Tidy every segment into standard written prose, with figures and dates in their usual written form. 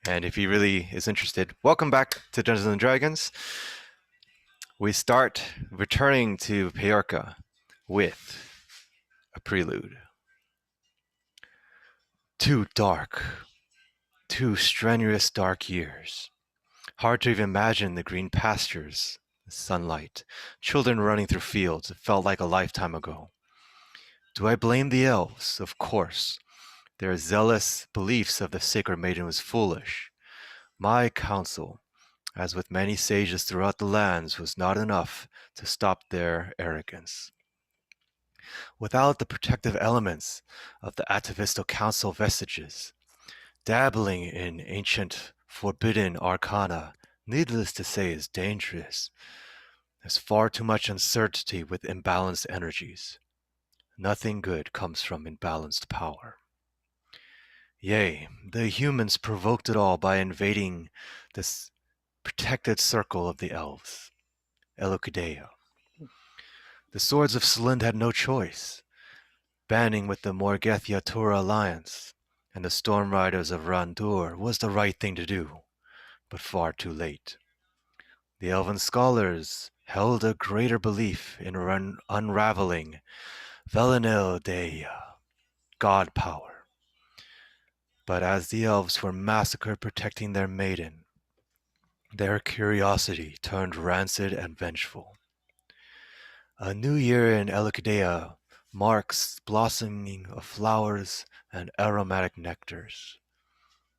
And if he really is interested, welcome back to Dungeons and Dragons. We start returning to Peorca with a prelude. Two strenuous dark years. Hard to even imagine the green pastures, the sunlight, children running through fields. It felt like a lifetime ago. Do I blame the elves? Of course. Their zealous beliefs of the sacred maiden was foolish. My counsel, as with many sages throughout the lands, was not enough to stop their arrogance. Without the protective elements of the Atavistal Council vestiges, dabbling in ancient forbidden arcana, needless to say, is dangerous. There's far too much uncertainty with imbalanced energies. Nothing good comes from imbalanced power. Yea, the humans provoked it all by invading this protected circle of the elves, Elokidea. The Swords of Selind had no choice. Banning with the Morgethia-Tura alliance and the Storm Riders of Randur was the right thing to do, but far too late. The elven scholars held a greater belief in unraveling Velenil Dea, god power. But as the elves were massacred protecting their maiden, their curiosity turned rancid and vengeful. A new year in Elokidea marks blossoming of flowers and aromatic nectars.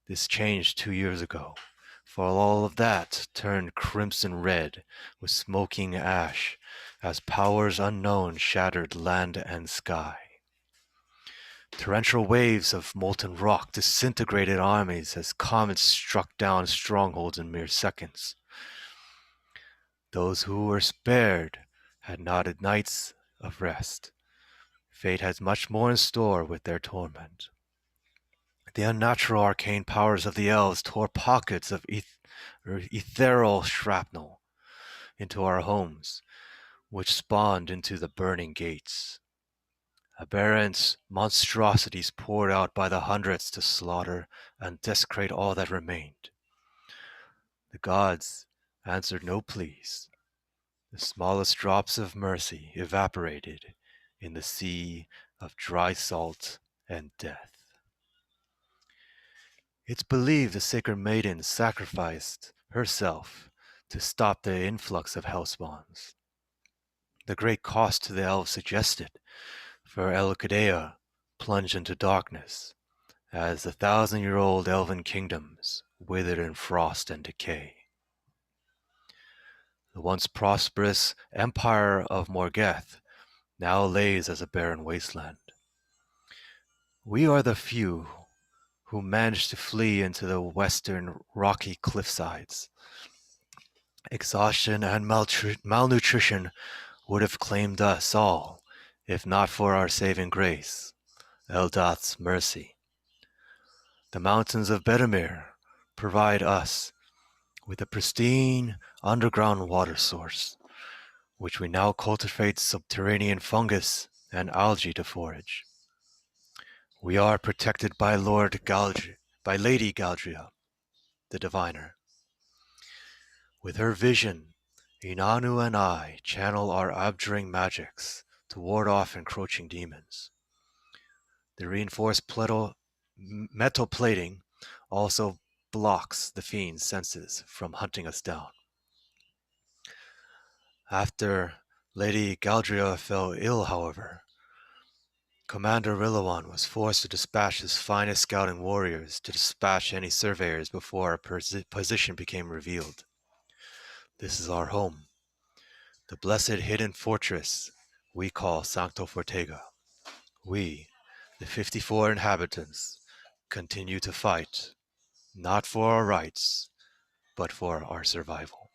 This changed 2 years ago, for all of that turned crimson red with smoking ash as powers unknown shattered land and sky. Torrential waves of molten rock disintegrated armies as comets struck down strongholds in mere seconds. Those who were spared had not nights of rest. Fate has much more in store with their torment. The unnatural arcane powers of the elves tore pockets of ethereal shrapnel into our homes, which spawned into the burning gates. Aberrant monstrosities poured out by the hundreds to slaughter and desecrate all that remained. The gods answered no pleas. The smallest drops of mercy evaporated in the sea of dry salt and death. It's believed the sacred maiden sacrificed herself to stop the influx of hellspawns. The great cost to the elves suggested, for Elokidea plunged into darkness, as the 1,000-year-old elven kingdoms withered in frost and decay. The once prosperous empire of Morgeth now lays as a barren wasteland. We are the few who managed to flee into the western rocky cliffsides. Exhaustion and malnutrition would have claimed us all, if not for our saving grace, Eldath's mercy. The mountains of Bedamir provide us with a pristine underground water source, which we now cultivate subterranean fungus and algae to forage. We are protected by Lady Galdria, the diviner. With her vision, Inanu and I channel our abjuring magics to ward off encroaching demons. The reinforced metal plating also blocks the fiend's senses from hunting us down. After Lady Galdria fell ill, however, Commander Rillawan was forced to dispatch his finest scouting warriors to dispatch any surveyors before our position became revealed. This is our home, the blessed hidden fortress we call Sancto Fortega. We, the 54 inhabitants, continue to fight, not for our rights, but for our survival.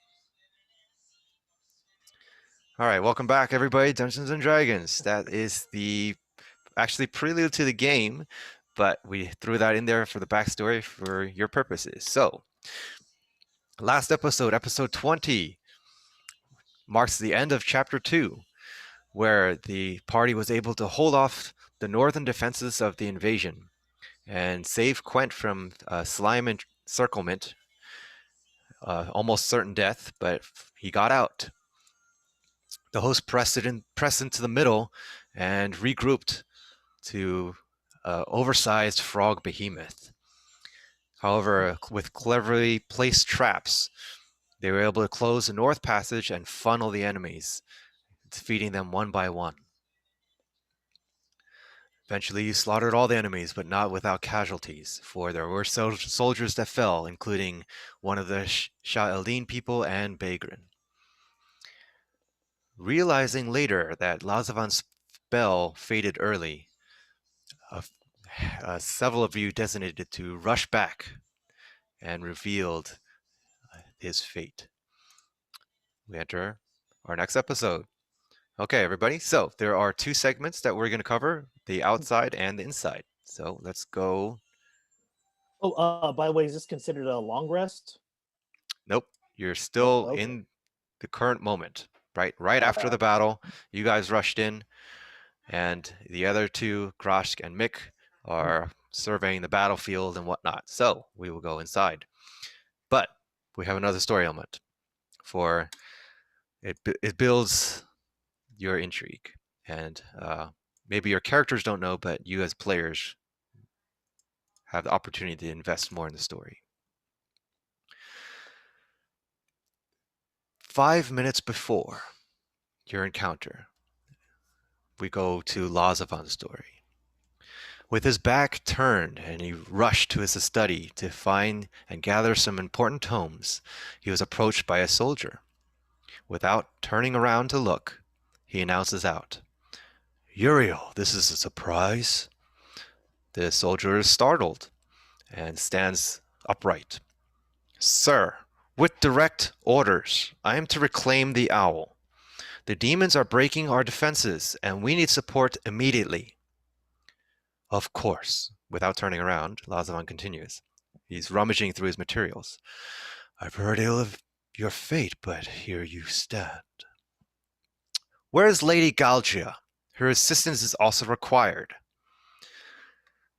All right, welcome back, everybody. Dungeons and Dragons. That is the actually prelude to the game, but we threw that in there for the backstory for your purposes. So, last episode, episode 20, marks the end of chapter 2, where the party was able to hold off the northern defenses of the invasion and save Quent from slime encirclement, almost certain death, but he got out. The host pressed into the middle and regrouped to oversized frog behemoth. However, with cleverly placed traps, they were able to close the north passage and funnel the enemies, defeating them one by one. Eventually, you slaughtered all the enemies, but not without casualties, for there were soldiers that fell, including one of the Shah Eldin people and Bagrin. Realizing later that Lazavan's spell faded early, several of you designated to rush back and revealed his fate. We enter our next episode. Okay, everybody. So there are two segments that we're going to cover, the outside and the inside. So let's go. Oh, by the way, is this considered a long rest? Nope. You're still okay. in the current moment, right? Right after the battle, you guys rushed in, and the other two, Grashk and Mick, are surveying the battlefield and whatnot. So we will go inside. But we have another story element for it builds your intrigue. And maybe your characters don't know, but you as players have the opportunity to invest more in the story. 5 minutes before your encounter, we go to Lazavan's story. With his back turned and he rushed to his study to find and gather some important tomes, he was approached by a soldier. Without turning around to look, he announces out, "Uriel, this is a surprise." The soldier is startled and stands upright. "Sir, with direct orders, I am to reclaim the owl. The demons are breaking our defenses, and we need support immediately." "Of course." Without turning around, Lazavan continues. He's rummaging through his materials. "I've heard ill of your fate, but here you stand." "Where is Lady Galgia? Her assistance is also required."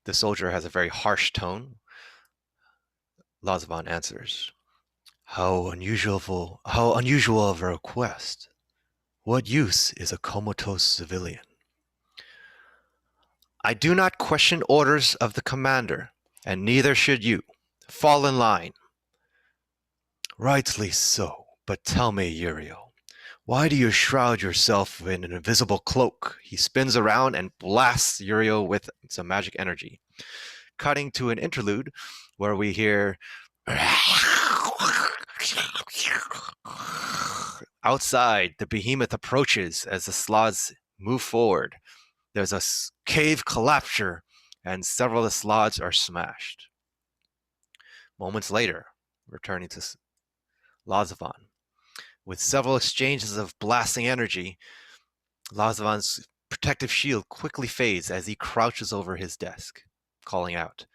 The soldier has a very harsh tone. Lazavan answers, How unusual of a request. What use is a comatose civilian?" "I do not question orders of the commander, and neither should you. Fall in line." "Rightly so, but tell me, Uriel, why do you shroud yourself in an invisible cloak?" He spins around and blasts Uriel with some magic energy. Cutting to an interlude where we hear outside, the behemoth approaches as the Slads move forward. There's a cave collapse, and several of the Slads are smashed. Moments later, returning to Lazavan. With several exchanges of blasting energy, Lazavan's protective shield quickly fades as he crouches over his desk, calling out,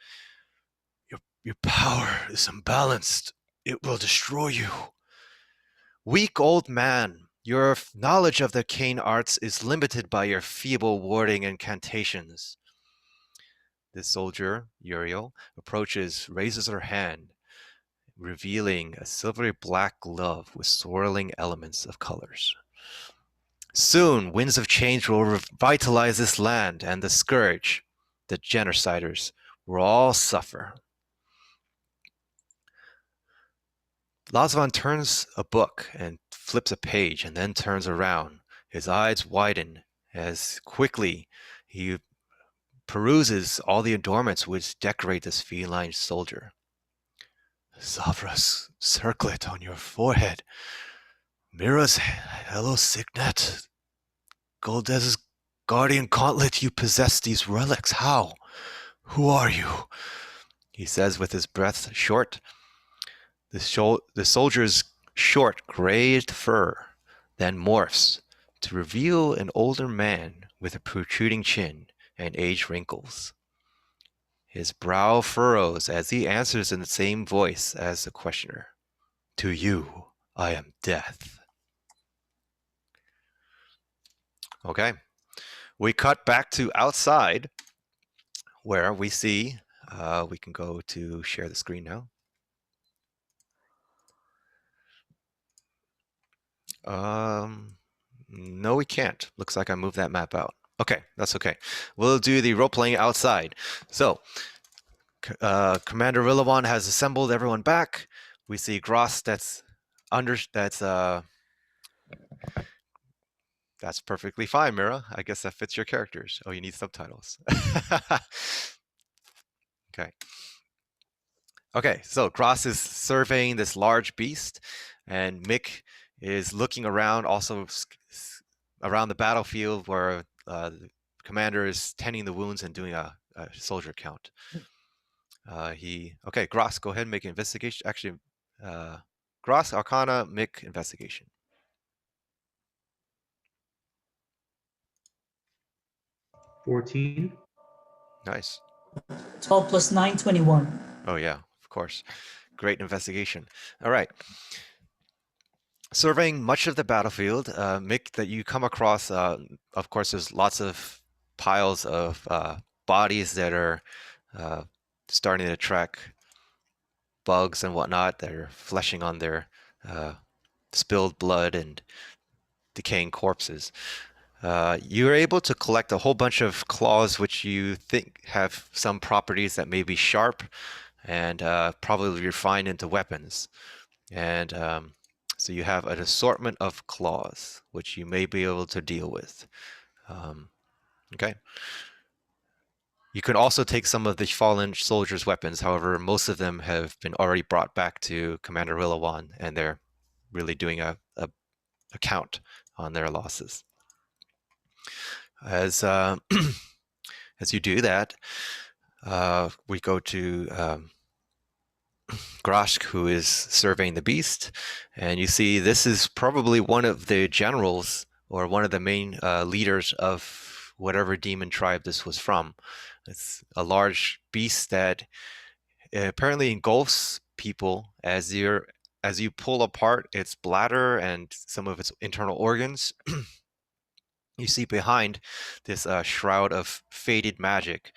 Your power is unbalanced. It will destroy you." "Weak old man, your knowledge of the arcane arts is limited by your feeble warding incantations." The soldier, Uriel, approaches, raises her hand, revealing a silvery black glove with swirling elements of colors. "Soon, winds of change will revitalize this land, and the scourge, the genociders, will all suffer." Lazavan turns a book and flips a page and then turns around. His eyes widen as quickly he peruses all the adornments which decorate this feline soldier. "Zavra's circlet on your forehead. Mira's hello signet. Goldez's guardian gauntlet. You possess these relics. How? Who are you?" he says with his breath short. The soldier's short, grayed fur then morphs to reveal an older man with a protruding chin and age wrinkles. His brow furrows as he answers in the same voice as the questioner. "To you, I am death." Okay. We cut back to outside where we see, we can go to share the screen now. No, we can't. Looks like I moved that map out. Okay, that's okay. We'll do the role-playing outside. So, Commander Rillawan has assembled everyone back. We see Gross that's perfectly fine, Mira. I guess that fits your characters. Oh, you need subtitles. Okay. Okay, so Gross is surveying this large beast, and Mick is looking around, also around the battlefield where the commander is tending the wounds and doing a soldier count. Okay, Gross, go ahead and make an investigation. Actually, Gross, Arcana, Mick, investigation. 14. Nice. 12 plus 9, 21. Oh yeah, of course. Great investigation. All right. Surveying much of the battlefield, Mick, that you come across, of course, there's lots of piles of bodies that are starting to track bugs and whatnot that are fleshing on their spilled blood and decaying corpses. You're able to collect a whole bunch of claws which you think have some properties that may be sharp and probably refined into weapons. And so you have an assortment of claws which you may be able to deal with. Okay. You can also take some of the fallen soldiers' weapons. However, most of them have been already brought back to Commander Rillawan, and they're really doing a count on their losses. As as you do that, we go to Grashk, who is surveying the beast, and you see this is probably one of the generals or one of the main leaders of whatever demon tribe this was from. It's a large beast that apparently engulfs people as you pull apart its bladder and some of its internal organs. You see behind this shroud of faded magic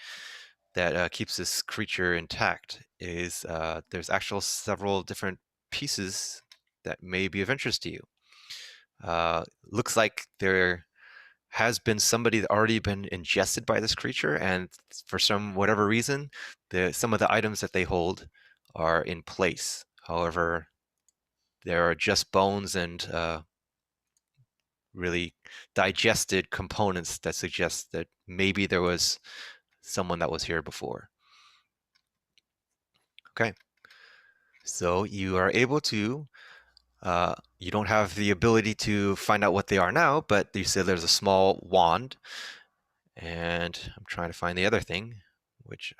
that keeps this creature intact is there's actual several different pieces that may be of interest to you. Looks like there has been somebody that already been ingested by this creature, and for whatever reason, some of the items that they hold are in place. However, there are just bones and really digested components that suggest that maybe there was someone that was here before. Okay. So you are able to, you don't have the ability to find out what they are now, but you said there's a small wand. And I'm trying to find the other thing, which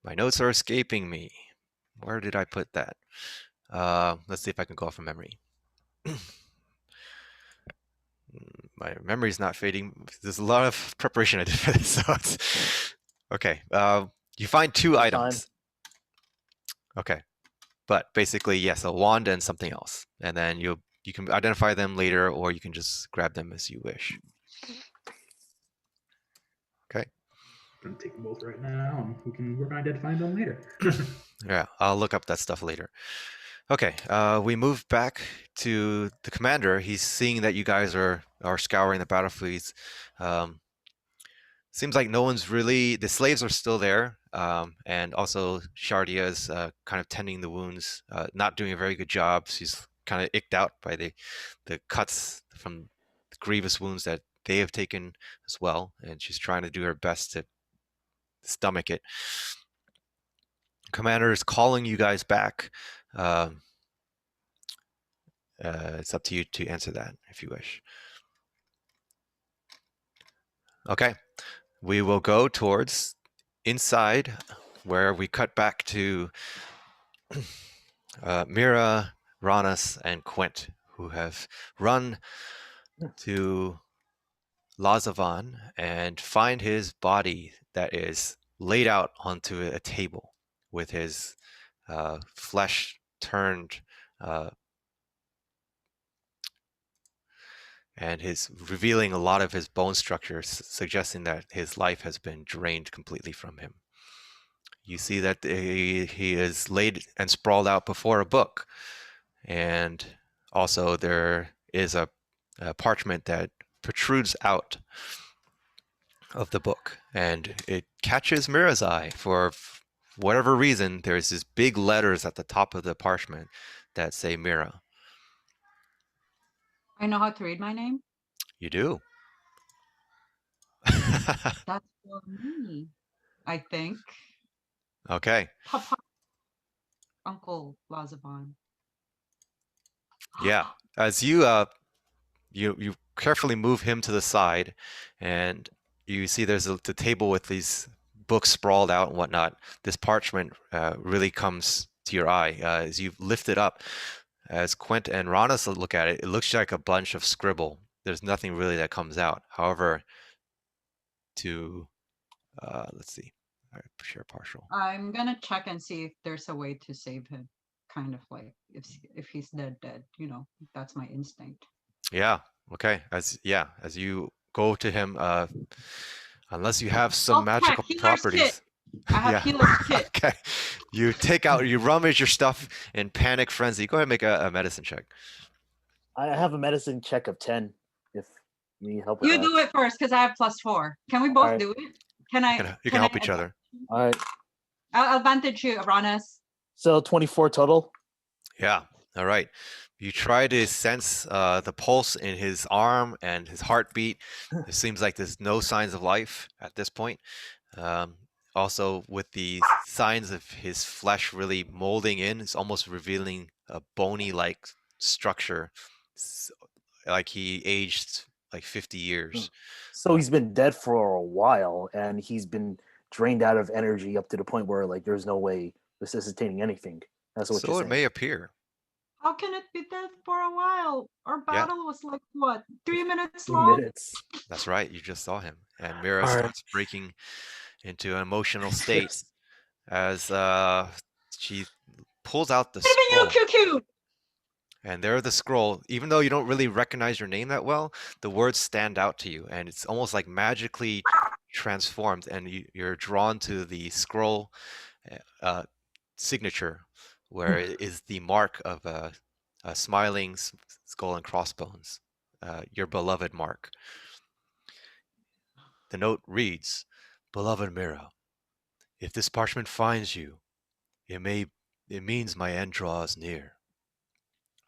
my notes are escaping me. Where did I put that? Let's see if I can go off from memory. My memory's not fading. There's a lot of preparation I did for this. So okay. You find two items. Okay. But basically, yes, a wand and something else. And then you can identify them later, or you can just grab them as you wish. Okay. I'm going to take them both right now, and we can work on identifying them later. Yeah, I'll look up that stuff later. Okay, we move back to the commander. He's seeing that you guys are scouring the battlefields. Seems like no one's really. The slaves are still there, and also Shardia is kind of tending the wounds, not doing a very good job. She's kind of icked out by the cuts from the grievous wounds that they have taken as well, and she's trying to do her best to stomach it. Commander is calling you guys back. It's up to you to answer that if you wish. Okay, we will go towards inside where we cut back to Mira, Ranas, and Quint, who have run to Lazavan and find his body that is laid out onto a table with his flesh turned and his revealing a lot of his bone structure, suggesting that his life has been drained completely from him. You see that he is laid and sprawled out before a book, and Also, there is a parchment that protrudes out of the book, and it catches Mira's eye. For whatever reason, there's these big letters at the top of the parchment that say Mira. I know how to read my name. You do. That's for me, I think. Okay. Papa, Uncle Lazavan. Yeah. As you you carefully move him to the side, and you see there's the table with these books sprawled out and whatnot. This parchment really comes to your eye as you lift it up. As Quint and Ronis look at it, it looks like a bunch of scribble. There's nothing really that comes out. However, to let's see, all right, share partial. I'm gonna check and see if there's a way to save him. Kind of like if he's dead, you know, that's my instinct. Yeah. Okay. As you go to him, unless you have some Oh, magical healer's properties. kit. I have Yeah. healer's kit. Okay. You take out, you rummage your stuff in panic frenzy. Go ahead and make a medicine check. I have a medicine check of 10 if you need help with You that. do it first because I have +4. Can we both Alright. do it? Can I? You can help each other. All right. I'll advantage you, Aranas. So 24 total. Yeah. All right. You try to sense the pulse in his arm and his heartbeat. It seems like there's no signs of life at this point. Also, with the signs of his flesh really molding in, it's almost revealing a bony-like structure, like he aged like 50 years. So he's been dead for a while, and he's been drained out of energy up to the point where like there's no way resuscitating anything. That's what So you're it saying. may appear. How can it be dead for a while? Our Yeah. battle was like what, 3 minutes 2 long? minutes. That's right. You just saw him, and Mira All right. starts breaking into an emotional state as she pulls out the Even scroll. you, QQ! And there the scroll, even though you don't really recognize your name that well, the words stand out to you, and it's almost like magically transformed, and you're drawn to the scroll signature, where it is the mark of a smiling skull and crossbones, your beloved mark. The note reads, "Beloved Mira, if this parchment finds you, it means my end draws near.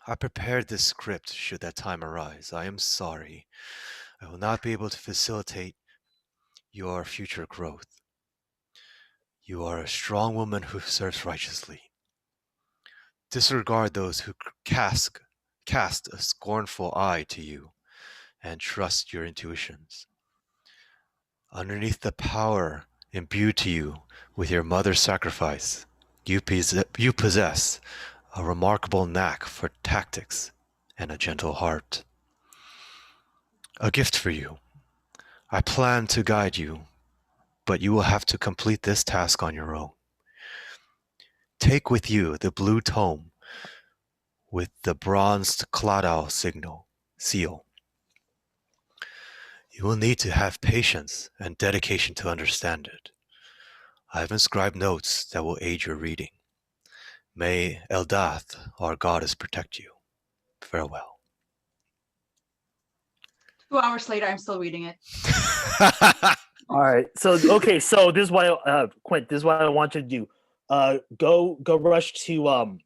I prepared this script should that time arise. I am sorry. I will not be able to facilitate your future growth. You are a strong woman who serves righteously. Disregard those who cast a scornful eye to you and trust your intuitions. Underneath the power imbued to you with your mother's sacrifice, you possess a remarkable knack for tactics and a gentle heart. A gift for you. I plan to guide you, but you will have to complete this task on your own. Take with you the blue tome with the bronzed Clodal seal. You will need to have patience and dedication to understand it. I have inscribed notes that will aid your reading. May Eldath, our goddess, protect you. Farewell." 2 hours later, I'm still reading it. All right. So okay. So this is what Quint. This is what I want you to do. Go rush to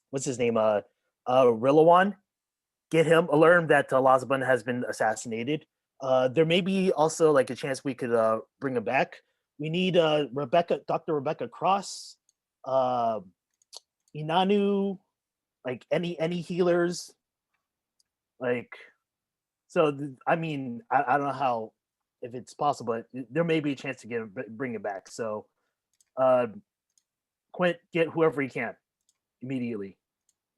what's his name? Rillawan. Get him. Alert him that Lazaban has been assassinated. There may be also like a chance we could bring him back. We need Dr. Rebecca Cross, Inanu, like any healers. Like, so I mean, I don't know how, if it's possible, but there may be a chance to bring it back. So, Quint, get whoever you can immediately.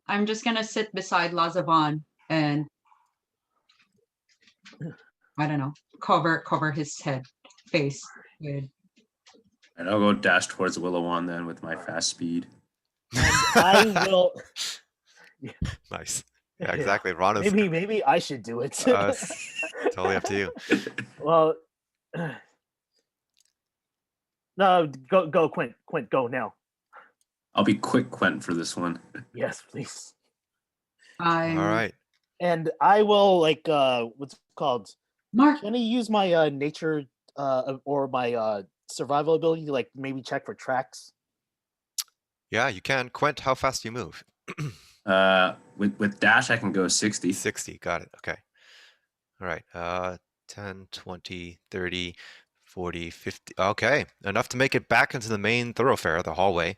I'm just gonna sit beside Lazavan and I don't know, cover his face with. And I'll go dash towards Willowan then with my fast speed. And I will. Nice. Yeah, exactly. Ron is Maybe I should do it. totally up to you. Well, no, go, Quint, go now. I'll be quick, Quentin, for this one. Yes, please. All right. And I will like what's it called? Mark, Can I use my nature or my survival ability to like maybe check for tracks? Yeah, you can. Quent, how fast do you move? With dash, I can go 60. 60. Got it. Okay. All right. 10, 20, 30, 40, 50. Okay. Enough to make it back into the main thoroughfare, the hallway.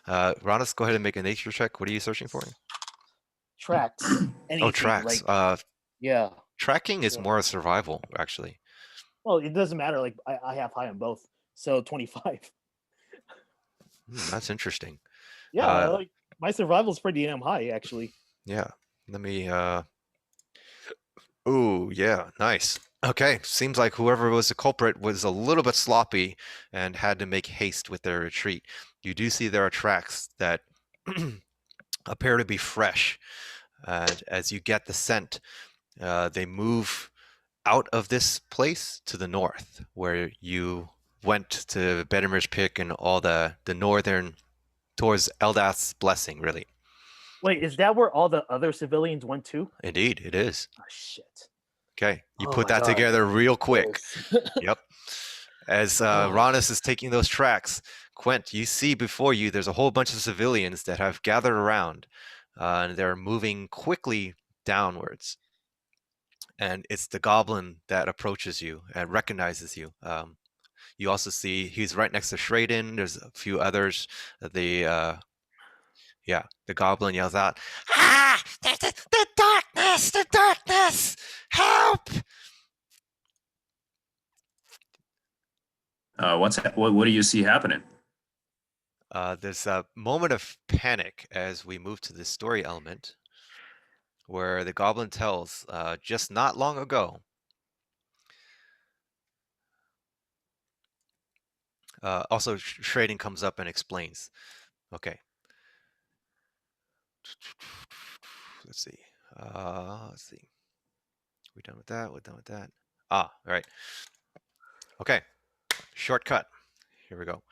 Ronis, go ahead and make a nature check. What are you searching for? Tracks. Anything Oh, tracks. like yeah. Tracking is So- more survival, actually. Well, it doesn't matter. Like I have high on both, so 25. That's interesting. Yeah, like my survival is pretty damn high actually. Yeah. Let me Ooh, yeah, nice. Okay, seems like whoever was the culprit was a little bit sloppy and had to make haste with their retreat. You do see there are tracks that appear to be fresh. And as you get the scent, they move out of this place to the north, where you went to Bedimer's Pick and all the northern towards Eldath's blessing, really. Wait, is that where all the other civilians went to? Indeed, it is. Oh shit. Okay, you Oh put my that God. together real quick. Yes. Yep. As Ronis is taking those tracks, Quent, you see before you there's a whole bunch of civilians that have gathered around, and they're moving quickly downwards. And it's the goblin that approaches you and recognizes you. You also see he's right next to Shraden. There's a few others. The goblin yells out, "Ah! The darkness! The darkness! Help!" What do you see happening? There's a moment of panic as we move to the story element, where the goblin tells, just not long ago, also Shraden comes up and explains. Okay. Let's see. Let's see. We're done with that. We're done with that. Ah, all right. Okay. Shortcut. Here we go.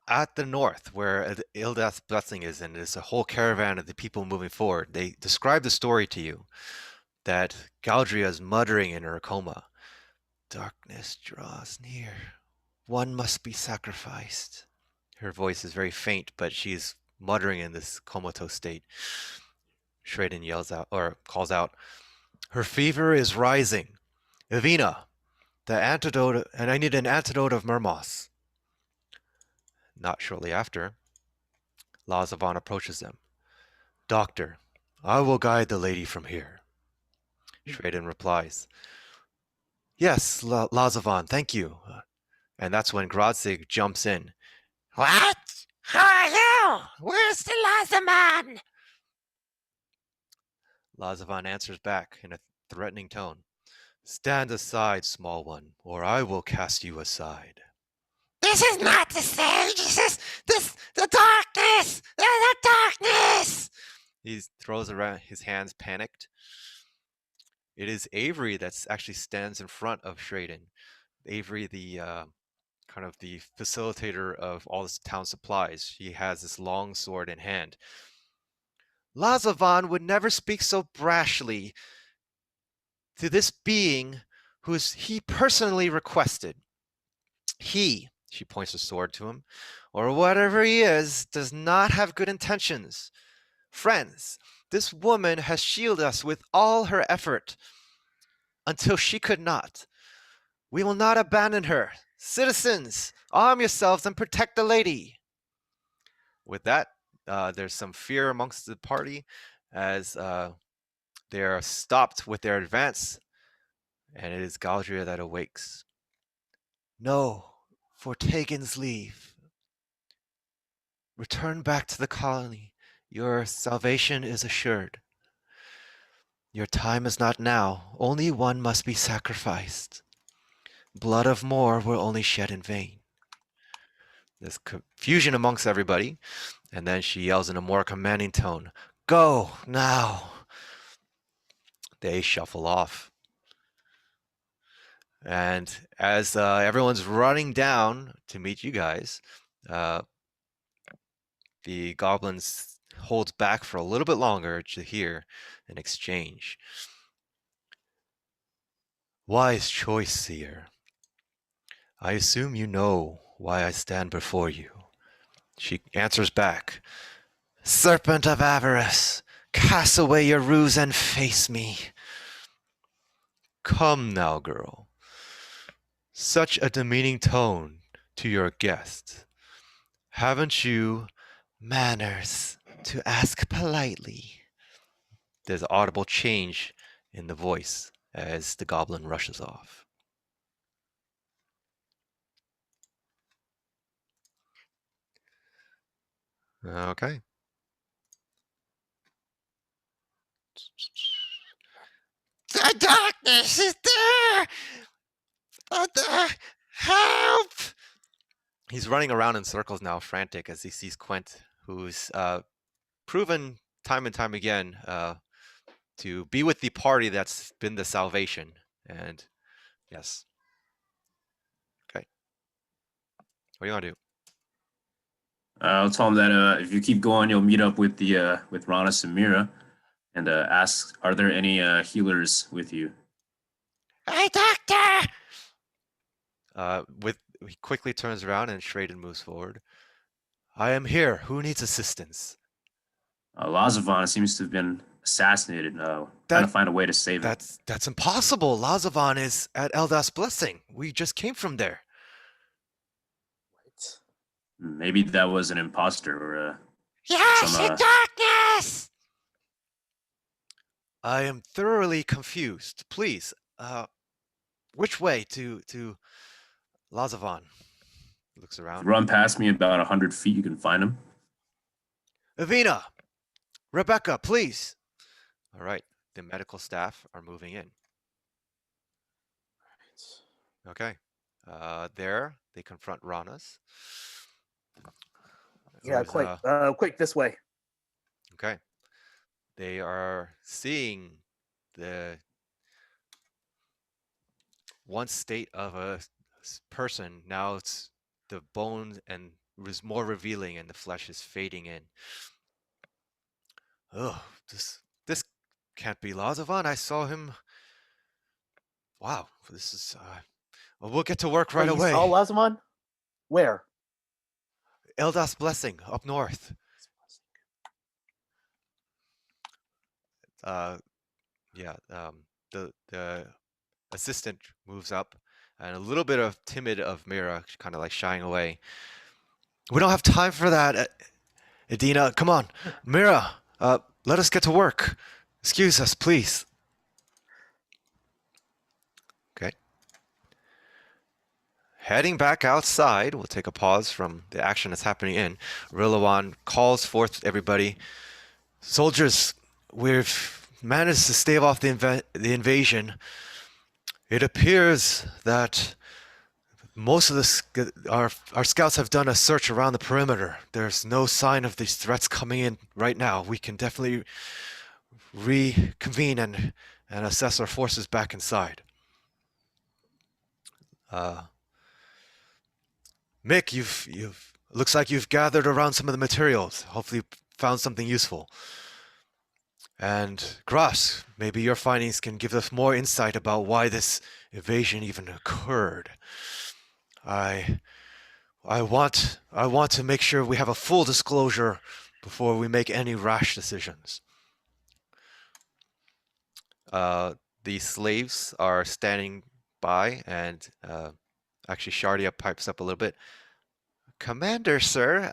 At the north, where Ildath's blessing is, and there's a whole caravan of the people moving forward, they describe the story to you that Galdria is muttering in her coma. Darkness draws near. One must be sacrificed. Her voice is very faint, but she's muttering in this comatose state. Shraden yells out, or calls out, "Her fever is rising. Evina, the antidote, and I need an antidote of Mermos." Not shortly after, Lazavan approaches them. "Doctor, I will guide the lady from here." Shraden replies, "Yes, Lazavan, thank you." And that's when Grodzig jumps in. "What? Who are you? Where's the Lazaman?" Lazavan answers back in a threatening tone. "Stand aside, small one, or I will cast you aside." "This is not the stage. The darkness. The darkness." He throws around his hands, panicked. It is Avery that actually stands in front of Shraden. Avery, the kind of the facilitator of all this town supplies. He has this long sword in hand. "Lazavan would never speak so brashly to this being whose he personally requested. He," she points the sword to him, "or whatever he is, does not have good intentions. Friends, this woman has shielded us with all her effort until she could not. We will not abandon her. Citizens, arm yourselves and protect the lady." With that, there's some fear amongst the party as they are stopped with their advance, and it is Galdria that awakes. "No, for Tegan's leave. Return back to the colony. Your salvation is assured. Your time is not now. Only one must be sacrificed. Blood of more will only shed in vain." There's confusion amongst everybody, and then she yells in a more commanding tone, "Go now." They shuffle off. And as everyone's running down to meet you guys, the goblins holds back for a little bit longer to hear an exchange. Wise choice, seer. I assume you know why I stand before you. She answers back. Serpent of avarice, cast away your ruse and face me. Come now, girl. Such a demeaning tone to your guest. Haven't you manners to ask politely? There's an audible change in the voice as the goblin rushes off. Okay. The darkness is there! Help! He's running around in circles now, frantic, as he sees Quent, who's proven time and time again to be with the party that's been the salvation. And yes. Okay. What do you want to do? I'll tell him that if you keep going, you'll meet up with the with Rana Samira, and ask, are there any healers with you? Hey, doctor! He quickly turns around and Shraden moves forward. I am here. Who needs assistance? Lazavan seems to have been assassinated. Trying to find a way to save him. That's impossible. Lazavan is at Eldas Blessing. We just came from there. Right. Maybe that was an imposter or Yes, in darkness! I am thoroughly confused. Please, which way to Lazavan? Looks around. run past me about 100 feet, you can find him. Avina! Rebecca, please! All right, the medical staff are moving in. Okay. There, they confront Ranas. Yeah, quick this way. Okay. They are seeing the once state of a person. Now it's the bone and is more revealing and the flesh is fading in. Oh, this can't be Lazavan. I saw him. Wow, this is well, we'll get to work right away. You saw Lazavan? Where? Eldas Blessing, up north. The assistant moves up, and a little bit of timid of Mira, kind of like shying away. We don't have time for that, Edina. Come on, Mira. Let us get to work. Excuse us, please. Okay. Heading back outside, we'll take a pause from the action that's happening in. Rillawan calls forth everybody. Soldiers, we've managed to stave off the invasion. It appears that most of our scouts have done a search around the perimeter. There's no sign of these threats coming in right now. We can definitely reconvene and assess our forces back inside. Mick, you've looks like you've gathered around some of the materials. Hopefully found something useful. And Gross, maybe your findings can give us more insight about why this invasion even occurred. I want to make sure we have a full disclosure before we make any rash decisions. The slaves are standing by, and actually Shardia pipes up a little bit. Commander, sir,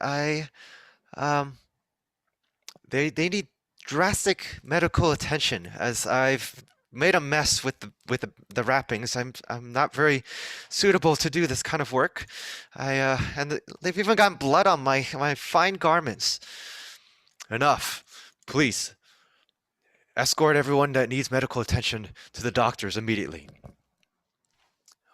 they need drastic medical attention, as I've made a mess with the wrappings. I'm not very suitable to do this kind of work. And they've even gotten blood on my fine garments. Enough. Please escort everyone that needs medical attention to the doctors immediately.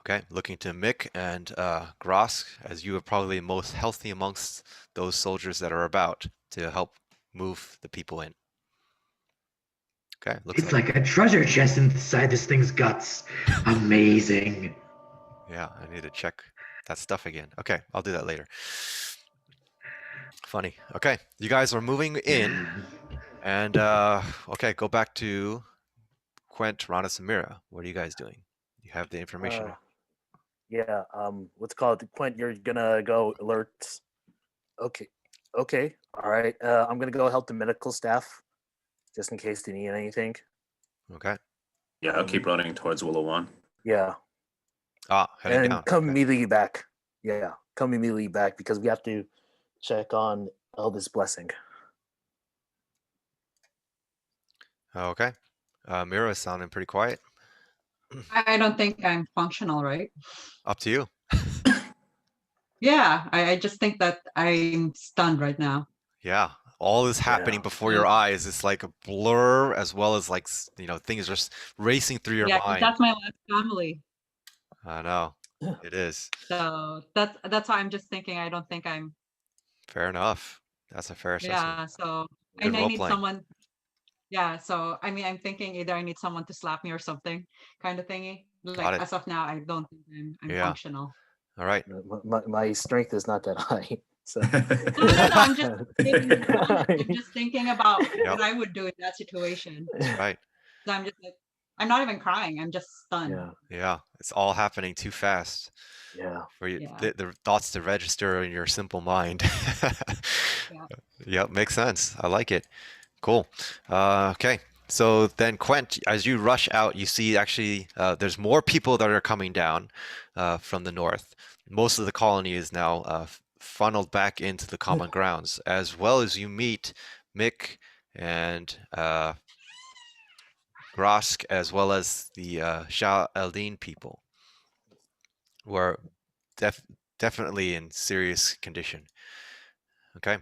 Okay, looking to Mick and Gross, as you are probably most healthy amongst those soldiers that are about to help move the people in. Okay, It's like a treasure chest inside this thing's guts. Amazing. Yeah, I need to check that stuff again. Okay, I'll do that later. Funny. Okay, you guys are moving in, and okay, go back to Quent, Rana, Samira. What are you guys doing? You have the information. Yeah. What's it called? Quint, you're gonna go alert. Okay. Okay. All right. I'm gonna go help the medical staff, just in case they need anything. Okay. Yeah, I'll keep running towards Willow One. Yeah. Heading And down. come Okay. immediately back. Yeah. Come immediately back because we have to check on Eldest Blessing. Okay. Mira is sounding pretty quiet. I don't think I'm functional, right? Up to you. Yeah, I just think that I'm stunned right now. Yeah. All is happening Yeah. before your eyes. It's like a blur, as well as like things are racing through your Yeah, 'cause mind. that's my last family. I know. It is. So that's why I'm just thinking I don't think I'm Fair enough. That's a fair assessment. yeah, so Good and I role need playing. someone yeah, so I mean I'm thinking either I need someone to slap me or something kind of thingy. Like it. as of now, I don't think I'm Yeah. functional. All right. My strength is not that high. So No, I'm just I'm just thinking about what I would do in that situation. That's right. So I'm just like I'm not even crying. I'm just stunned. yeah. Yeah. It's all happening too fast Yeah. for you, Yeah. the thoughts to register in your simple mind. Yeah. Yep. Makes sense. I like it. Cool. Okay. So then, Quent, as you rush out, you see actually there's more people that are coming down from the north. Most of the colony is now funneled back into the common grounds, as well as you meet Mick and Grosk, as well as the Shah Eldin people, who are definitely in serious condition. Okay.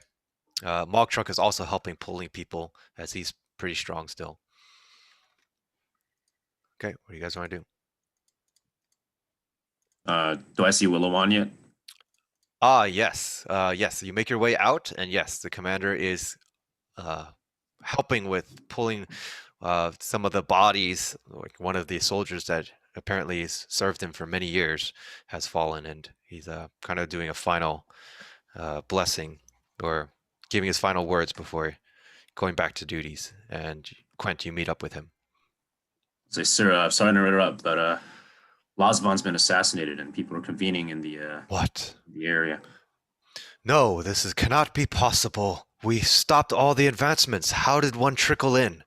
Mog Truck is also helping pulling people, as he's pretty strong still. Okay, what do you guys want to do? Do I see Willow One yet? Yes. Yes, you make your way out, and yes, the commander is helping with pulling some of the bodies. Like one of the soldiers that apparently has served him for many years has fallen, and he's kind of doing a final blessing or giving his final words before going back to duties. And Quent, you meet up with him. Say, sir, sorry to interrupt, but Lazvan's been assassinated, and people are convening in the What? area. No, this cannot be possible. We stopped all the advancements. How did one trickle in?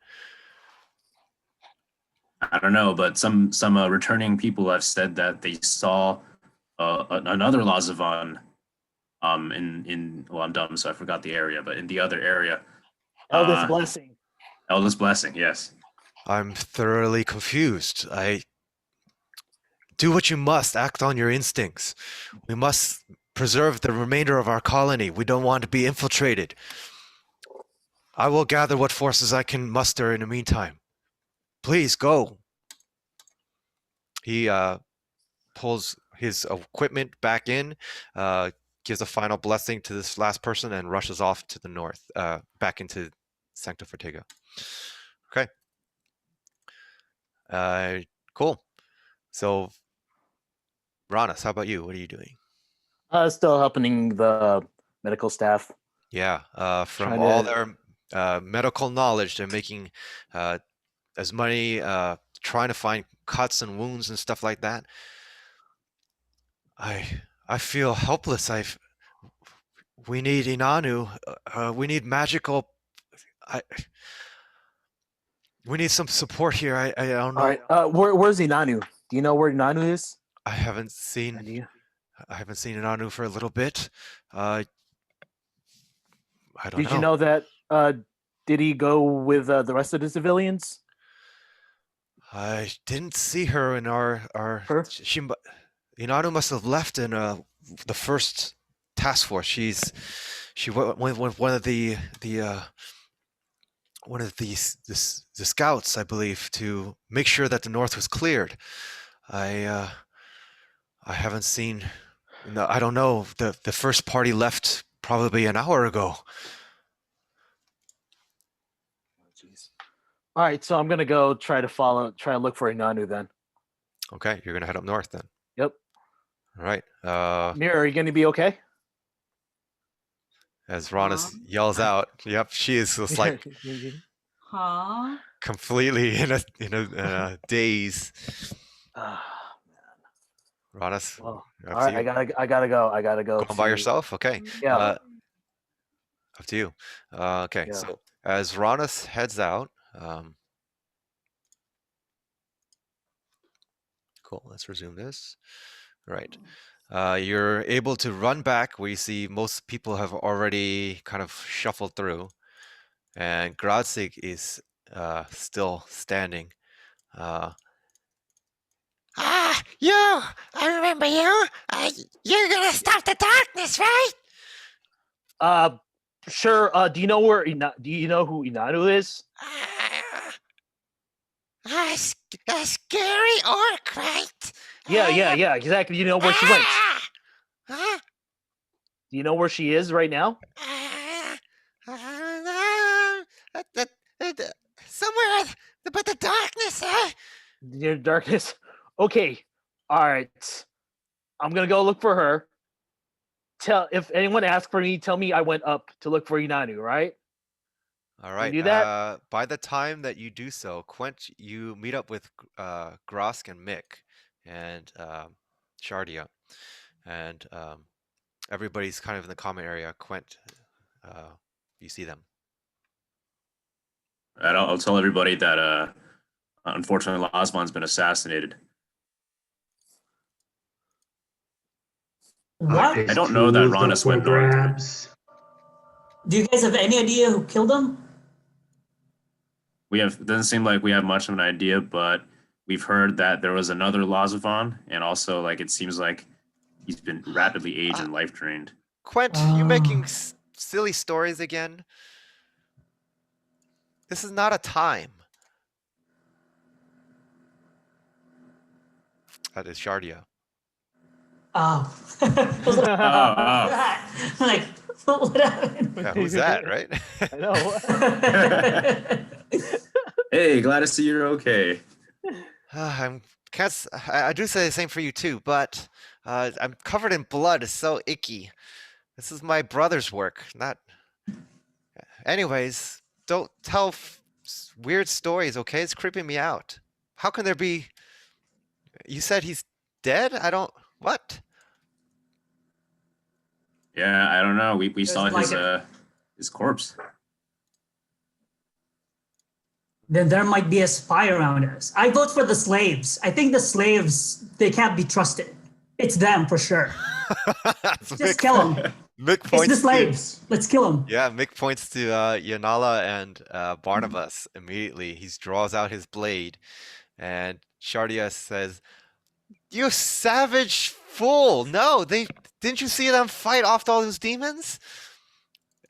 I don't know, but some returning people have said that they saw another Lazavan in well, I'm dumb, so I forgot the area, but in the other area. Eldest Blessing. Eldest Blessing, yes. I'm thoroughly confused. Do what you must. Act on your instincts. We must preserve the remainder of our colony. We don't want to be infiltrated. I will gather what forces I can muster in the meantime. Please go. He pulls his equipment back in, gives a final blessing to this last person, and rushes off to the north, back into Sancta Fortega. Okay. Cool. So, Ranas, how about you? What are you doing? Still helping the medical staff. Yeah, from Trying all to- their medical knowledge, they're making as many, trying to find cuts and wounds and stuff like that. I feel helpless. We need Inanu. We need magical. We need some support here. I don't know. All right. Where's Inanu? Do you know where Inanu is? I haven't seen Inanu for a little bit. I don't know. Did you know that? Did he go with the rest of the civilians? I didn't see her in our. Her? Inanu must have left in the first task force. She went with one of the scouts, I believe, to make sure that the north was cleared. I haven't seen. No, I don't know. The first party left probably an hour ago. Jeez. All right, so I'm gonna go try to look for Inanu then. Okay, you're gonna head up north then. Yep. All right. Mira, are you gonna be okay? As Ronis Huh? yells out, "Yep, she is just like Huh? completely in a daze." Ah, Ronis, well, up all to right. you. I gotta go. I gotta go Going by to. yourself? Okay. Yeah. Up to you. Okay, Yeah. so as Ronis heads out, cool. Let's resume this. Right. You're able to run back where you see most people have already kind of shuffled through, and Gradsig is still standing. You! I remember you! You're gonna stop the darkness, right? Sure. Do you know where? Do you know who Inanu is? A scary orc, right? Yeah. Exactly. You know where she went. Huh? Do you know where she is right now? Somewhere, but the darkness, huh? Near darkness. Okay. All right. I'm gonna go look for her. If anyone asks for me, tell me I went up to look for Inanu. Right? All You right. do that? By the time that you do so, Quent, you meet up with Grosk and Mick and Shardia, and everybody's kind of in the common area. Quent, you see them. And I'll tell everybody that unfortunately Lasmon's been assassinated. What? I don't know that Ronis went north. grabs. Do you guys have any idea who killed him? It doesn't seem like we have much of an idea, but we've heard that there was another Lazavan, and also like it seems like he's been rapidly aged and life drained. Quent, you making Ah. silly stories again? This is not a time. That is Shardia. Oh. I was like, Oh. I'm like, what happened? Yeah, who's that, right? I know. Hey, glad to see you're okay. I do say the same for you too, but I'm covered in blood. It's so icky. This is my brother's work, not. Anyways, don't tell weird stories, okay? It's creeping me out. How can there be? You said he's dead? I don't. What? Yeah, I don't know. We saw like his corpse. Then there might be a spy around us. I vote for the slaves. I think the slaves, they can't be trusted. It's them for sure. Just kill them. Mick It's points the to- slaves. Let's kill them. Yeah, Mick points to Yanala and Barnabas immediately. He draws out his blade, and Shardia says, "You savage fool! No, didn't you see them fight off all those demons?"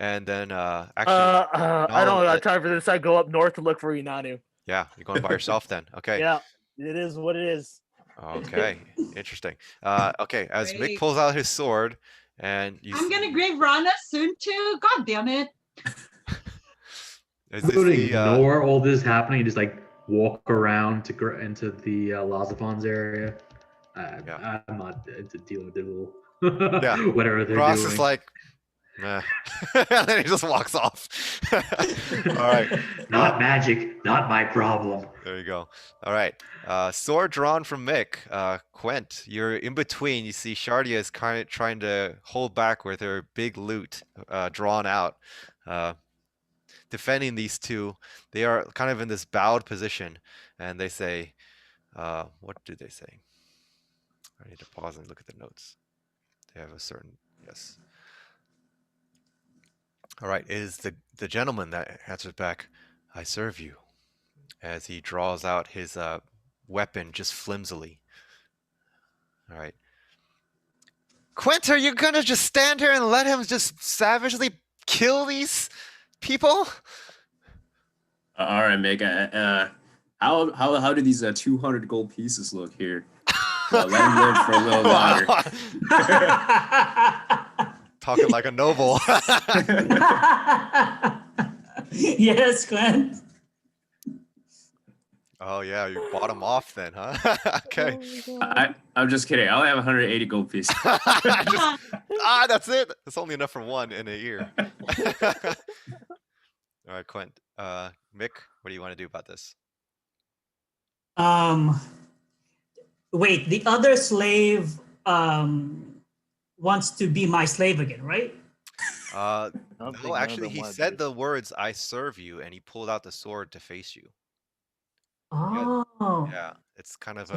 And then actually, I don't got time for this. I go up north to look for Inanu. yeah, you're going by yourself then. Okay. Yeah, it is what it is. Okay. Interesting. Okay, as Mick Great. pulls out his sword, and you I'm gonna grave Rana soon too. God damn it. is I'm this going to the, ignore all this happening and just like walk around into the Lazafon's area. Yeah. I'm not into dealing with it all. Yeah. Whatever they're Ross doing. is like, nah. And then he just walks off. All right. Not magic, not my problem. There you go. All right. Sword drawn from Mick. Quent, you're in between. You see Shardia is kind of trying to hold back with her big loot drawn out. Defending these two. They are kind of in this bowed position. And they say, what do they say? I need to pause and look at the notes. They have a certain, yes. All right. It is the gentleman that answers back, "I serve you," as he draws out his weapon just flimsily. All right. Quint, are you gonna just stand here and let him just savagely kill these people? All right, Mick. How do these 200 gold pieces look here? Let him live for a little longer. Talking like a noble. Yes, Glenn. Oh yeah, you bought him off then, huh? Okay. I'm just kidding. I only have 180 gold pieces. Just That's it. That's only enough for one in a year. All right, Quint. Mick, what do you want to do about this? Wait, the other slave wants to be my slave again, right? I don't think No, none of actually, them he wanna said do- the words "I serve you," and he pulled out the sword to face you. Oh. Yeah, it's kind of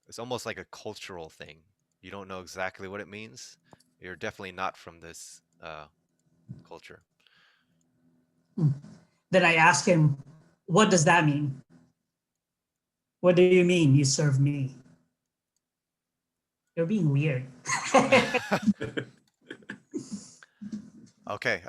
it's almost like a cultural thing. You don't know exactly what it means. You're definitely not from this culture. Then I ask him, what does that mean? What do you mean you serve me? You're being weird. Okay,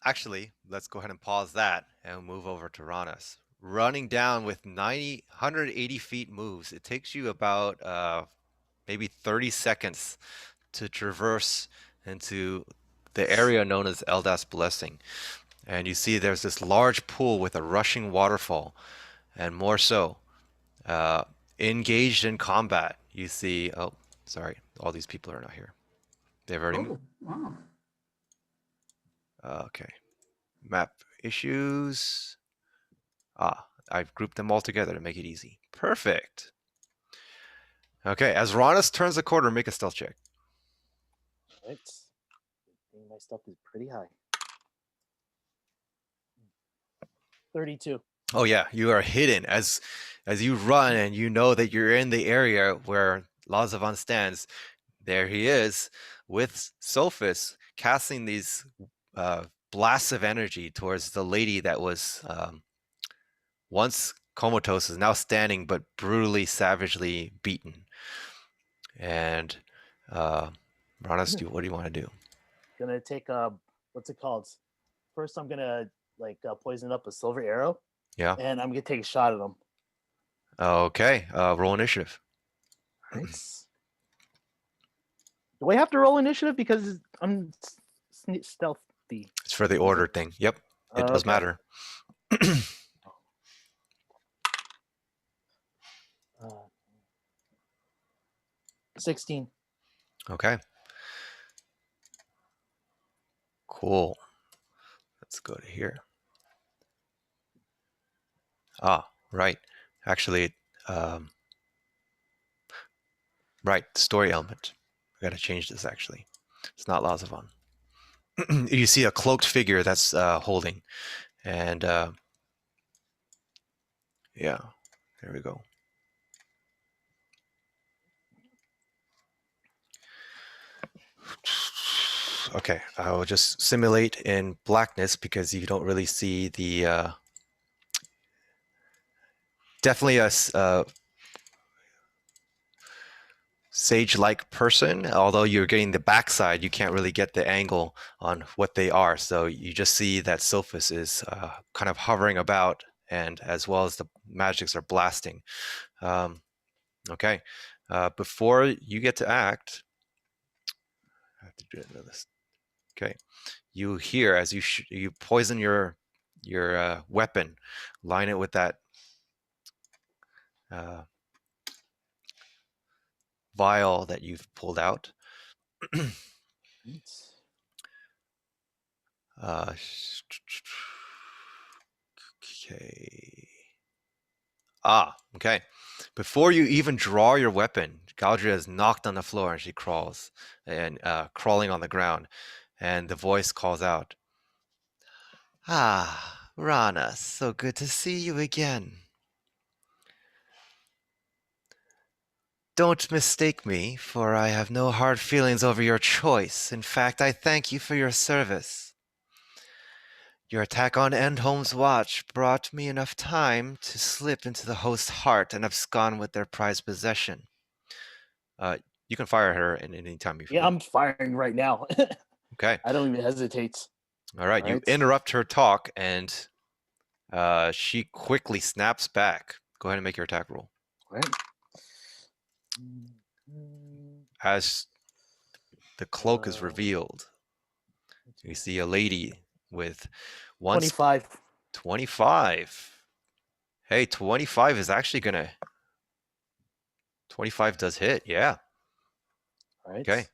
actually, let's go ahead and pause that and move over to Ranas. Running down with 180 feet moves, it takes you about maybe 30 seconds to traverse into the area known as Eldas Blessing. And you see there's this large pool with a rushing waterfall, and more so, engaged in combat. You see, oh, sorry, all these people are not here. They've already moved. Wow. Okay. Map issues. I've grouped them all together to make it easy. Perfect. Okay, as Ronis turns the corner, make a stealth check. Right. My stuff is pretty high. 32. Oh yeah, you are hidden as you run and you know that you're in the area where Lazavan stands. There he is with Sophis casting these blasts of energy towards the lady that was once comatose, is now standing but brutally, savagely beaten. And Ronas, what do you want to do? Gonna take what's it called? First, I'm gonna poison up a silver arrow. Yeah. And I'm gonna take a shot at him. Okay. Roll initiative. Right. Do I have to roll initiative because I'm stealthy? It's for the order thing. Yep. It does Okay. matter. 16. Okay. Cool. Let's go to here. Right. Actually, right. Story element. I gotta change this actually. It's not Lazavan. You see a cloaked figure that's holding. And yeah, there we go. Okay, I will just simulate in blackness because you don't really see the definitely a sage-like person. Although you're getting the backside, you can't really get the angle on what they are. So you just see that Sophis is kind of hovering about, and as well as the magics are blasting. Okay, before you get to act, I have to do another. Okay, you hear as you poison your weapon, line it with that vial that you've pulled out. Okay. Okay. Before you even draw your weapon, Galadriel is knocked on the floor and she crawls and crawling on the ground, and the voice calls out, Rana, so good to see you again. Don't mistake me, for I have no hard feelings over your choice. In fact, I thank you for your service. Your attack on Endholm's watch brought me enough time to slip into the host's heart and abscond with their prized possession. You can fire her at any time you feel. Yeah, I'm firing right now. Okay. I don't even hesitate. All right. You interrupt her talk, and she quickly snaps back. Go ahead and make your attack roll. Right. As the cloak is revealed, you see a lady with 25. 25. Hey, 25 is actually going to... 25 does hit, yeah. Right. Okay.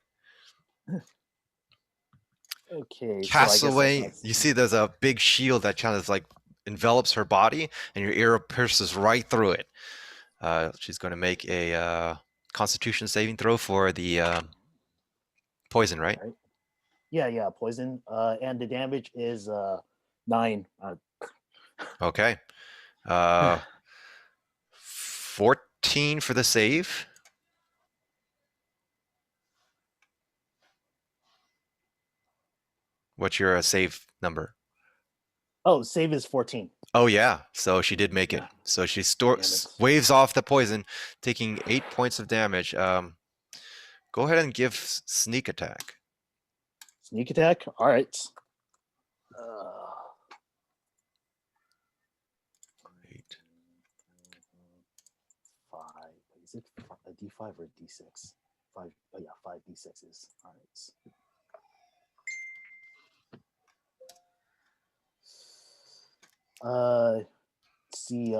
Okay, so I Casts guess away. You see, there's a big shield that kind of like envelops her body, and your arrow pierces right through it. She's going to make a Constitution saving throw for the poison, right? Right. Yeah, poison. And the damage is 9. Okay. 14 for the save. What's your save number? Oh, save is 14. Oh yeah, so she did make it. Yeah. So she Damn it. waves off the poison, taking 8 points of damage. Go ahead and give sneak attack. Sneak attack. All right. 8. 5. Is it a D5 or a D6? 5. Oh yeah, 5 D6s. All right. Let's see.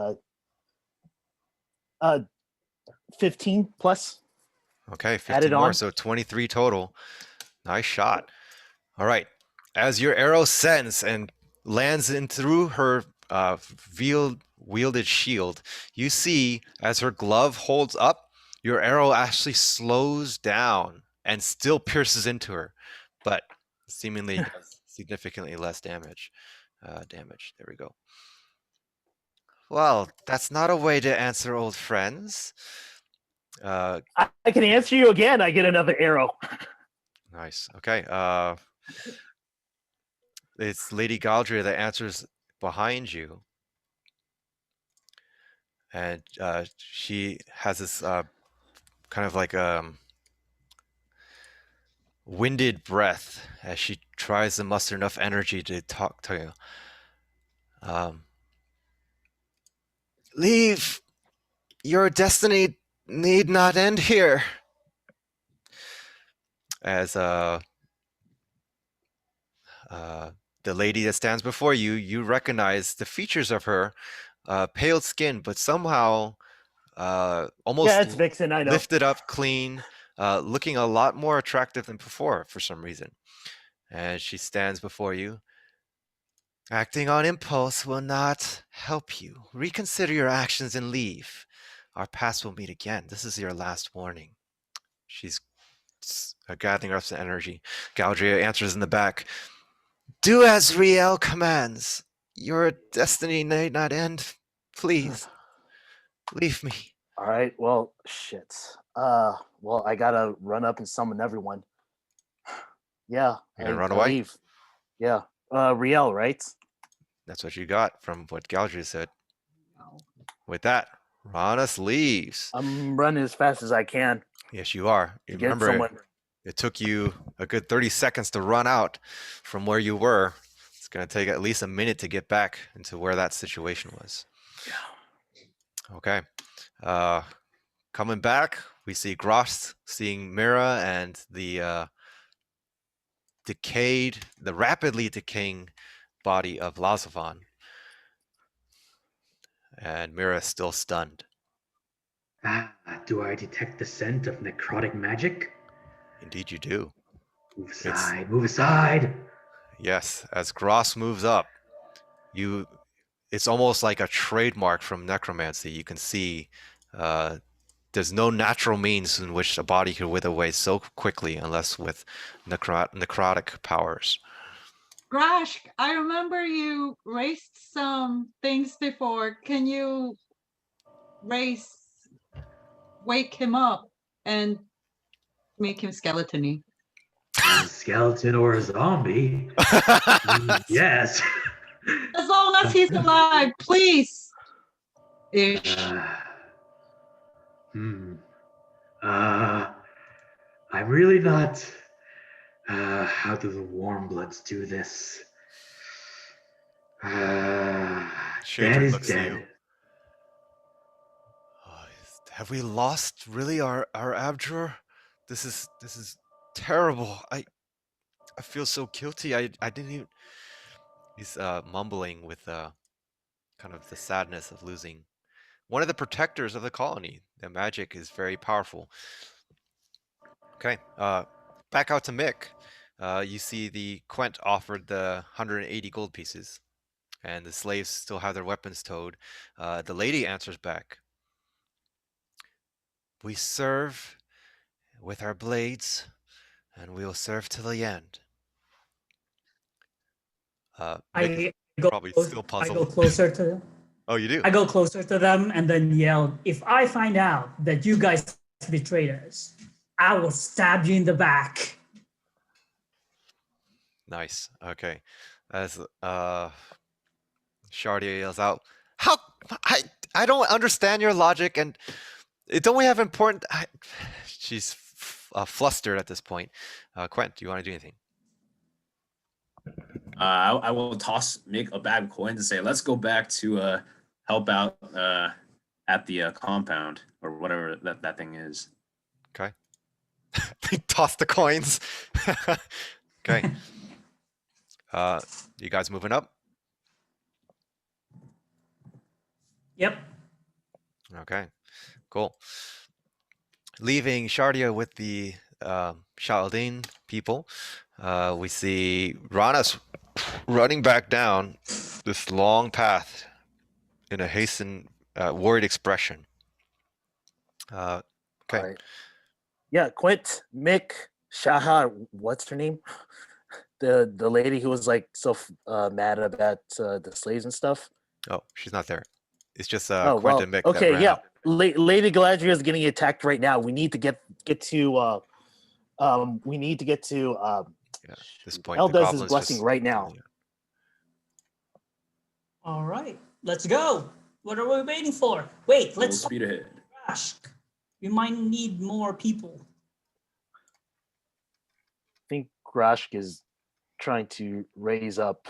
15 plus. Okay, Add 15 it more, on. so 23 total. Nice shot. All right. As your arrow sends and lands in through her wielded shield, you see as her glove holds up, your arrow actually slows down and still pierces into her, but seemingly does significantly less damage. There we go. Well, that's not a way to answer old friends. I can answer you again. I get another arrow. Nice. Okay. It's Lady Galdria that answers behind you. And she has this kind of like winded breath as she tries to muster enough energy to talk to you. Leave! Your destiny need not end here. As the lady that stands before you, you recognize the features of her, pale skin, but somehow almost Yeah, it's Vixen. I know. lifted up, clean, looking a lot more attractive than before for some reason. And she stands before you. Acting on impulse will not help you. Reconsider your actions and leave. Our paths will meet again. This is your last warning. She's gathering up some energy. Galdria answers in the back. Do as Riel commands. Your destiny need not end. Please, leave me. All right. Well, shit. Well, I gotta run up and summon everyone. Yeah. You're gonna I- run I away? leave. Yeah. Riel, right? That's what you got from what Galdria said. No. With that, Ranas leaves. I'm running as fast as I can Yes, you are. to You get remember, someone. it took you a good 30 seconds to run out from where you were. It's going to take at least a minute to get back into where that situation was. Okay. Coming back, we see Gross seeing Mira and the rapidly decaying body of Lazavan. And Mira is still stunned. Do I detect the scent of necrotic magic? Indeed, you do. Move aside, move aside. Yes, as Gross moves up, it's almost like a trademark from necromancy. You can see there's no natural means in which a body could wither away so quickly unless with necrotic powers. Grash, I remember you raised some things before. Can you wake him up and make him skeleton-y? A skeleton or a zombie? Yes. As long as he's alive, please. Ish. I'm really not. How do the warm bloods do this? Dad Shadrin is looks at you. dead. Have we lost really our Abjur? This is terrible. I feel so guilty. I didn't even. He's mumbling with kind of the sadness of losing one of the protectors of the colony. The magic is very powerful. Okay. back out to Mick. You see the Quent offered the 180 gold pieces, and the slaves still have their weapons towed. The lady answers back. We serve with our blades, and we will serve to the end. Mick is I go probably close- still I puzzled. go closer to them. Oh, you do? I go closer to them and then yell, if I find out that you guys betrayed us, I will stab you in the back. Nice. Okay. As Shardia yells out, "How? I don't understand your logic, and don't we have important?" She's flustered at this point. Quent, do you want to do anything? I will toss Mick a bag of coins and say, "Let's go back to help out at the compound or whatever that thing is." Okay. Toss the coins. Okay. You guys moving up? Yep. Okay. Cool. Leaving Shardia with the Shaldane people, we see Ranas running back down this long path in a hastened, worried expression. Okay. All right. Yeah, Quint, Mick, Shaha, what's her name? The lady who was like so mad about the slaves and stuff. Oh, she's not there. It's just Oh Quent well, and Mick that okay, ran yeah. up. Lady Galadriel is getting attacked right now. We need to get to we need to get to Yeah, at this point, El the does his goblins blessing just- right now. yeah. All right, let's go. What are we waiting for? Wait, Full let's speed ahead. crash. We might need more people. I think Grashk is trying to raise up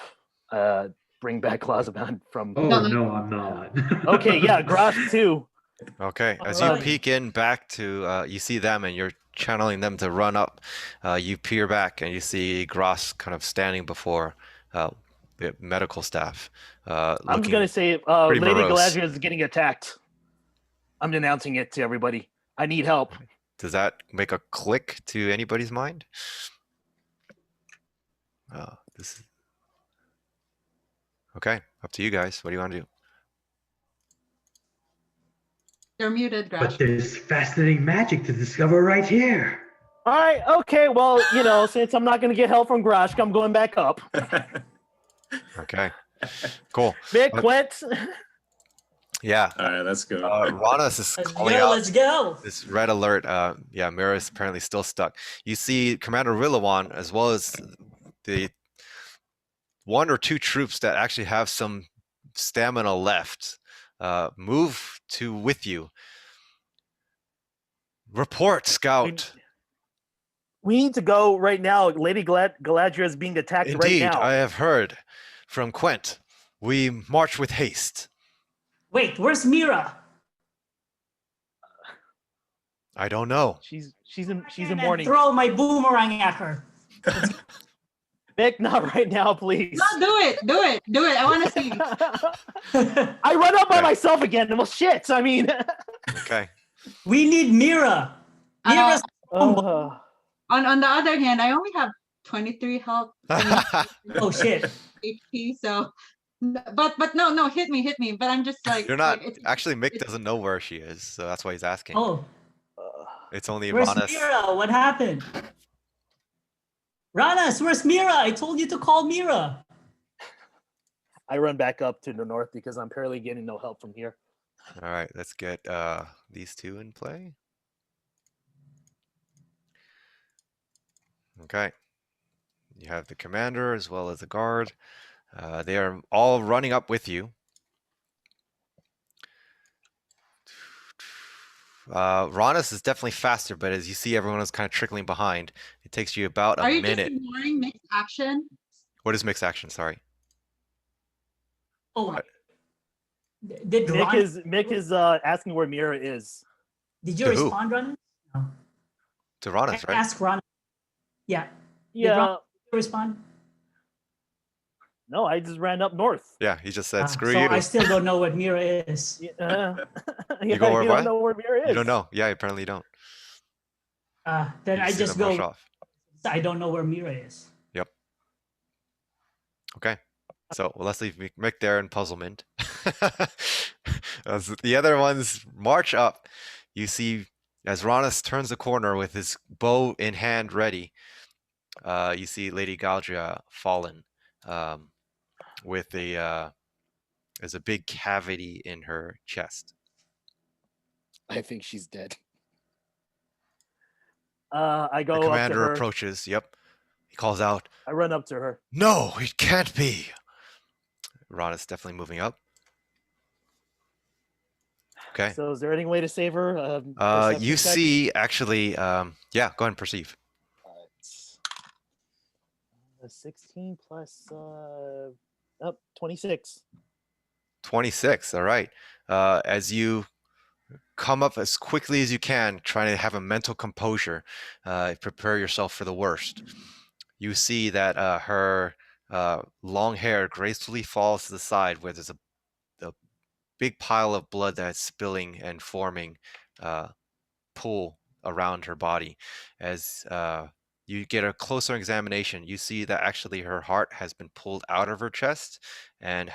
bring back Lazaban from Oh No, no, I'm not. Okay, yeah, Grashk too. Okay, as Alright. you peek in back to, you see them and you're channeling them to run up. You peer back and you see Gross kind of standing before the medical staff. I'm just looking gonna say pretty Lady morose. Galadriel is getting attacked. I'm announcing it to everybody. I need help. Does that make a click to anybody's mind? This is okay. Up to you guys. What do you want to do? You're muted, But Grash. there's fascinating magic to discover right here. All right, okay. Well, you know, since I'm not gonna get help from Grashk, I'm going back up. Okay, cool. Mick, But- Quint. Yeah, All right, let's go. Ranas is Let's calling go. out Let's go. this red alert. Yeah, Mira's apparently still stuck. You see Commander Rillawan as well as the one or two troops that actually have some stamina left move to with you. Report, Scout. We need to go right now. Lady Galadriel is being attacked Indeed, right now. I have heard from Quent. We march with haste. Wait, where's Mira? I don't know. She's in And mourning. throw my boomerang at her. Mick, not right now, please. No, do it. Do it. Do it. I want to see. I run up by Okay. myself again. Well, shit. I mean, Okay. We need Mira. Mira's uh, On the other hand, I only have 23 health, oh shit. HP. So, but no, hit me. But I'm just like You're not. like, it's- Actually, Mick it's- doesn't know where she is, so that's why he's asking. Oh, It's only where's Ranas. Mira? What happened? Ranas, where's Mira? I told you to call Mira. I run back up to the north because I'm apparently getting no help from here. All right, let's get these two in play. Okay. You have the commander as well as the guard. They are all running up with you. Ranas is definitely faster, but as you see, everyone is kind of trickling behind. It takes you about a Are you minute. just ignoring mixed action? What is mixed action? Sorry. Oh, What? did Mick is asking where Mira is. Did you To who? respond, Ranas? No. To Ranas, right? Ask Ranas. Yeah. Yeah. Ron- You respond? No, I just ran up north. Yeah, he just said, Ah, "Screw so you." I still don't know what Mira is. Yeah, You go where you what? don't know where Mira is. You don't know. Yeah, apparently you don't. Then You I see just them rush go off. I don't know where Mira is. Yep. Okay. So let's leave Mick there in puzzlement. As the other ones march up, you see as Ronis turns the corner with his bow in hand ready, you see Lady Galdria fallen with there's a big cavity in her chest. I think she's dead. I The go up to commander her. approaches. Yep. He calls out, I run up to her. "No, it can't be." Ronis definitely moving up. Okay. So is there any way to save her? You perception check? see, actually, yeah, go ahead and perceive. A 16 plus 26. 26. All right. As you come up as quickly as you can, trying to have a mental composure, prepare yourself for the worst. You see that her long hair gracefully falls to the side where there's a big pile of blood that's spilling and forming pool around her body. As you get a closer examination, you see that actually her heart has been pulled out of her chest and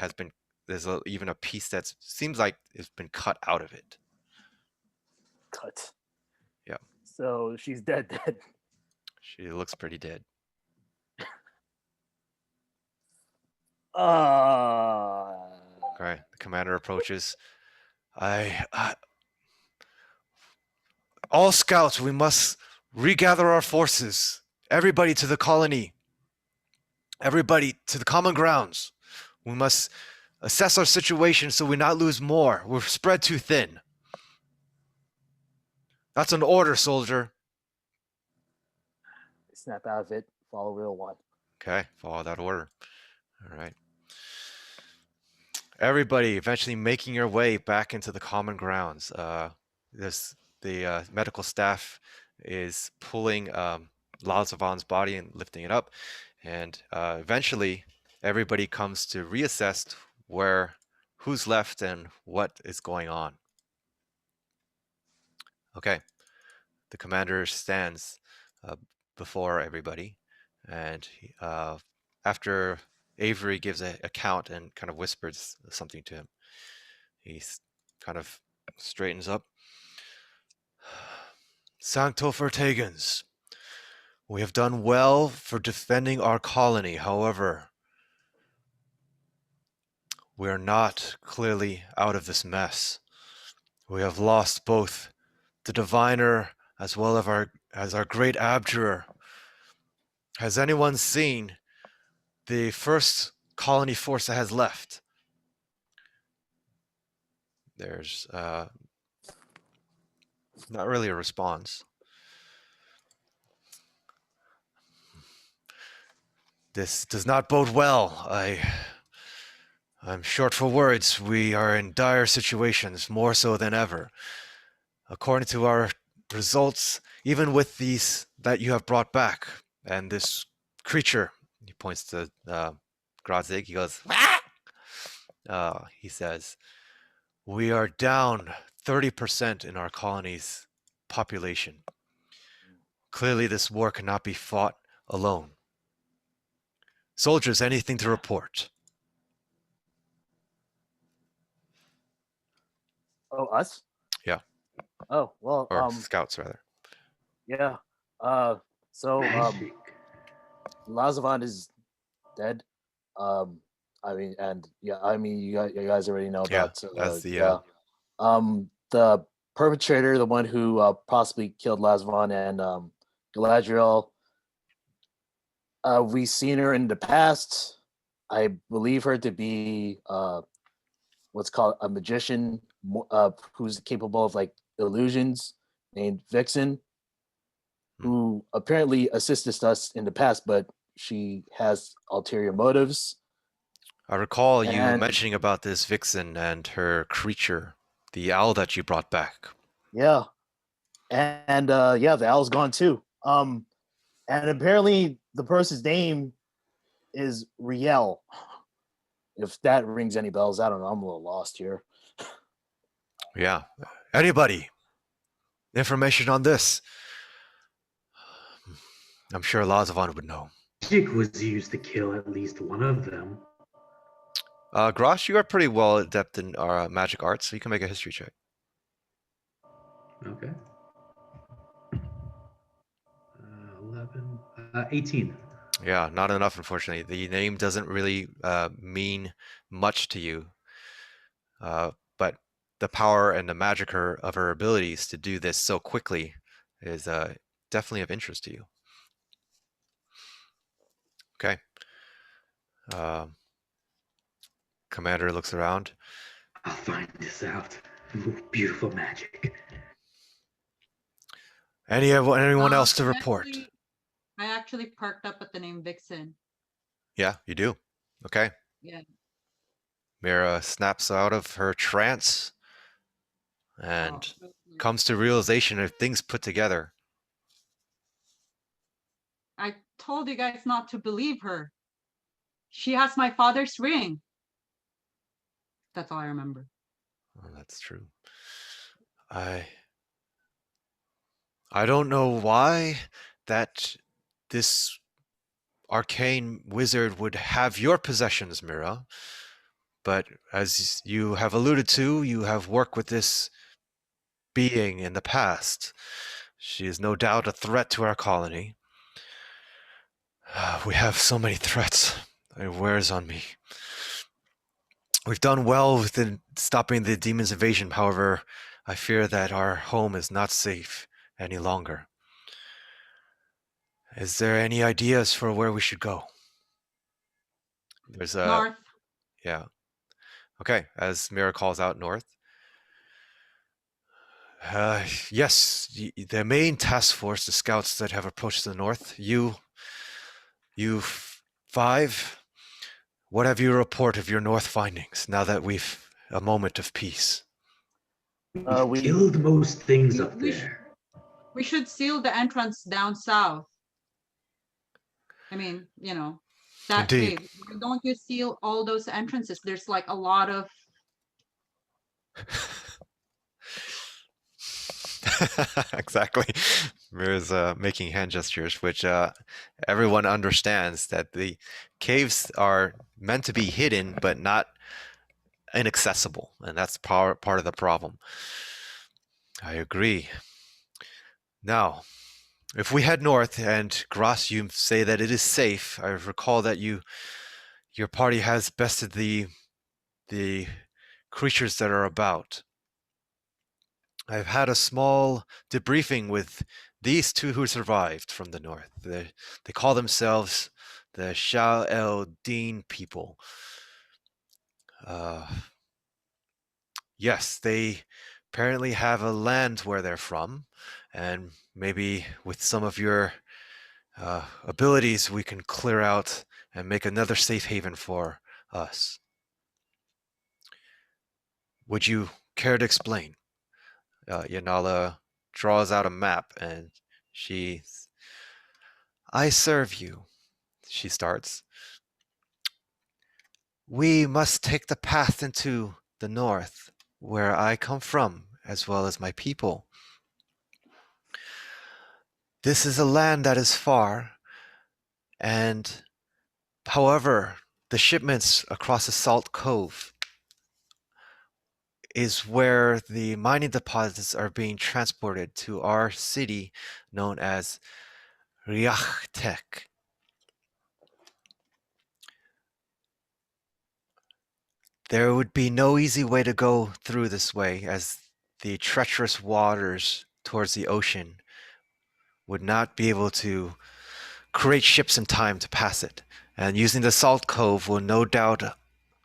there's even a piece that seems like it's been cut out of it. Cut. Yeah. So she's dead. She looks pretty dead. Okay, the commander approaches. All scouts, we must regather our forces. Everybody to the colony. Everybody to the common grounds. We must assess our situation so we not lose more. We're spread too thin. That's an order, soldier. Snap out of it. Follow real one. Okay, follow that order. All right. Everybody eventually making your way back into the common grounds. The medical staff is pulling Lazavan's body and lifting it up, and eventually everybody comes to reassess who's left and what is going on. Okay, the commander stands before everybody, and after Avery gives a count and kind of whispers something to him, he kind of straightens up. Sancto Fertagans, we have done well for defending our colony. However, we are not clearly out of this mess. We have lost both the diviner as well as our great abjurer. Has anyone seen the first colony force that has left? There's not really a response. This does not bode well. I'm short for words. We are in dire situations, more so than ever. According to our results, even with these that you have brought back, and this creature, he points to Grazig, he goes, he says, we are down 30% in our colony's population. Clearly this war cannot be fought alone. Soldiers, anything to report? Oh, us? Yeah. Oh, well, Or scouts, rather. yeah. So Lazavan is dead. I mean, and yeah, I mean, you guys already know Yeah, about. that's the The perpetrator, the one who possibly killed Lazavan and Galadriel. We've seen her in the past. I believe her to be what's called a magician, who's capable of like illusions, named Vixen, who apparently assisted us in the past, but she has ulterior motives. I recall you mentioning about this Vixen and her creature, the owl that you brought back. Yeah, and yeah, the owl's gone too. And apparently the person's name is Riel. If that rings any bells, I don't know. I'm a little lost here. Yeah. Anybody? Information on this? I'm sure Lazavan would know. Magic was used to kill at least one of them. Grosh, you are pretty well adept in magic arts, so you can make a history check. Okay. 11, 18. Yeah, not enough, unfortunately. The name doesn't really mean much to you, but the power and the magic of her abilities to do this so quickly is definitely of interest to you. Okay. Commander looks around. I'll find this out. Ooh, beautiful magic. Anyone else to report? I actually perked up at the name Vixen. Yeah, you do. Okay. Yeah. Mira snaps out of her trance and Oh, okay. comes to realization of things put together. I told you guys not to believe her. She has my father's ring. That's all I remember. Oh, that's true. I don't know why that this arcane wizard would have your possessions, Mira. But as you have alluded to, you have worked with this being in the past. She is no doubt a threat to our colony. We have so many threats. It wears on me. We've done well within stopping the demon's invasion. However, I fear that our home is not safe any longer. Is there any ideas for where we should go? There's a North. yeah. Okay, as Mira calls out north. Yes, the main task force, the scouts that have approached the north. You five. What have you report of your north findings now that we've a moment of peace? We killed most things up we there. We should seal the entrance down south. I mean, you know, that Indeed. way. Why don't you seal all those entrances? There's like a lot of. Exactly. Mira's making hand gestures, which everyone understands that the caves are meant to be hidden, but not inaccessible, and that's part of the problem. I agree. Now, if we head north and Gras, you say that it is safe. I recall that your party has bested the creatures that are about. I've had a small debriefing with these two who survived from the north. They call themselves the Shao El Din people. Yes, they apparently have a land where they're from, and maybe with some of your abilities, we can clear out and make another safe haven for us. Would you care to explain? Yanala draws out a map and I serve you, she starts. We must take the path into the north, where I come from, as well as my people. This is a land that is far, and however, the shipments across the Salt Cove is where the mining deposits are being transported to our city known as Riachtek. There would be no easy way to go through this way, as the treacherous waters towards the ocean would not be able to create ships in time to pass it. And using the Salt Cove will no doubt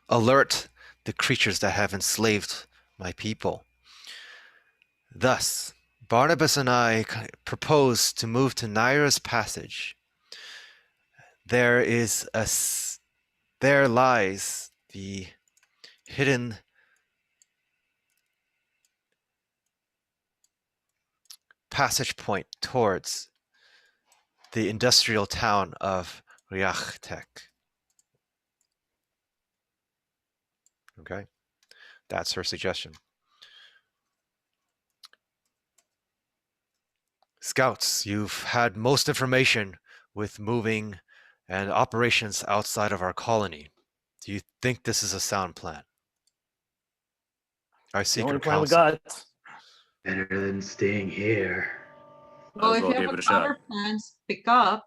alert the creatures that have enslaved my people. Thus, Barnabas and I propose to move to Naira's Passage. There lies the hidden passage point towards the industrial town of Riachtek. Okay, that's her suggestion. Scouts, you've had most information with moving and operations outside of our colony. Do you think this is a sound plan? I The seek only your plan we counsel. got. Better than staying here. Well, Might as if well you have give a it a shot. counter plan, speak up.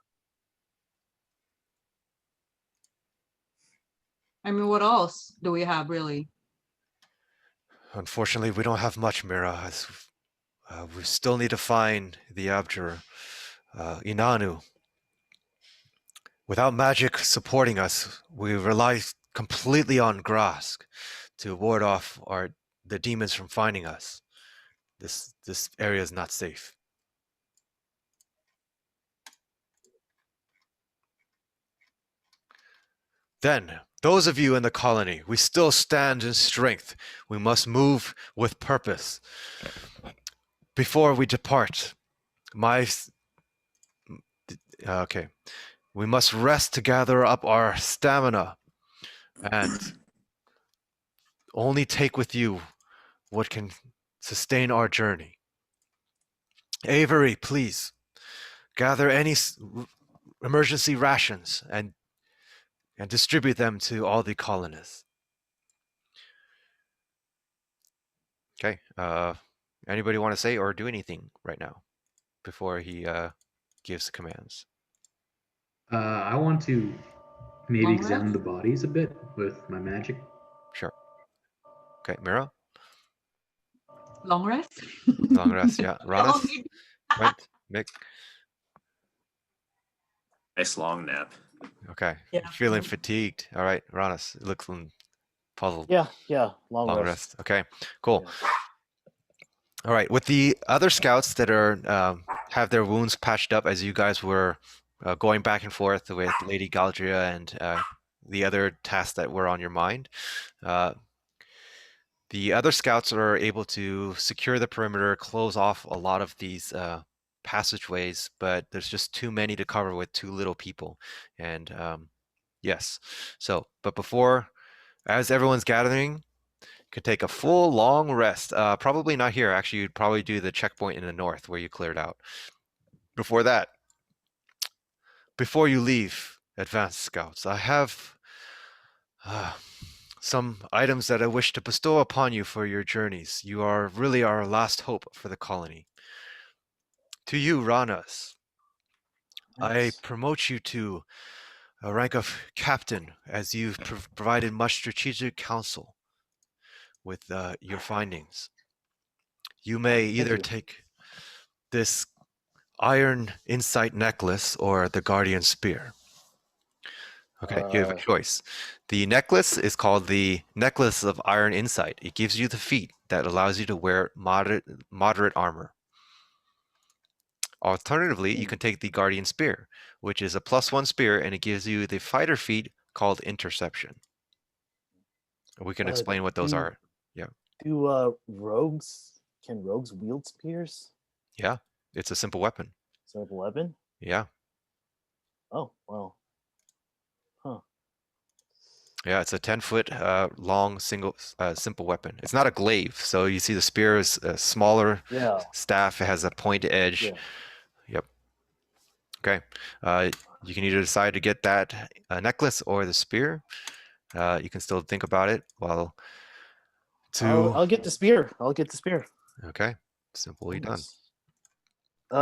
I mean, what else do we have really? Unfortunately, we don't have much, Mira. As we still need to find the abjurer, Inanu. Without magic supporting us, we rely completely on Grask to ward off the demons from finding us. This area is not safe. Then, those of you in the colony, we still stand in strength. We must move with purpose. Before we depart, okay, we must rest to gather up our stamina and only take with you what can sustain our journey. Avery, please, gather any emergency rations and distribute them to all the colonists. Okay. Anybody want to say or do anything right now before he gives the commands? I want to maybe Long examine the rest? bodies a bit with my magic. Sure. Okay, Mira? Long rest? Long rest, yeah. We all Ranas? need- Quint? Mick? Nice long nap. Okay. Yeah. Feeling fatigued. All right, Ranas. Looks puzzled. Yeah, long Long rest. rest. Okay, cool. Yeah. All right, with the other scouts that are have their wounds patched up as you guys were going back and forth with Lady Galdria and the other tasks that were on your mind, the other scouts are able to secure the perimeter, close off a lot of these passageways, but there's just too many to cover with too little people. And yes, so, but before, as everyone's gathering, could take a full long rest. Probably not here. Actually, you'd probably do the checkpoint in the north where you cleared out. Before that, before you leave, advanced scouts, I have some items that I wish to bestow upon you for your journeys. You are really our last hope for the colony. To you, Ranas, I Nice. promote you to a rank of captain as you've provided much strategic counsel with your findings. You may either you. take this Iron Insight Necklace or the Guardian Spear. Okay, you have a choice. The necklace is called the Necklace of Iron Insight. It gives you the feat that allows you to wear moderate armor. Alternatively, you can take the Guardian Spear, which is a +1 spear, and it gives you the fighter feat called Interception. We can explain what those are. Do can rogues wield spears? Yeah, it's a simple weapon. Simple weapon? Yeah. Oh, well. Huh. Yeah, it's a 10-foot long simple weapon. It's not a glaive, so you see the spear is a smaller Yeah. staff. It has a pointed edge. Yeah. Yep. Okay. You can either decide to get that necklace or the spear. You can still think about it while I'll get the spear. Okay. Simply done.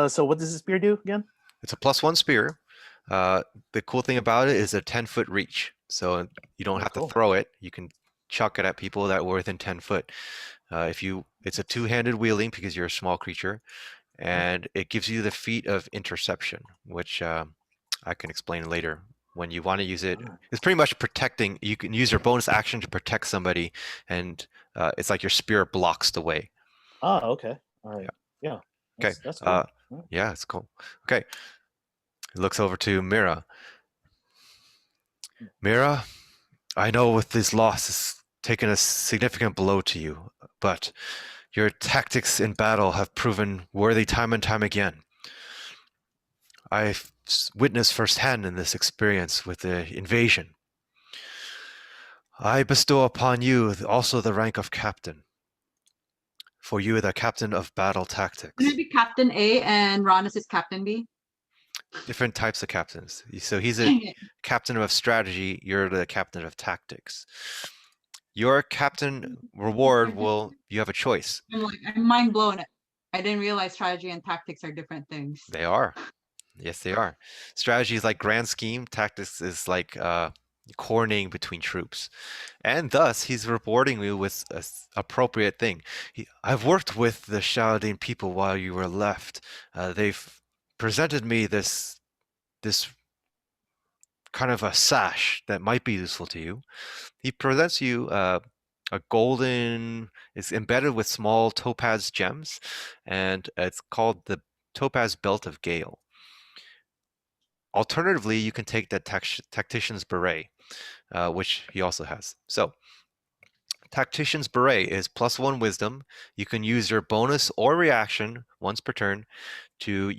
So what does the spear do again? It's a +1 spear. The cool thing about it is a 10-foot reach. So you don't have cool. to throw it. You can chuck it at people that were within 10 foot. It's a two-handed wielding because you're a small creature, and it gives you the feat of interception, which I can explain later. When you want to use it, it's pretty much protecting. You can use your bonus action to protect somebody, and it's like your spear blocks the way. Oh, okay. All right. Yeah. Okay. That's cool. Yeah, it's cool. Okay. He looks over to Mira. Mira, I know with this loss has taken a significant blow to you, but your tactics in battle have proven worthy time and time again. I've witnessed firsthand in this experience with the invasion. I bestow upon you also the rank of captain. For you, the captain of battle tactics. Maybe Captain A and Ronis is Captain B. Different types of captains. So he's a Dang it. captain of strategy. You're the captain of tactics. Your captain reward you have a choice. I'm mind blown. I didn't realize strategy and tactics are different things. They are. Yes, they are. Strategy is like grand scheme. Tactics is like coordinating between troops. And thus, he's rewarding you with an appropriate thing. I've worked with the Shaodin people while you were left. They've presented me this kind of a sash that might be useful to you. He presents you a golden, it's embedded with small topaz gems, and it's called the Topaz Belt of Gale. Alternatively, you can take the Tactician's Beret, which he also has. So, Tactician's Beret is +1 wisdom. You can use your bonus or reaction once per turn to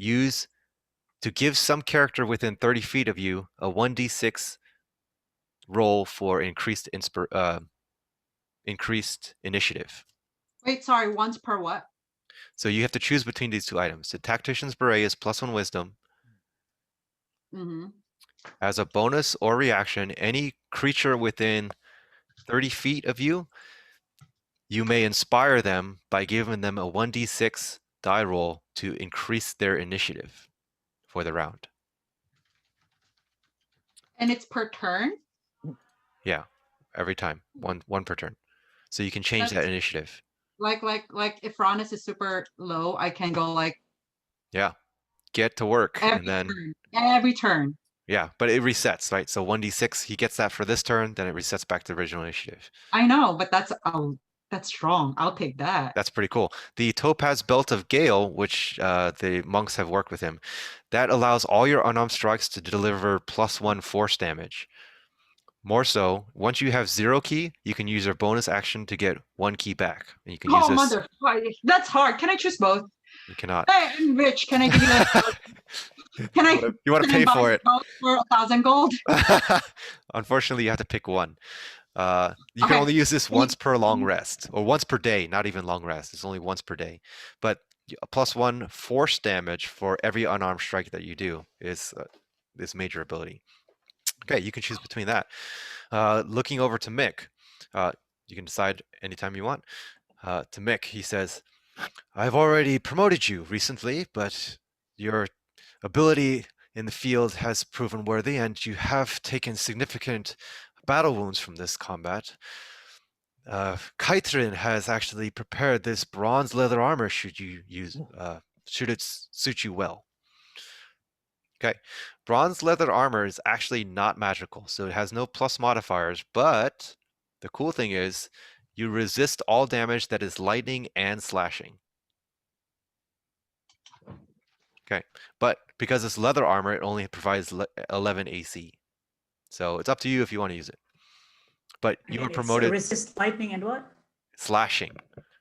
give some character within 30 feet of you a 1d6 roll for increased initiative. Wait, sorry, once per what? So you have to choose between these two items. The Tactician's Beret is +1 wisdom. Mm-hmm. As a bonus or reaction, any creature within 30 feet of you, you may inspire them by giving them a 1d6 die roll to increase their initiative for the round. And it's per turn? Yeah, every time, one per turn. So you can change that initiative. Like if Ronus is super low, I can go like Yeah, get to work and then every turn. Yeah, but it resets, right? So 1d6, he gets that for this turn, then it resets back to the original initiative. I know, but that's strong. I'll take that. That's pretty cool. The Topaz Belt of Gale, which the monks have worked with him, that allows all your unarmed strikes to deliver +1 force damage. More so, once you have 0 ki, you can use your bonus action to get 1 ki back. And you can use this. Motherfucker. That's hard. Can I choose both? You cannot. Hey, I'm rich. Can I give you that? Can I? You want to pay for it? For 1,000 gold? Unfortunately, you have to pick one. You can only use this once per long rest, or once per day, not even long rest. It's only once per day. But a +1 force damage for every unarmed strike that you do is this major ability. Okay, you can choose between that. Looking over to Mick, you can decide anytime you want. To Mick, he says, I've already promoted you recently, but your ability in the field has proven worthy, and you have taken significant battle wounds from this combat. Kaitrin has actually prepared this bronze leather armor should it suit you well. Okay, bronze leather armor is actually not magical, so it has no plus modifiers, but the cool thing is you resist all damage that is lightning and slashing. Okay, but because it's leather armor, it only provides 11 AC. So it's up to you if you want to use it. But you were promoted. Resist lightning and what? Slashing.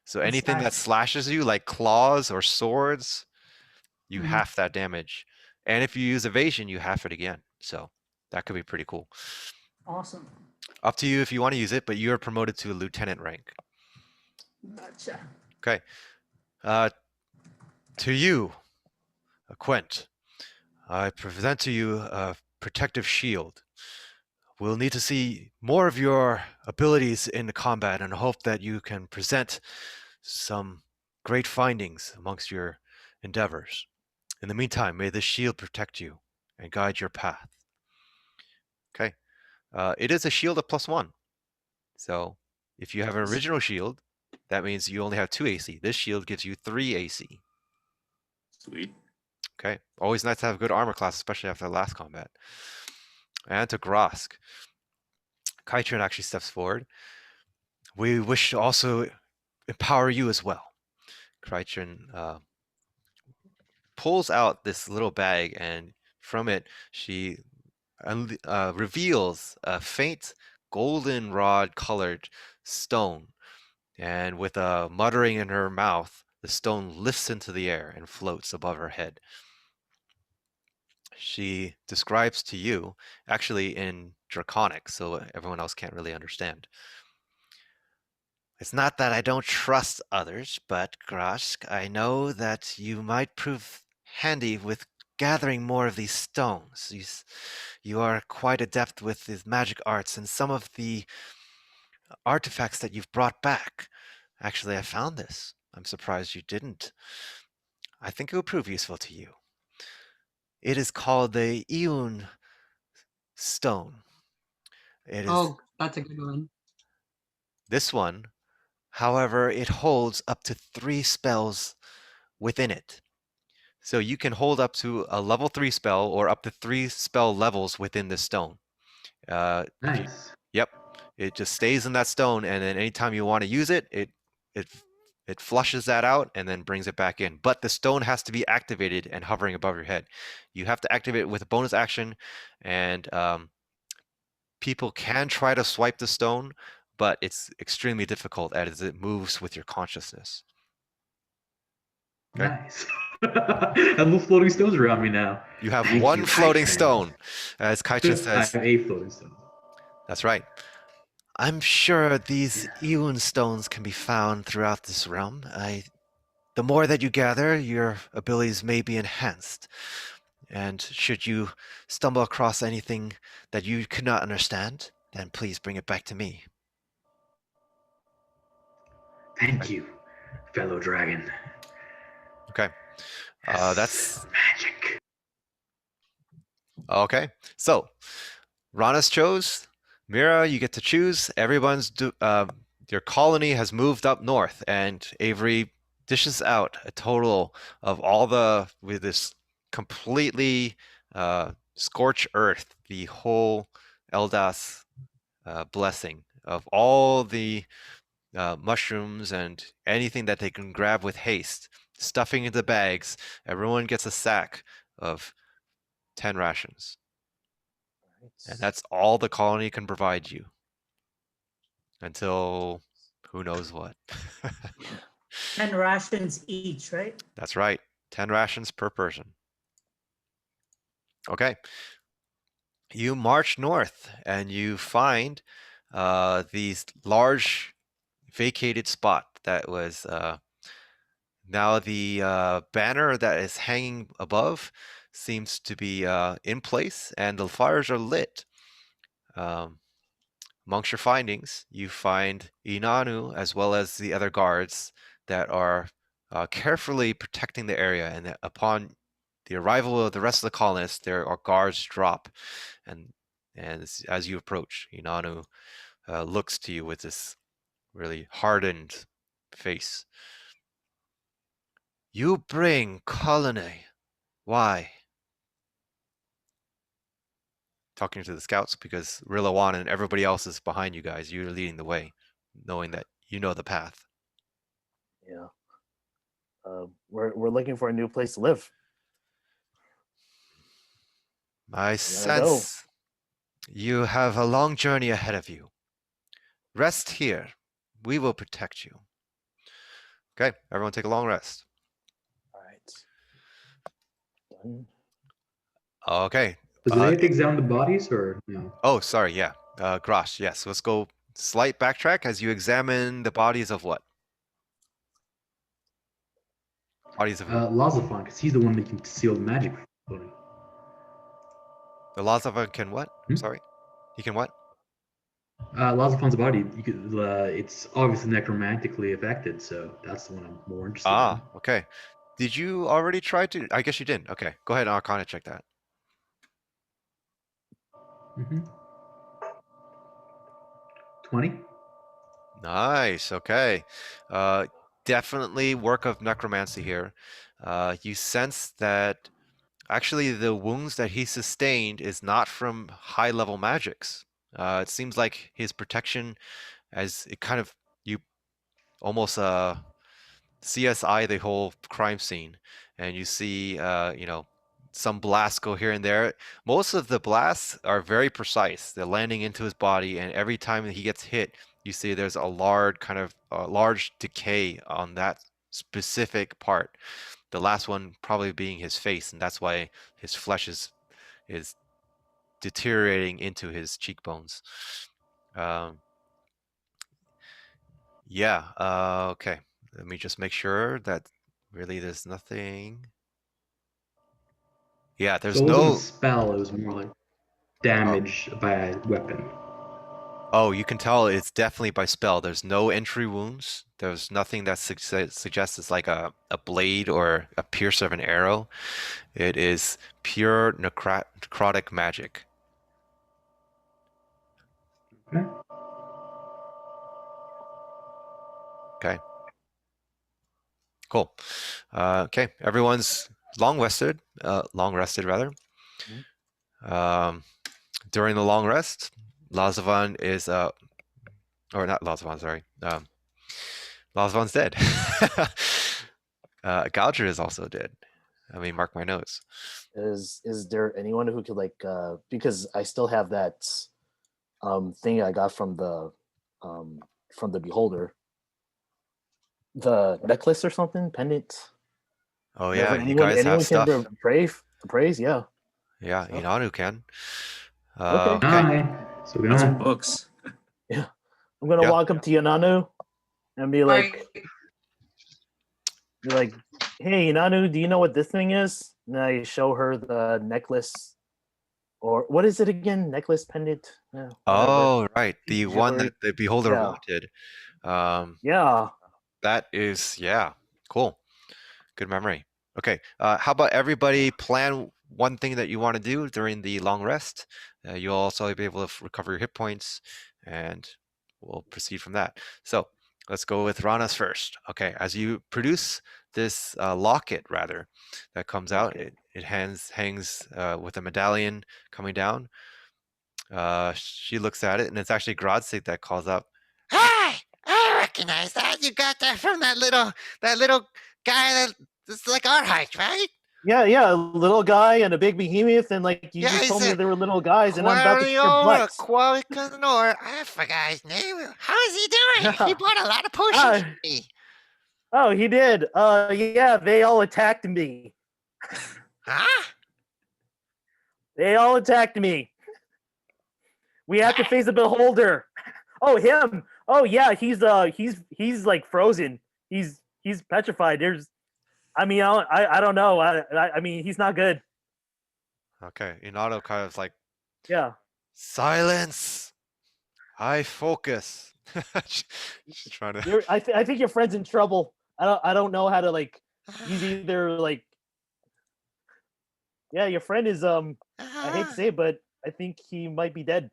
So anything that slash. slashes you, like claws or swords, you half that damage. And if you use evasion, you half it again. So that could be pretty cool. Awesome. Up to you if you want to use it, but you are promoted to a lieutenant rank. Gotcha. Okay. To you, Quent, I present to you a protective shield. We'll need to see more of your abilities in the combat and hope that you can present some great findings amongst your endeavors. In the meantime, may this shield protect you and guide your path. Okay. It is a shield of +1. So if you have an original shield, that means you only have 2 AC. This shield gives you 3 AC. Sweet. Okay. Always nice to have a good armor class, especially after the last combat. And to Grosk, Kaitrin actually steps forward. We wish to also empower you as well. Kaitrin pulls out this little bag, and from it, she reveals a faint goldenrod colored stone. And with a muttering in her mouth, the stone lifts into the air and floats above her head. She describes to you, actually in Draconic, so everyone else can't really understand. It's not that I don't trust others, but Grask, I know that you might prove handy with gathering more of these stones. You are quite adept with the magic arts, and some of the artifacts that you've brought back. Actually, I found this. I'm surprised you didn't. I think it will prove useful to you. It is called the Eun Stone. It is Oh, that's a good one. this one. However, it holds up to 3 spells within it. So you can hold up to a level 3 spell or up to 3 spell levels within the stone. Nice. Yep, it just stays in that stone, and then anytime you want to use it, it flushes that out and then brings it back in. But the stone has to be activated and hovering above your head. You have to activate it with a bonus action, and people can try to swipe the stone, but it's extremely difficult as it moves with your consciousness. Okay. Nice. I have no floating stones around me now. You have Thank one you, floating Kaichen. stone, as Kaichen I says. have a floating stone. That's right. I'm sure these Yeah. Eun stones can be found throughout this realm. The more that you gather, your abilities may be enhanced. And should you stumble across anything that you could not understand, then please bring it back to me. Thank you, fellow dragon. Okay. That's magic. okay. So, Ranas chose. Mira, you get to choose. Your colony has moved up north, and Avery dishes out a total of with this completely scorch earth, the whole Eldas blessing of all the mushrooms and anything that they can grab with haste, stuffing into bags. Everyone gets a sack of 10 rations. And that's all the colony can provide you. Until who knows what. 10 rations each, right? That's right. 10 rations per person. Okay. You march north and you find these large vacated spot that was now the banner that is hanging above seems to be in place, and the fires are lit. Amongst your findings, you find Inanu as well as the other guards that are carefully protecting the area, and that upon the arrival of the rest of the colonists, there are guards drop, and as you approach, Inanu looks to you with this really hardened face. You bring colony. Why? Talking to the scouts, because Rillawan and everybody else is behind you guys. You're leading the way, knowing that you know the path. Yeah. We're looking for a new place to live. I go. sense you have a long journey ahead of you. Rest here. We will protect you. Okay, everyone take a long rest. All right. Done. Okay. Does it examine the bodies or no? Oh, sorry, yeah. Grosh, yes. Let's go slight backtrack as you examine the bodies of what? Bodies of who? Lazafon, because he's the one that can conceal the magic. The Lazavan can what? Hmm? Sorry? He can what? Lazafon's body, it's obviously necromantically affected, so that's the one I'm more interested in. Okay. Did you already try to? I guess you didn't. Okay, go ahead and Arcana check that. 20? Nice. Okay. Definitely work of necromancy here. You sense that actually the wounds that he sustained is not from high level magics. It seems like his protection, as it kind of you almost CSI the whole crime scene, and you see some blasts go here and there. Most of the blasts are very precise. They're landing into his body, and every time that he gets hit, you see there's a large decay on that specific part. The last one probably being his face, and that's why his flesh is deteriorating into his cheekbones. Yeah. Okay. Let me just make sure that really there's nothing. Yeah, there's So it wasn't no. a spell, it was more like damage by a weapon. Oh, you can tell it's definitely by spell. There's no entry wounds. There's nothing that suggests it's like a blade or a pierce of an arrow. It is pure necrotic magic. Okay. Okay. Cool. Okay, everyone's long rested rather. During the long rest, Lazavan is or not Lazavan, sorry. Lazavan's dead. Gouger is also dead. I mean, mark my nose. Is there anyone who could like because I still have that thing I got from the beholder, the necklace or something, pendant. Oh Is there yeah, you guys have stuff. can praise, yeah. Yeah, Stuff. Inanu can. Okay. Hi. So we don't Got some have books. Yeah. I'm gonna Yeah. walk up to Yananu and be like, hey Yananu, do you know what this thing is? And I show her the necklace, or what is it again? Necklace, pendant. Yeah, whatever. Oh, right. The one Jewelry. that the beholder Yeah. wanted. Yeah. That is, yeah, cool. Good memory. Okay, how about everybody plan one thing that you want to do during the long rest? You'll also be able to recover your hit points, and we'll proceed from that. So let's go with Ranas first. Okay, as you produce this locket, rather, that comes out, Okay. it hangs with a medallion coming down. She looks at it, and it's actually Grodzig that calls up, "Hi, I recognize that. You got that from that little guy that's like our height, right?" Yeah, a little guy and a big behemoth, and like you Yeah, just he's told me a they were little guys, and I'm about to kick your butts. Qualicanor. I forgot his name. How is he doing? He Yeah. bought a lot of potions Ah. for me. Oh, he did. Yeah, they all attacked me. Huh? They all attacked me. We have to face the beholder. Oh, him. Oh yeah, he's like frozen. He's petrified. I don't know. I mean, he's not good. Okay, Inato kind of like, Yeah. silence. I focus. She's trying to. I think your friend's in trouble. I don't know how to like. He's either like. Yeah, your friend is I hate to say it, but I think he might be dead.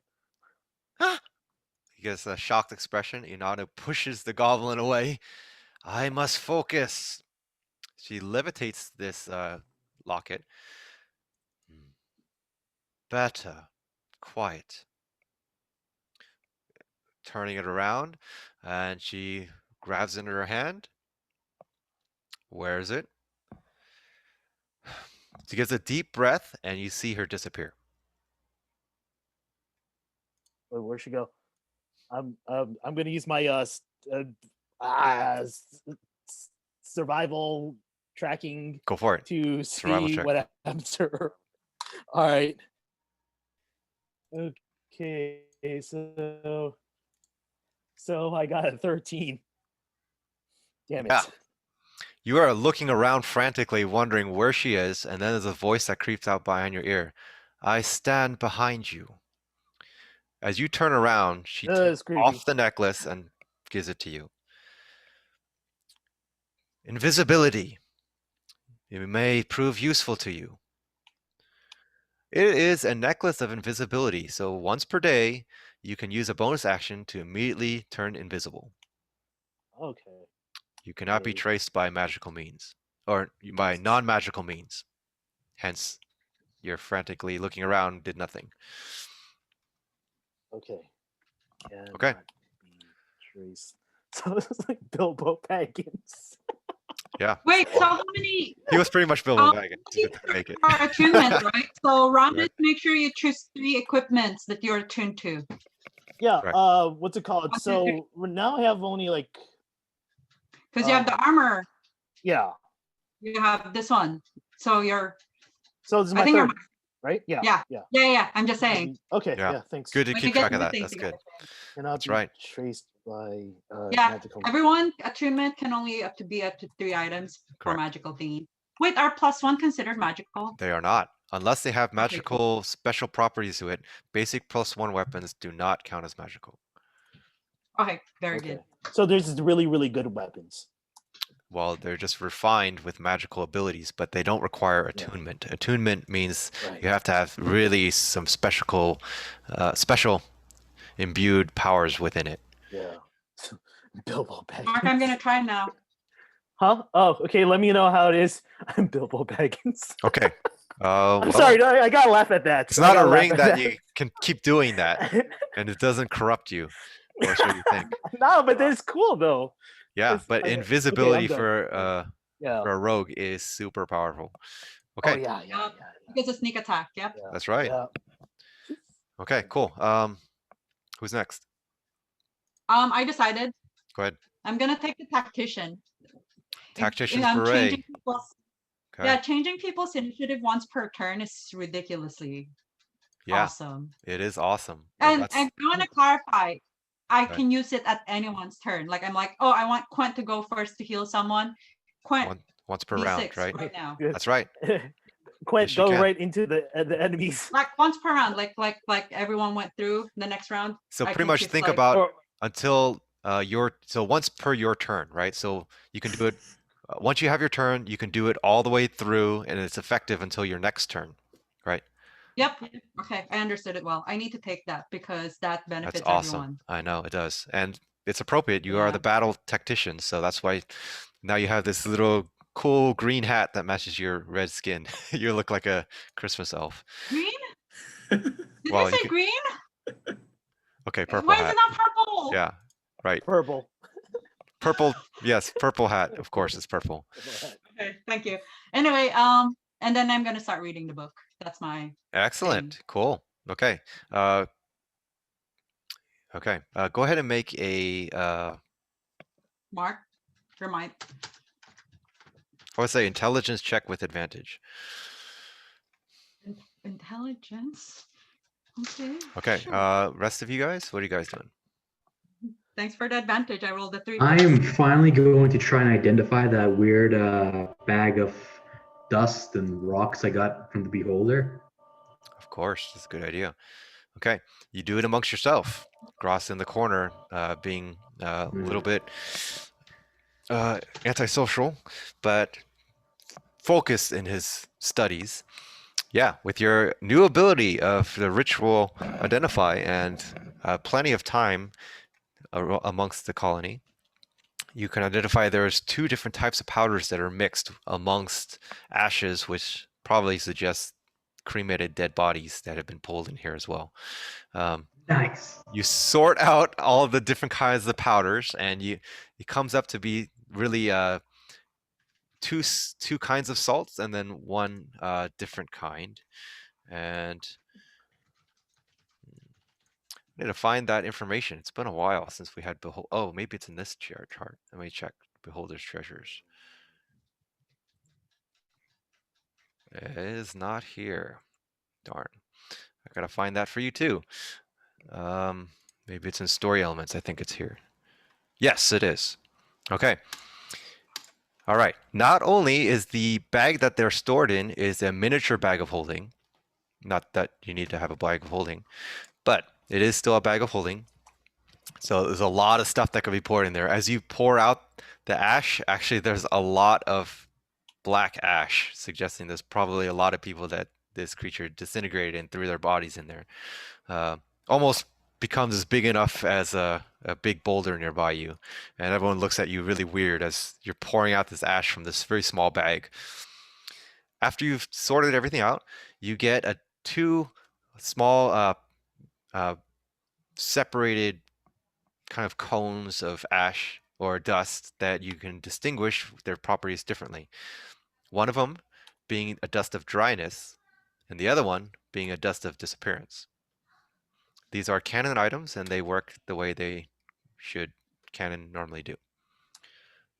He gets a shocked expression. Inato pushes the goblin away. I must focus. She levitates this locket. Better. Quiet. Turning it around, and she grabs it in her hand. Wears it. She gets a deep breath, and you see her disappear. Where'd she go? I'm gonna use my survival tracking Go for it. to Survival see check. what happens to her. All right. Okay, so I got a 13. Damn it. Yeah. You are looking around frantically, wondering where she is, and then there's a voice that creeps out behind your ear. I stand behind you. As you turn around, she It's takes creepy. off the necklace and gives it to you. Invisibility. It may prove useful to you. It is a necklace of invisibility, so once per day, you can use a bonus action to immediately turn invisible. Okay. You cannot be Okay. traced by magical means, or by non-magical means. Hence, you're frantically looking around, did nothing. Okay. And Okay. Trace. So it's like Bilbo Baggins. Yeah. Wait, so how many He was pretty much Bilbo Um, Baggins. He didn't make it. are attunement, right? So Ramen, make sure you choose 3 equipments that you're attuned to. Yeah. Correct. What's it called? Okay. So now I have only like. Because you have the armor, Yeah. you have this one. So you're So this is I my think you're third, right? Yeah. Yeah. Yeah. yeah, I'm just saying. Okay. Yeah. Yeah. Thanks. Good to When you keep get track of that. everything That's good. together. Cannot That's be right. traced by Yeah, magical. everyone attunement can only be up to 3 items for Correct. magical thingy. Wait, are +1 considered magical? They are not. Unless they have Okay, cool. magical special properties to it, basic +1 weapons do not count as magical. Okay, very Okay. good. So there's really, really good weapons. Well, they're just refined with magical abilities, but they don't require Yeah. attunement. Attunement means Right. you have to have really some special imbued powers within it. Yeah. Bilbo Baggins. Mark, I'm gonna try now. Huh? Oh, okay. Let me know how it is. I'm Bilbo Baggins. Okay. I'm Well, sorry. I gotta laugh at that. it's I not a gotta laugh ring at that you can keep doing that, and it doesn't corrupt you, or so you think. No, but it's cool though. Yeah, It's- but okay, invisibility I'm done. Yeah. for a rogue is super powerful. Oh Okay, yeah. Because a sneak attack. Yep. Yeah. that's right. Yeah. Okay, cool. Who's next? I decided Go ahead. I'm gonna take the tactician. Tactician's I'm beret. changing people's Okay. Yeah, changing people's initiative once per turn is ridiculously Yeah, awesome. it is awesome. And that's I want to clarify, I Okay. can use it at anyone's turn. Like I'm like, oh, I want Quent to go first to heal someone. Quent, once per D6 round, right? right now. That's right. Quint, Yes, you go can. right into the enemies. Like once per round, like everyone went through the next round. So I pretty can much just, think like- about Or- until so once per your turn, right? So you can do it once you have your turn, you can do it all the way through, and it's effective until your next turn, right? Yep. Okay, I understood it well. I need to take that because that That's benefits awesome. everyone. I know it does, and it's appropriate. You are Yeah. the battle tactician, so that's why now you have this little cool green hat that matches your red skin. You look like a Christmas elf. Green? Did Well, I you say could- green? Okay, purple Why is hat. it not purple? Yeah, right. Purple. Purple. Yes, purple hat. Of course, it's purple. Okay, thank you. Anyway, and then I'm gonna start reading the book. That's my Excellent. Cool. Okay. Okay. Go ahead and make a mark. Remind. I would say intelligence check with advantage. Intelligence. Okay. Okay. sure. Rest of you guys, what are you guys doing? Thanks for the advantage. I rolled a 3. I am finally going to try and identify that weird bag of dust and rocks I got from the Beholder. Of course, that's a good idea. Okay, you do it amongst yourself. Gross in the corner, being a little bit antisocial, but focused in his studies. Yeah, with your new ability of the ritual identify and plenty of time amongst the colony, you can identify there's 2 different types of powders that are mixed amongst ashes, which probably suggests cremated dead bodies that have been pulled in here as well. Nice. You sort out all the different kinds of powders, and it comes up to be really two kinds of salts and then one different kind. And I need to find that information. It's been a while since we had oh, maybe it's in this chart. Let me check Beholder's Treasures. It is not here. Darn. I gotta find that for you too. Maybe it's in Story Elements. I think it's here. Yes, it is. Okay. All right. Not only is the bag that they're stored in is a miniature bag of holding, not that you need to have a bag of holding, but it is still a bag of holding. So there's a lot of stuff that can be poured in there. As you pour out the ash, actually there's a lot of black ash, suggesting there's probably a lot of people that this creature disintegrated and threw their bodies in there. Almost becomes as big enough as a big boulder nearby you, and everyone looks at you really weird as you're pouring out this ash from this very small bag. After you've sorted everything out, you get 2 small separated kind of cones of ash or dust that you can distinguish their properties differently. One of them being a dust of dryness, and the other one being a dust of disappearance. These are canon items, and they work the way they should canon normally do.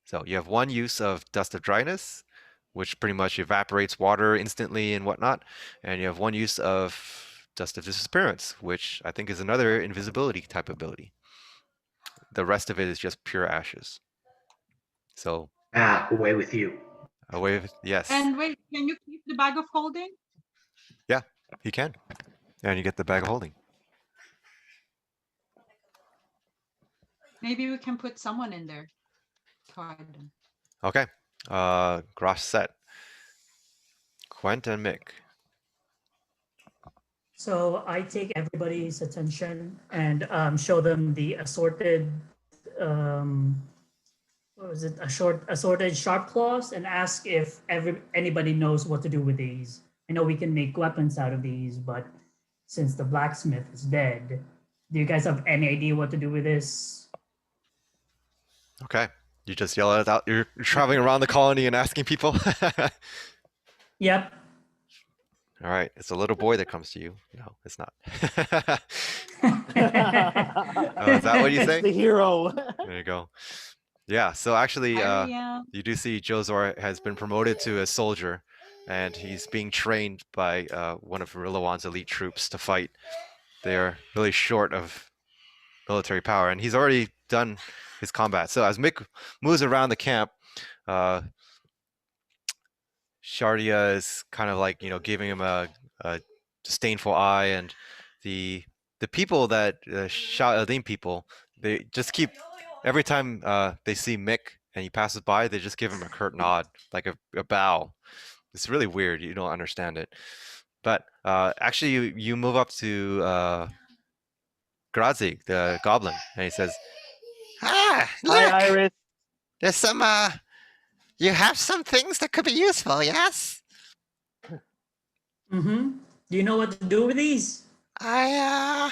So you have one use of dust of dryness, which pretty much evaporates water instantly and whatnot, and you have one use of dust of disappearance, which I think is another invisibility type ability. The rest of it is just pure ashes. So Away with you. away with, yes. And wait, can you keep the bag of holding? He can. And you get the bag of holding. Maybe we can put someone in there to hide them. Okay. Grosh set. Quent and Mick. So I take everybody's attention and show them the assorted, what was it? Assorted sharp claws, and ask if anybody knows what to do with these. I know we can make weapons out of these, but since the blacksmith is dead, do you guys have any idea what to do with this? Okay. You just yell it out. You're traveling around the colony and asking people. Yep. All right. It's a little boy that comes to you. No, it's not. Oh, is that what you It's say? the hero. There you go. Yeah. So actually, Hi, you do see Jozor has been promoted to a soldier, and he's being trained by one of Rillawan's elite troops to fight. They're really short of military power, and he's already done his combat. So as Mick moves around the camp, Shardia is kind of like, giving him a disdainful eye, and the people that Shah Edim people, they just keep, every time they see Mick and he passes by, they just give him a curt nod, like a bow. It's really weird. You don't understand it. But actually, you move up to Grazig, the goblin, and he says, Ah, Hi, look, Iris. there's some, you have some things that could be useful, yes? Mm-hmm. Do you know what to do with these? Oh,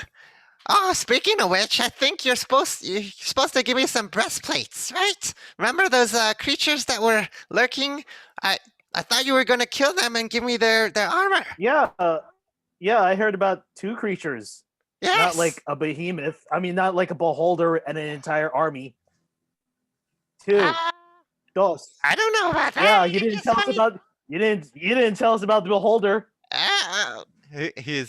speaking of which, I think you're supposed to give me some breastplates, right? Remember those creatures that were lurking? I thought you were gonna kill them and give me their armor. Yeah, I heard about two creatures. Yes. Not like a behemoth. I mean, not like a beholder and an entire army. Two. Dos. I don't know about that. Yeah, you didn't Just tell us funny. about. You didn't tell us about the beholder. he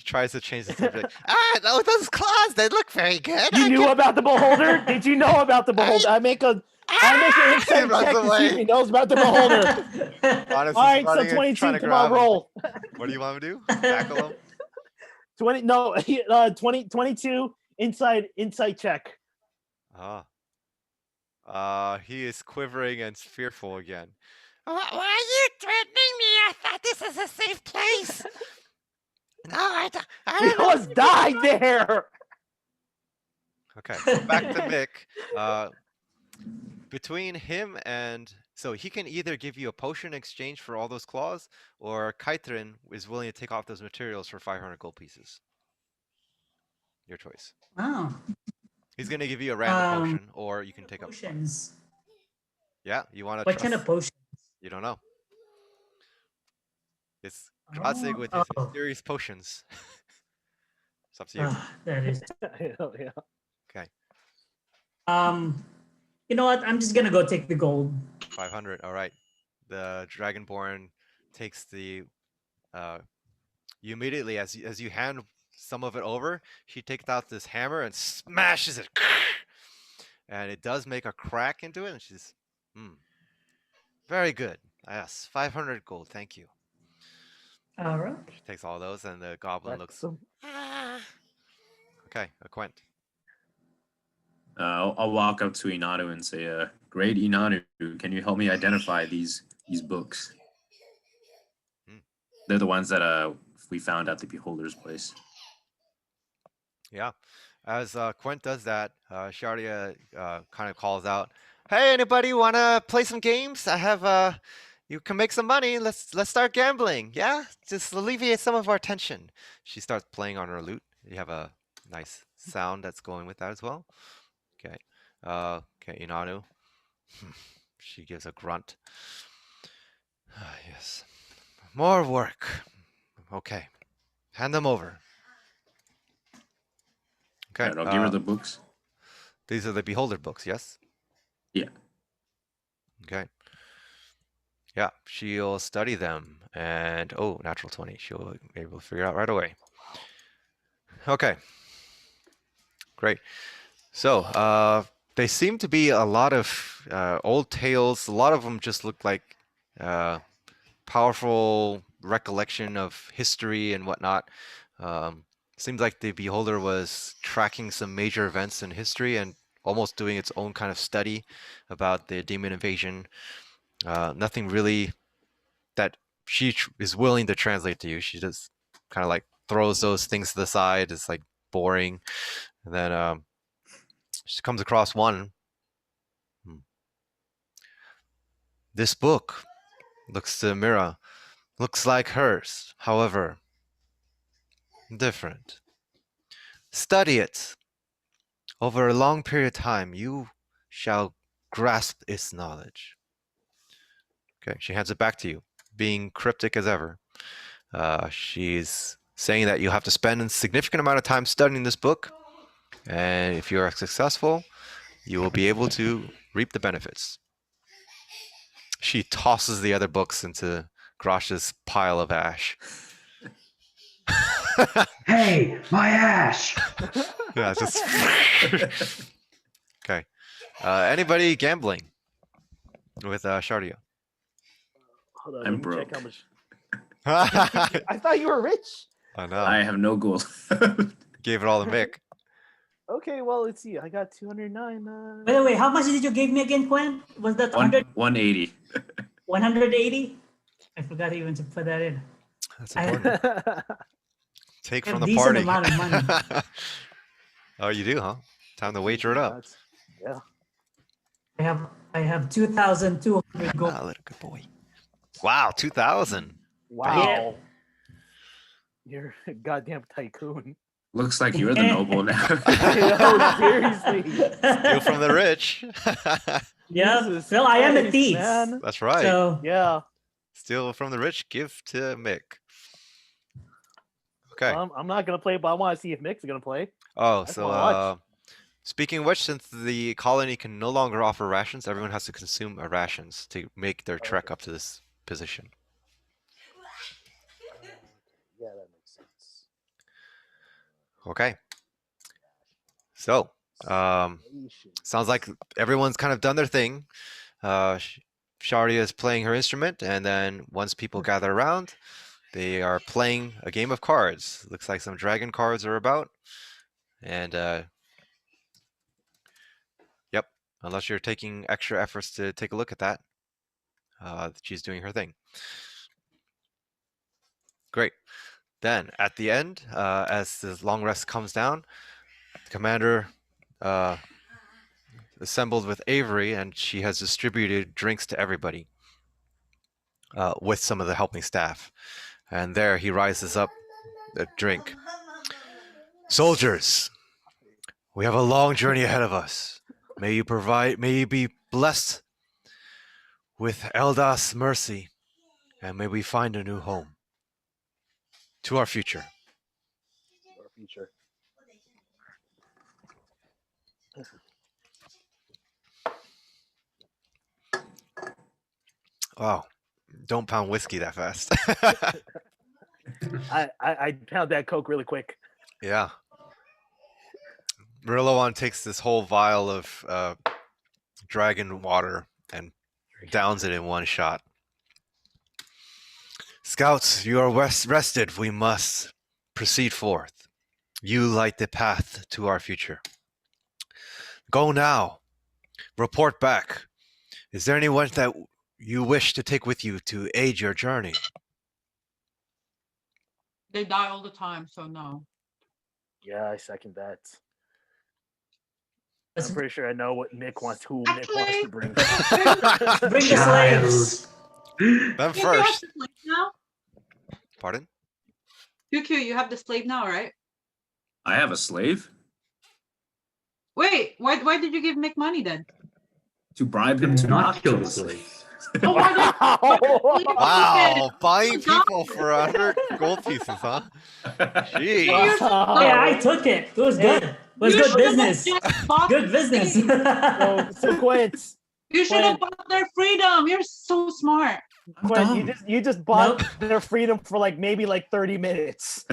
tries to change the subject. Oh, those claws, they look very good. You knew about the beholder? Did you know about the beholder? I make an insight runs check to see away. if he knows about the beholder. Honest All right, is so running and 22. trying to Come grab on, him. roll. What do you want to do? Tackle him? 22 insight check. He is quivering and fearful again. Why are you threatening me? I thought this was a safe place. No, I He don't know. almost died there. Okay, so back to Mick. Between him and, so he can either give you a potion in exchange for all those claws, or Kaitrin is willing to take off those materials for 500 gold pieces. Your choice. Oh, He's gonna give you a random potion, or you can take up. potions. Yeah, you want to. What kind of potion? You don't know. It's Grodzig with his mysterious potions. It's up to you. That is. Yeah. Okay, You know what? I'm just gonna go take the gold. 500. All right. The Dragonborn takes the. You immediately, as you hand some of it over, she takes out this hammer and smashes it, and it does make a crack into it. And she's, very good. Yes, 500 gold. Thank you. All right. She takes all those, and the goblin looks. Okay, a Quent. I'll walk up to Inanu and say, "Great Inanu, can you help me identify these books? They're the ones that we found at the Beholder's place." Yeah, as Quent does that, Shardia kind of calls out, "Hey, anybody want to play some games? I have you can make some money. Let's start gambling. Yeah, just alleviate some of our tension." She starts playing on her lute. You have a nice sound that's going with that as well. Okay, okay, Inanu. She gives a grunt. Yes, more work. Okay, hand them over. Okay, Alright, I'll give her the books. These are the Beholder books, yes? Yeah. Okay. Yeah, she'll study them, and natural 20. She'll be able to figure it out right away. Okay. Great. So, they seem to be a lot of old tales. A lot of them just look like powerful recollection of history and whatnot. Seems like the beholder was tracking some major events in history and almost doing its own kind of study about the demon invasion. Nothing really that she is willing to translate to you. She just kind of like throws those things to the side. It's like boring. And then she comes across one. This book looks to Mira. Looks like hers, however, different. Study it. Over a long period of time, you shall grasp its knowledge. Okay, she hands it back to you, being cryptic as ever. She's saying that you have to spend a significant amount of time studying this book, and if you are successful, you will be able to reap the benefits. She tosses the other books into Grosh's pile of ash. Hey, my ash! Yeah, it's just okay. Anybody gambling with Shardia? Hold on, I'm let me check broke. how much. I I thought you were rich. know. I have no gold. Gave it all to Mick. Okay, well, let's see. I got 209. By the way, how much did you give me again, Quinn? Was that 180. 180? I forgot even to put that in. That's I- important. Take I from have the decent party. amount of money. Oh, you do, huh? Time to wager it up. Yeah. I have 2,200 gold. Ah, little good boy. Wow, 2,000. Wow. You're a goddamn tycoon. Looks like you're the noble now. I know, seriously. Steal from the rich. Yeah, Jesus Phil, I am a Christ, thief. man. That's right. So Yeah. Steal from the rich, give to Mick. Okay. I'm not gonna play, but I want to see if Mick's gonna play. Oh, That's so my watch. speaking of which, since the colony can no longer offer rations, everyone has to consume rations to make their trek up to this position. Yeah, that makes sense. Okay. So, sounds like everyone's kind of done their thing. Shardia is playing her instrument, and then once people gather around, they are playing a game of cards. Looks like some dragon cards are about. And, yep, unless you're taking extra efforts to take a look at that, she's doing her thing. Great. Then, at the end, as the long rest comes down, the commander assembled with Avery, and she has distributed drinks to everybody with some of the helping staff. And there he rises up a drink. Soldiers, we have a long journey ahead of us. May you be blessed with Eldas mercy, and may we find a new home. To our future. Our future. Wow, don't pound whiskey that fast. I pound that Coke really quick. Yeah. Rillowan takes this whole vial of dragon water and downs it in one shot. Scouts, you are rested. We must proceed forth. You light the path to our future. Go now. Report back. Is there anyone that you wish to take with you to aid your journey? They die all the time, so no. Yeah, I second that. Let's I'm pretty sure I know what Mick wants. Who Mick wants to bring. bring the slaves. Them You have first. the slave now? Pardon? QQ, you have the slave now, right? I have a slave Wait, why did you give Mick money then? to bribe To him to not kill the the slaves. Oh, why did Wow, buying people for 100 gold pieces, huh? Jeez. Wow. Yeah, I took it. It was good. It was You good should have business. just bought Good the business. slave. So Quint, You should have bought their freedom. You're so smart. You just bought Nope. their freedom for like maybe like 30 minutes.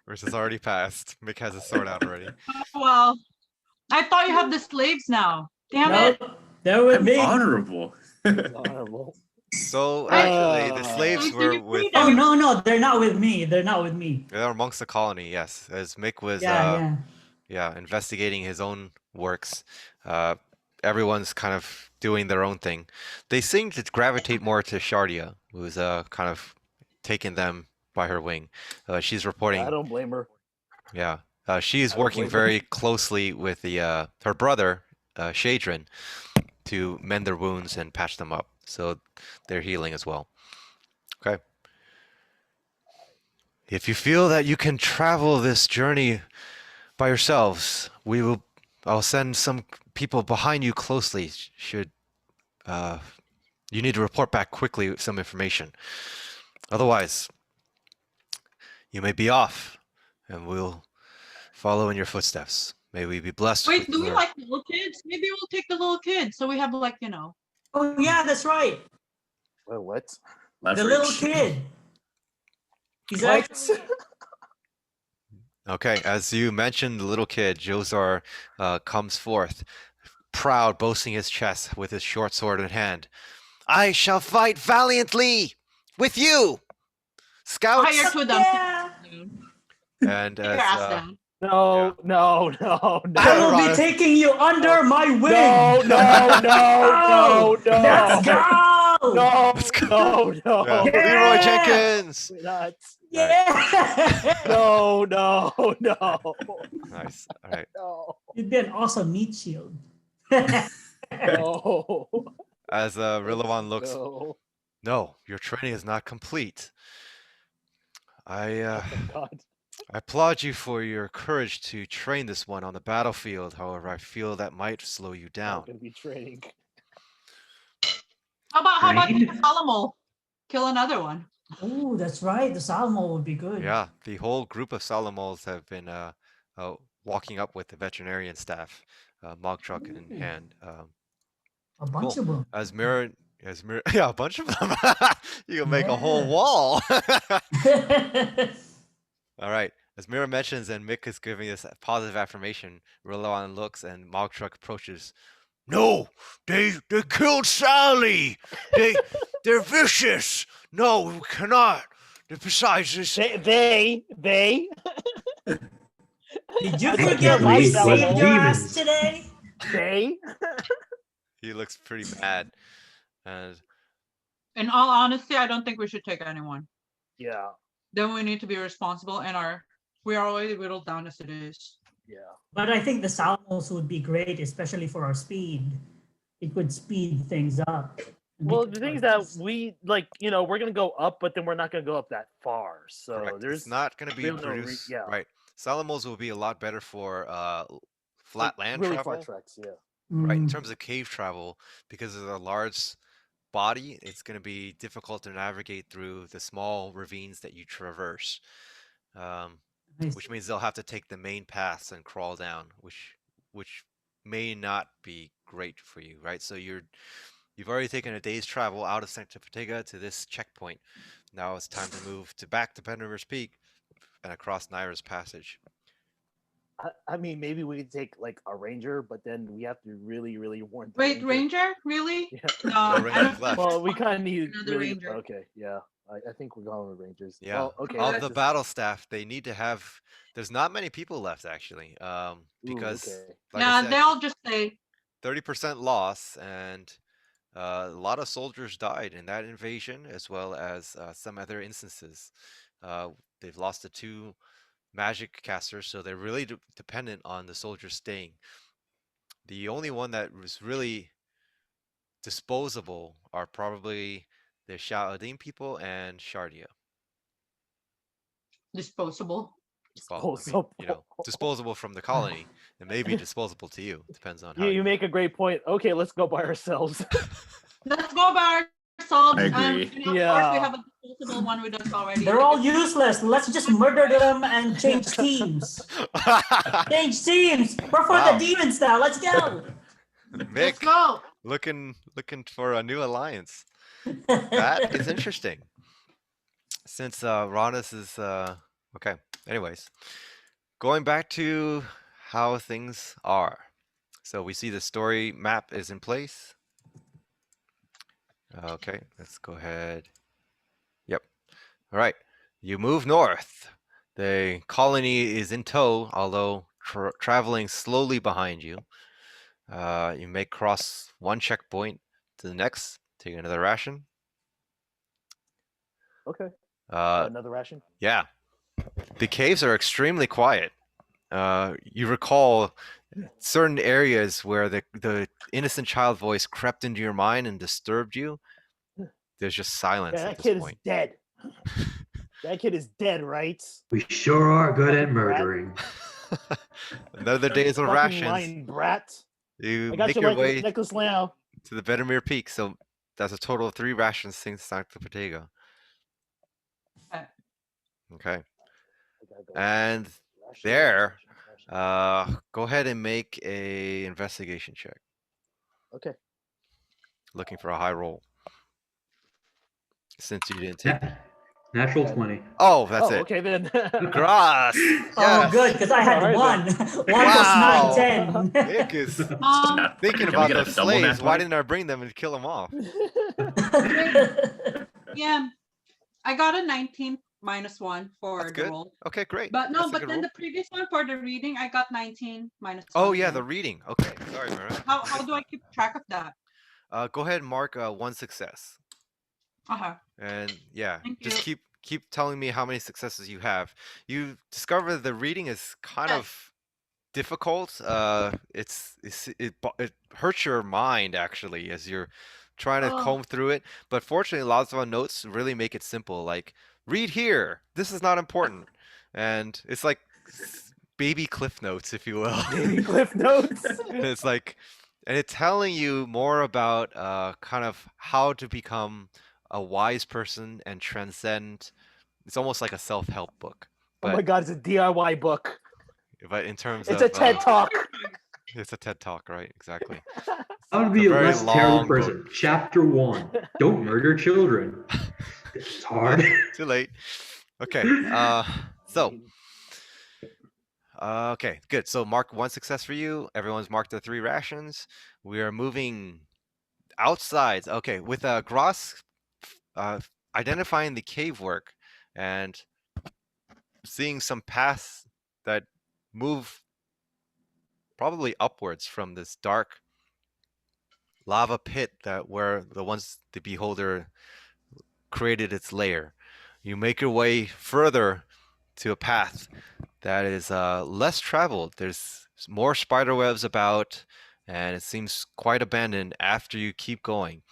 Which has already passed. Mick has his sword out already. Oh, well, I thought you have the slaves now. Damn No, it. there would I'm be. honorable. Honorable. So Wait, actually, the slaves so were you with. freed Oh them. no, they're not with me. They're not with me. They're amongst the colony, yes. As Mick was, Yeah. investigating his own works. Uh, everyone's kind of doing their own thing. They seem to gravitate more to Shardia, who's kind of taking them by her wing. She's I reporting, don't blame her. yeah. She's I don't working blame her. very closely with her brother, Shadrin, to mend their wounds and patch them up. So they're healing as well. Okay. If you feel that you can travel this journey by yourselves, I'll send some people behind you closely. Should you need to report back quickly with some information. Otherwise, you may be off, and we'll follow in your footsteps. May we be blessed Wait, with do we your... like little kids? Maybe we'll take the little kids. So we have like, Oh yeah, that's right. Wait, what? The little Leverage. kid. He's What? actually Okay, as you mentioned, the little kid, Josar, comes forth, proud, boasting his chest with his short sword in hand. I shall fight valiantly with you, scouts! hire to them. yeah. And Take your as ass down. No, no, no, no. I will be Ron- taking you under my wing. No, no, no, no, no. Let's go. No, Let's go. no, no. Yeah. Yeah. Leroy Jenkins! We're not. Yeah. No, no, no, Nice. All right. no, You'd be an awesome meat shield. no. As Rillawan looks, No. no, your training is not complete. I Oh, thank God. I applaud you for your courage to train this one on the battlefield. However, I feel that might slow you I'm down. gonna be training. How about Train? the Salamo? Kill another one. Oh, that's right. The Salmo would be good. Yeah, the whole group of Salamols have been walking up with the veterinarian staff, mog truck in Ooh. hand. A bunch Cool. of them. As Mira, yeah, a bunch of them. You can make a whole Yeah. wall. All right. As Mira mentions and Mick is giving this positive affirmation, Rillawan looks and Mog Truck approaches. No, they killed Sally. They're vicious. No, we cannot. Besides this, They. Did you I think forget they're I like saved your ass demons. today? They. he looks pretty mad. And In all honesty, I don't think we should take anyone. Yeah. Then we need to be responsible, and we are already whittled down as it is. Yeah. But I think the Salmos would be great, especially for our speed. It would speed things up. Well, Because the thing is like that this- we we're gonna go up, but then we're not gonna go up that far. So correct. there's It's not going to be real no re- produced. yeah. Right. Salamals will be a lot better for flat land really travel. far treks. Yeah. Right. In Mm, terms of cave travel, because of the large body, it's going to be difficult to navigate through the small ravines that you traverse, nice. which means they'll have to take the main paths and crawl down, which may not be great for you, right? So you've already taken a day's travel out of Sancta Protega to this checkpoint. Now it's time to move back to Penrivers Peak and across Naira's Passage. I mean, maybe we could take like a ranger, but then we have to really, really warn. The Wait, Ranger? Really? Yeah. No, No I Rangers don't left. Well, we kind of need Another really. ranger. Okay. Yeah. I think we're going with rangers. Yeah. Well, okay. Of that's the just- battle staff, they need to have. There's not many people left actually, ooh, because okay. like I yeah, said, they'll just say 30% loss, and a lot of soldiers died in that invasion, as well as some other instances. They've lost the 2 magic casters, so they're really dependent on the soldiers staying. The only one that was really disposable are probably the Sha'adim people and Shardia. disposable. Well, I mean, you know, disposable from the colony, and maybe disposable to you. Depends on how You make a great point. Okay, let's go by ourselves. Let's go by ourselves. I agree. And, of course, we Yeah. have a disposable one with us already. They're all useless. Let's just murder them and change teams. Change teams. We're for Wow. the demons now. Let's go. Let's Mick, go. looking for a new alliance. That is interesting. Since Ronis is okay. Anyways, going back to how things are. So we see the story map is in place. Okay, let's go ahead. Yep. All right. You move north. The colony is in tow, although traveling slowly behind you. You may cross one checkpoint to the next. Take another ration. Okay. Uh, Another ration. yeah. The caves are extremely quiet. You recall certain areas where the innocent child voice crept into your mind and disturbed you. There's just silence Yeah, at that this kid is point. dead. That kid is dead, right? We sure are good at Fucking brat. murdering. Another day of Fucking rations. lying brat. You I got make your your way necklace now. to the Bedamere Peak. So that's a total of 3 rations since Sancta Protego. Uh, Okay. I gotta go. And Ration, there, ration. go ahead and make a investigation check. Okay. Looking for a high roll. Since you didn't take. Natural Okay. 20. Oh, that's Oh, it. okay then. Grass. Oh, Yes. good, because I had Alright, then. 1. 1 Wow. plus 9, 10. Nick is thinking Can we about get a those double nat slaves. Why 20? didn't I bring them and kill them off? Yeah, I got a 19 minus 1 for That's the good. roll. Okay, great. But no, That's a but good then roll. the previous one for the reading, I got 19 minus 1. Oh yeah, again. the reading. Okay, sorry, Mara. How do I keep track of that? Go ahead and mark 1 success. Uh-huh. And yeah, Thank just you. keep telling me how many successes you have. You discover the reading is kind Yes. of difficult. It hurts your mind actually as you're trying to Oh. comb through it. But fortunately, lots of notes really make it simple. Like read here. This is not important, and it's like baby cliff notes, if you will. Baby Cliff Notes. It's like, and it's telling you more about kind of how to become a wise person and transcend. It's almost like a self-help book, Oh my but god, it's a DIY book. in terms It's of a TED Talk. it's a TED Talk, right? Exactly. I would It's be a a very less terrible long person. book. Chapter 1. Don't murder children. It's hard. Too late. Okay. Okay, good. So mark 1 success for you. Everyone's marked their 3 rations. We are moving outside. Okay, with Gross identifying the cave work and seeing some paths that move probably upwards from this dark lava pit where the beholder created its lair. You make your way further to a path that is less traveled. There's more spider webs about, and it seems quite abandoned after you keep going.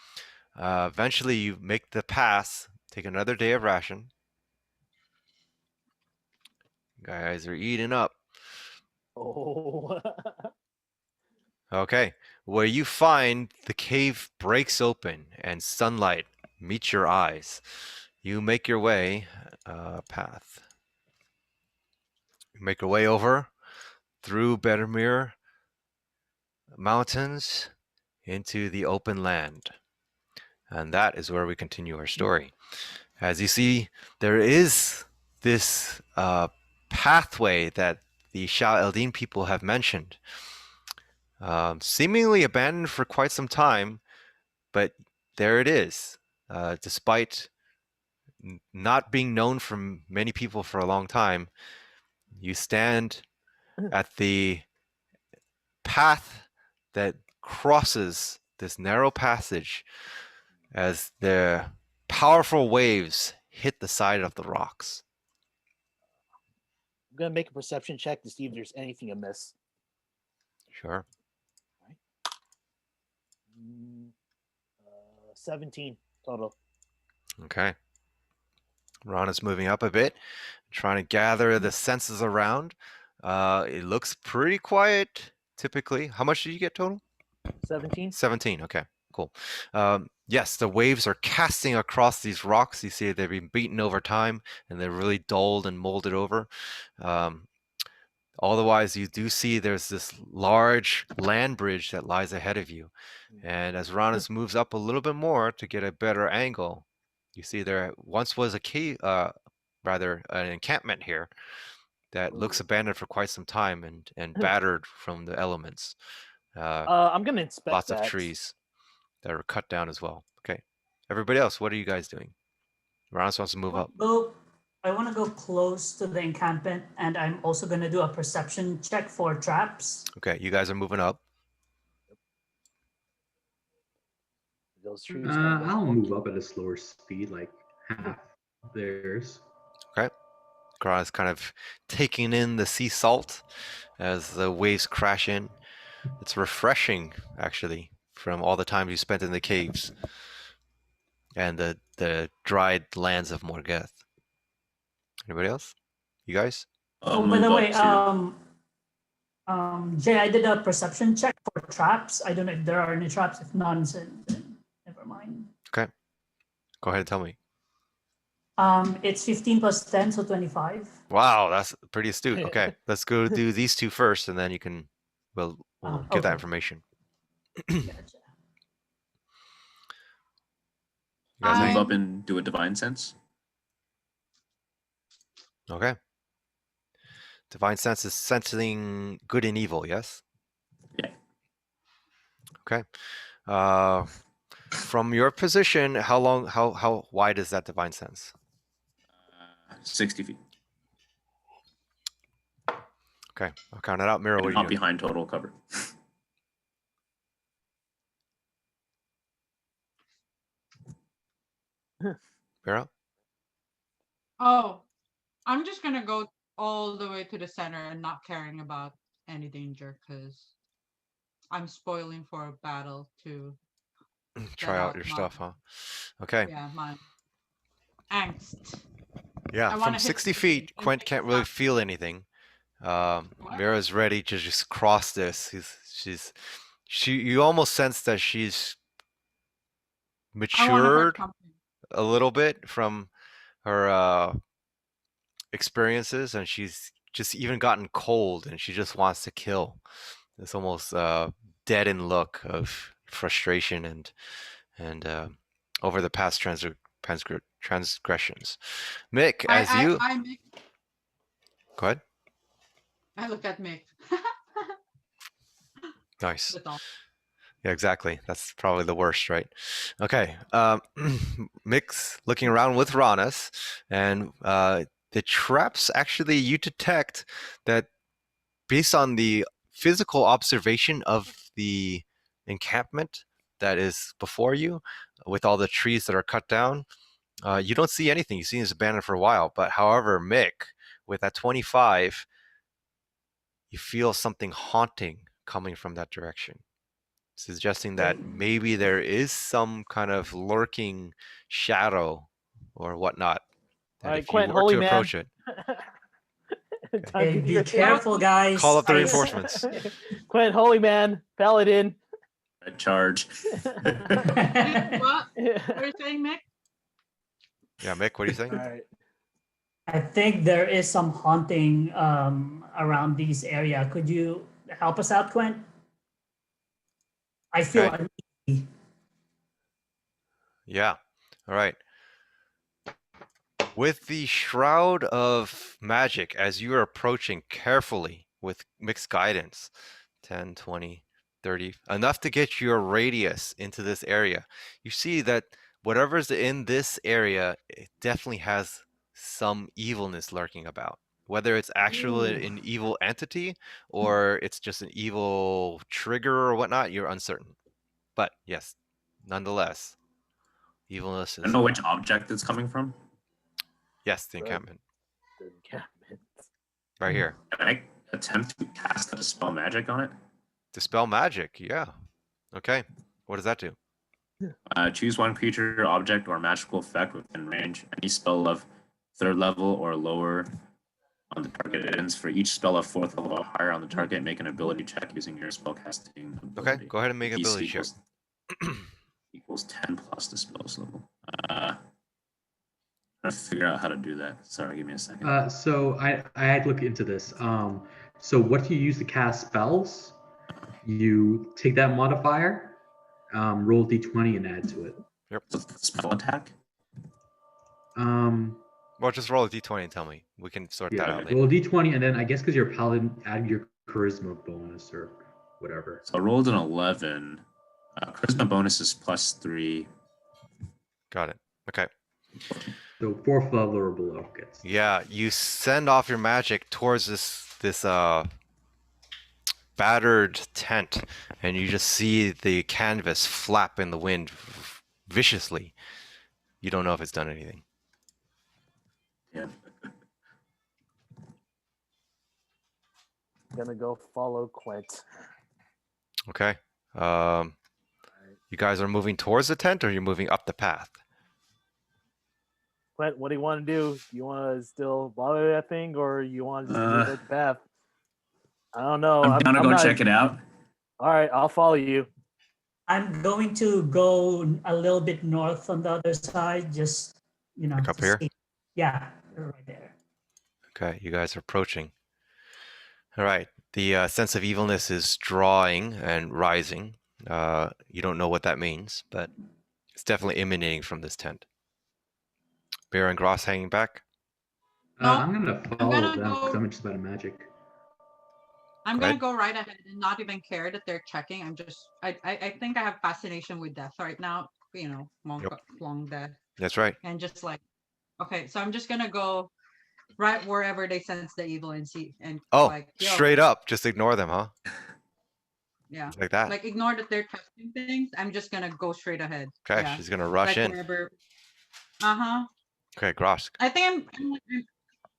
Eventually, you make the pass, take another day of ration. Guys are eating up. Oh. Okay, where you find the cave breaks open and sunlight meets your eyes. You make your way path. You make your way over through Bedamere Mountains into the open land. And that is where we continue our story. As you see, there is this pathway that the Shah Eldin people have mentioned. Seemingly abandoned for quite some time, but there it is. Despite not being known from many people for a long time, you stand at the path that crosses this narrow passage as the powerful waves hit the side of the rocks. I'm gonna make a perception check to see if there's anything amiss. Sure. 17 total. Okay. Ron is moving up a bit, trying to gather the senses around. It looks pretty quiet, typically. How much did you get total? 17. 17. Okay, cool. Yes, the waves are casting across these rocks. You see they've been beaten over time, and they're really dulled and molded over. Otherwise, you do see there's this large land bridge that lies ahead of you. And as Ranus moves up a little bit more to get a better angle, you see there once was a cave, rather an encampment here that looks abandoned for quite some time and battered from the elements. I'm gonna inspect Lots that. of trees that are cut down as well. Okay. Everybody else, what are you guys doing? Rounds wants to move up. I want to go close to the encampment, and I'm also going to do a perception check for traps. Okay, you guys are moving up. Those trees. I'll move up at a slower speed, like half theirs. Okay. Kara is kind of taking in the sea salt as the waves crash in. It's refreshing, actually, from all the time you spent in the caves and the dried lands of Morgeth. Anybody else? You guys? Oh, by the way, Jay, I did a perception check for traps. I don't know if there are any traps. If none, then never mind. Okay. Go ahead and tell me. It's 15 plus 10, so 25. Wow, that's pretty astute. Okay, let's go do these two first, and then we'll get that Okay. information. Gotcha. You guys Move hang- up and do a divine sense. Okay. Divine sense is sensing good and evil, yes? Yeah. Okay. From your position, how wide is that divine sense? 60 feet. Okay, I'll count it out. Mira, what are you Not doing? behind total cover. Mira? Oh, I'm just gonna go all the way to the center and not caring about any danger because I'm spoiling for a battle to Try out out your my- stuff, huh? Okay. yeah, my angst. Yeah, I from wanna hit 60 something feet, and Quint make can't it really stop. feel anything. What? Mira's ready to just cross this. You almost sense that she's I wanna hurt matured something. a little bit from her experiences, and she's just even gotten cold, and she just wants to kill. This almost deadened look of frustration and over the past transgressions. Mick, as you go ahead. I look at Mick. Nice. That's all. Yeah, exactly. That's probably the worst, right? Okay. Mick's looking around with Ranas, and the traps actually you detect that based on the physical observation of the encampment that is before you, with all the trees that are cut down, you don't see anything. You've seen this abandoned for a while. But however, Mick, with that 25, you feel something haunting coming from that direction, suggesting that maybe there is some kind of lurking shadow or whatnot. That Alright, if you Quint, were holy to man. approach it, Time Hey, to do be your thing. careful, guys. call up the I- reinforcements. Quint, holy man, paladin. Red charge. What? What are you saying, Mick? Yeah, Mick, what do you think? Alright. I think there is some haunting around this area. Could you help us out, Quint? I feel Okay. uneasy. Yeah. All right. With the shroud of magic, as you are approaching carefully with mixed guidance, 10, 20, 30, enough to get your radius into this area, you see that whatever's in this area, it definitely has some evilness lurking about. Whether it's actually an evil entity or it's just an evil trigger or whatnot, you're uncertain. But yes, nonetheless, evilness I is don't know which object it's coming from. yes, the encampment The encampment. right here. Can I attempt to cast a Dispel Magic on it? Dispel magic, yeah. Okay, what does that do? Choose one creature, object, or magical effect within range. Any spell of 3rd level or lower on the target ends. For each spell of 4th level or higher on the target, make an ability check using your spellcasting ability. Okay, go ahead and make an DC ability check. equals 10 plus the spell's level. Trying to figure out how to do that. Sorry, give me a second. So I had to look into this. So what do you use to cast spells? You take that modifier, roll d20 and add to it. So spell attack? Well, just roll a d20 and tell me. We can sort that out later. Roll d20 and then I guess because you're a paladin, add your charisma bonus or whatever. So I rolled an 11. Charisma bonus is +3. Got it. Okay. So 4th level or below gets. Yeah, you send off your magic towards this battered tent, and you just see the canvas flap in the wind viciously. You don't know if it's done anything. Yeah. Gonna go follow Quint. Okay. You guys are moving towards the tent, or you're moving up the path? Quint, what do you want to do? Do you want to still bother that thing, or you want to just move up the path? I don't know. I'm gonna go not- check it out. All right, I'll follow you. I'm going to go a little bit north on the other side, just Like up to here? see. Yeah, right there. Okay, you guys are approaching. All right. The sense of evilness is drawing and rising. You don't know what that means, but it's definitely emanating from this tent. Bear and Gross hanging back. No, I'm gonna follow gonna them because go- I'm interested about magic. I'm Go gonna ahead. go right ahead and not even care that they're checking. I think I have fascination with death right now. Long death, That's right. and just like, okay, so I'm just gonna go right wherever they sense the evil and see and Oh, like, yo, straight up, just ignore them, huh? yeah, Like that. like ignore that they're testing things. I'm just gonna go straight ahead. Okay, yeah. she's gonna rush Like in. wherever. Uh-huh. Okay, Gross. I think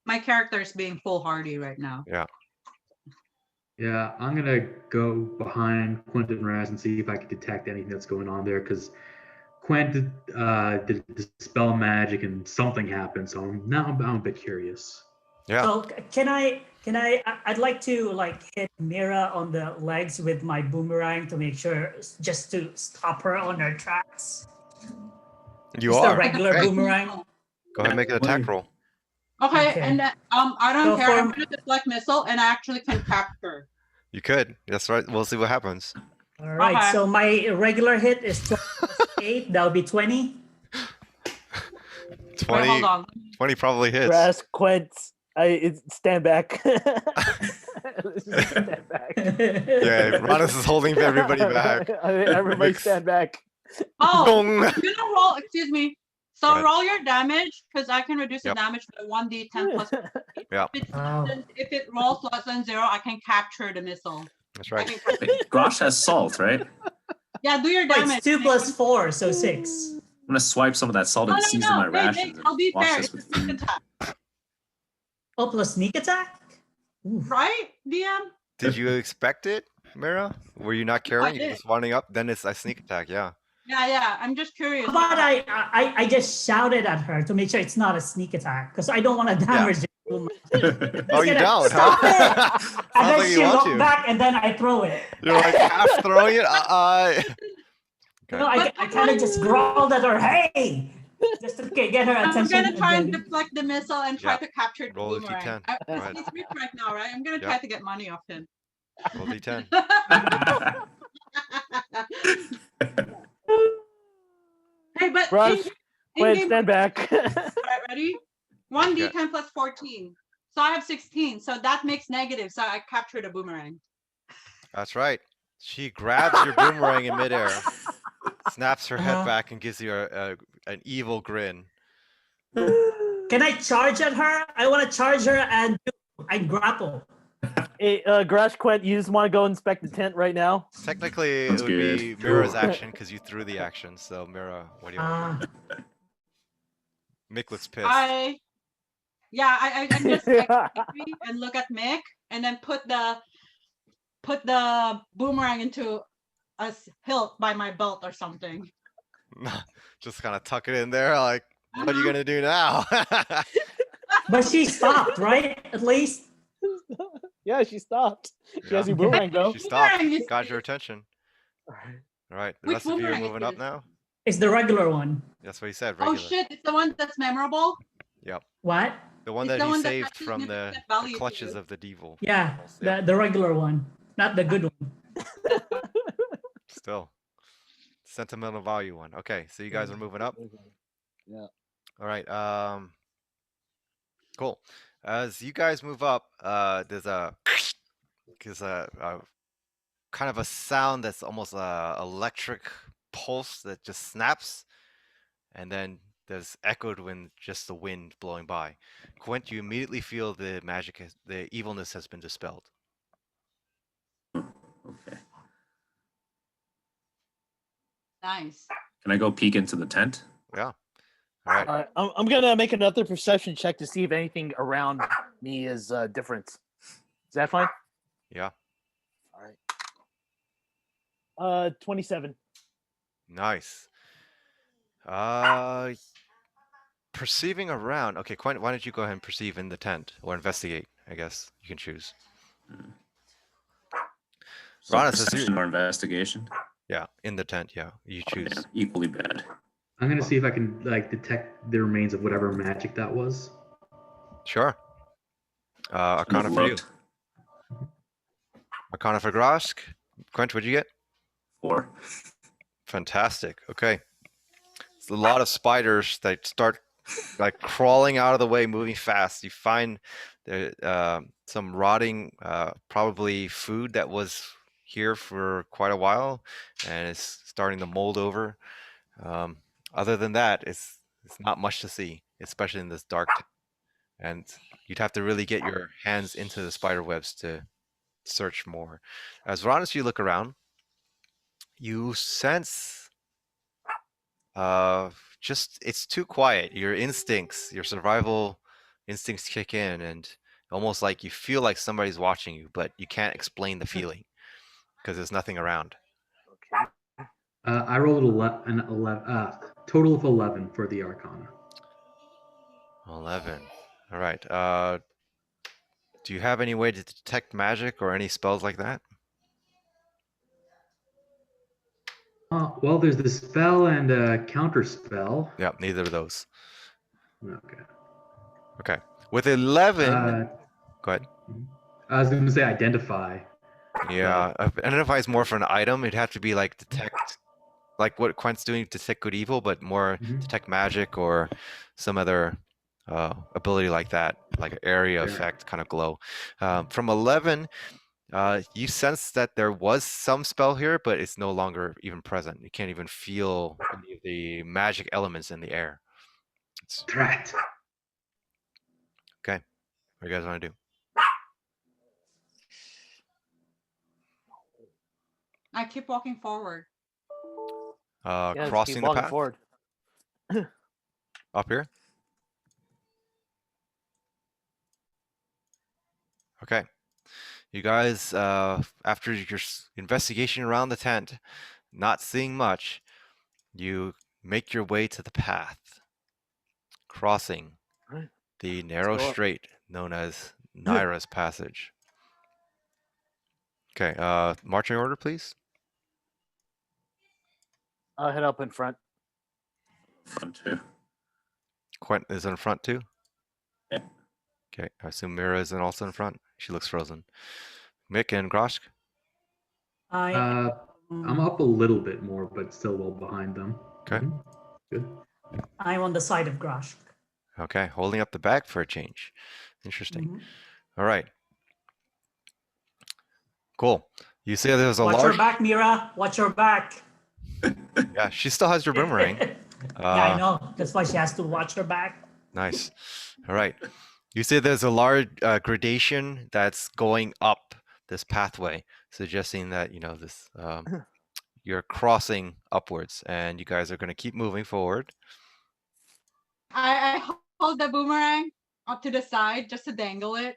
my character is being foolhardy right now. Yeah, I'm gonna go behind Quentin and Raz and see if I can detect anything that's going on there because Quint did Dispel Magic and something happened, so now I'm a bit curious. Yeah. So I'd like to like hit Mira on the legs with my boomerang to make sure, just to stop her on her tracks. You Just a are. regular Okay. boomerang. Go ahead and make an attack roll. Okay, Okay. and I don't So care. I'm for- gonna deflect missile, and I actually can capture. You could. That's right. We'll see what happens. All right. Okay. So my regular hit is 12 plus 8. That'll be 20. 20, Wait, hold on. 20 probably hits. Grass, Quint, stand back. Stand back. Yeah, Ronis is holding everybody back. Everybody Mix. stand back. Oh, Dong. I'm gonna roll. Excuse me. Go So ahead. roll your damage because I can reduce Yep. the damage by 1d10 plus. Yeah. Wow. If it rolls less than 0, I can capture the missile. That's I right. can capture- Wait, Grosh has salt, right? Yeah, do your Wait, damage. it's 2 plus 4, so 6. I'm gonna swipe some of that salt No, and no, season no. my Wait, rations I'll be and wash fair. this It's a with sneak food. attack, Oh, plus sneak attack? Ooh. right, DM? Did you expect it, Mira? Were you not caring? You're did. just winding up? Then it's a sneak attack, yeah. Yeah. I'm just curious. How about I just shouted at her to make sure it's not a sneak attack because I don't want to damage it too much. Oh, you gonna don't, stop huh? And Sounds then like she you want looked to. back and then I throw it. You're like half throwing it. No, I kind of just growled at her, hey! Just to get her I'm attention. gonna try and then- deflect the missile and try Yeah. to capture the Roll a boomerang. D10. He's rich right now, right? I'm gonna Yeah. try to get money off him. Roll D10. Hey, but Rush, Quint, in-game- stand back. Alright, ready? 1d10 plus 14. So I have 16. So that makes negative. So I captured a boomerang. That's right. She grabs your boomerang in midair, snaps her head Uh-huh. back, and gives you an evil grin. Can I charge at her? I want to charge her and grapple. Hey, Grass, Quint, you just want to go inspect the tent right now? Technically, Sounds it would be Mira's Cool. action because you threw the action. So, Mira, what do you want? Mick looks pissed. I just like, angry and look at Mick and then put the boomerang into a hilt by my belt or something. Just kind of tuck it in there. Like, what are you gonna do now? But she stopped, right? At least. Yeah, she stopped. She has Yeah. your boomerang, though. She stopped. Boomerang is- Got your attention. All right. The Which rest of you are boomerang is moving up this? now. It's the regular one. That's what he said. Oh Regular. shit, it's the one that's memorable? What? The one It's that the he one that saved has from the significant value to clutches you. of the devil. Yeah, Yeah. the regular one, not the good one. Still. Sentimental value one. Okay, so you guys are moving up. Yeah. All right. Cool. As you guys move up, there's a kind of a sound that's almost a electric pulse that just snaps, and then there's echoed when just the wind blowing by. Quint, you immediately feel the magic, the evilness has been dispelled. Okay. Nice. Can I go peek into the tent? Yeah. All right. All right, I'm gonna make another perception check to see if anything around me is different. Is that fine? Yeah. All right. 27. Nice. Perceiving around. Okay, Quint, why don't you go ahead and perceive in the tent or investigate? I guess you can choose. So Ron, it's perception or investigation? Yeah, in the tent. Yeah, you Oh, choose. man, equally bad. I'm gonna see if I can like detect the remains of whatever magic that was. Sure. Arcana for you. Looked. Arcana for Grosk. Quint, what'd you get? 4. Fantastic. Okay. It's a lot of spiders that start like crawling out of the way, moving fast. You find there some rotting, probably food that was here for quite a while, and it's starting to mold over. Other than that, it's not much to see, especially in this dark. And you'd have to really get your hands into the spider webs to search more. As long as you look around, you sense just it's too quiet. Your instincts, your survival instincts kick in, and almost like you feel like somebody's watching you, but you can't explain the feeling because there's nothing around. Okay. I rolled an 11, total of 11 for the Arcana. 11. All right. Do you have any way to detect magic or any spells like that? Well, there's the spell and counter spell. Yeah, neither of those. Okay. Okay. With 11, go ahead. I was going to say identify. Yeah, identify is more for an item. It'd have to be like detect, like what Quent's doing, detect good evil, but more detect magic or some other ability like that, like an area effect kind of glow. From 11, you sense that there was some spell here, but it's no longer even present. You can't even feel any of the magic elements in the air. It's Threat. okay. What do you guys want to do? I keep walking forward. Yeah, just keep Crossing the walking path forward. up here. Okay. You guys, after your investigation around the tent, not seeing much, you make your way to the path, crossing Right. the narrow go up. strait known as Naira's Passage. Okay, marching order, please. I'll head up in front. Front 2. Quint is in front too? Yeah. Okay, I assume Mira is also in front. She looks frozen. Mick and Grosk? I I'm up a little bit more, but still well behind them. Okay. Good. I'm on the side of Grosh. Okay, holding up the bag for a change. Interesting. Mhm. All right. Cool. You say there's a Watch large... your back, Mira. Watch your back. Yeah, she still has your boomerang. Yeah, I know. That's why she has to watch her back. Nice. All right. You say there's a large gradation that's going up this pathway, suggesting that, you know, this you're crossing upwards, and you guys are going to keep moving forward. I hold the boomerang up to the side just to dangle it.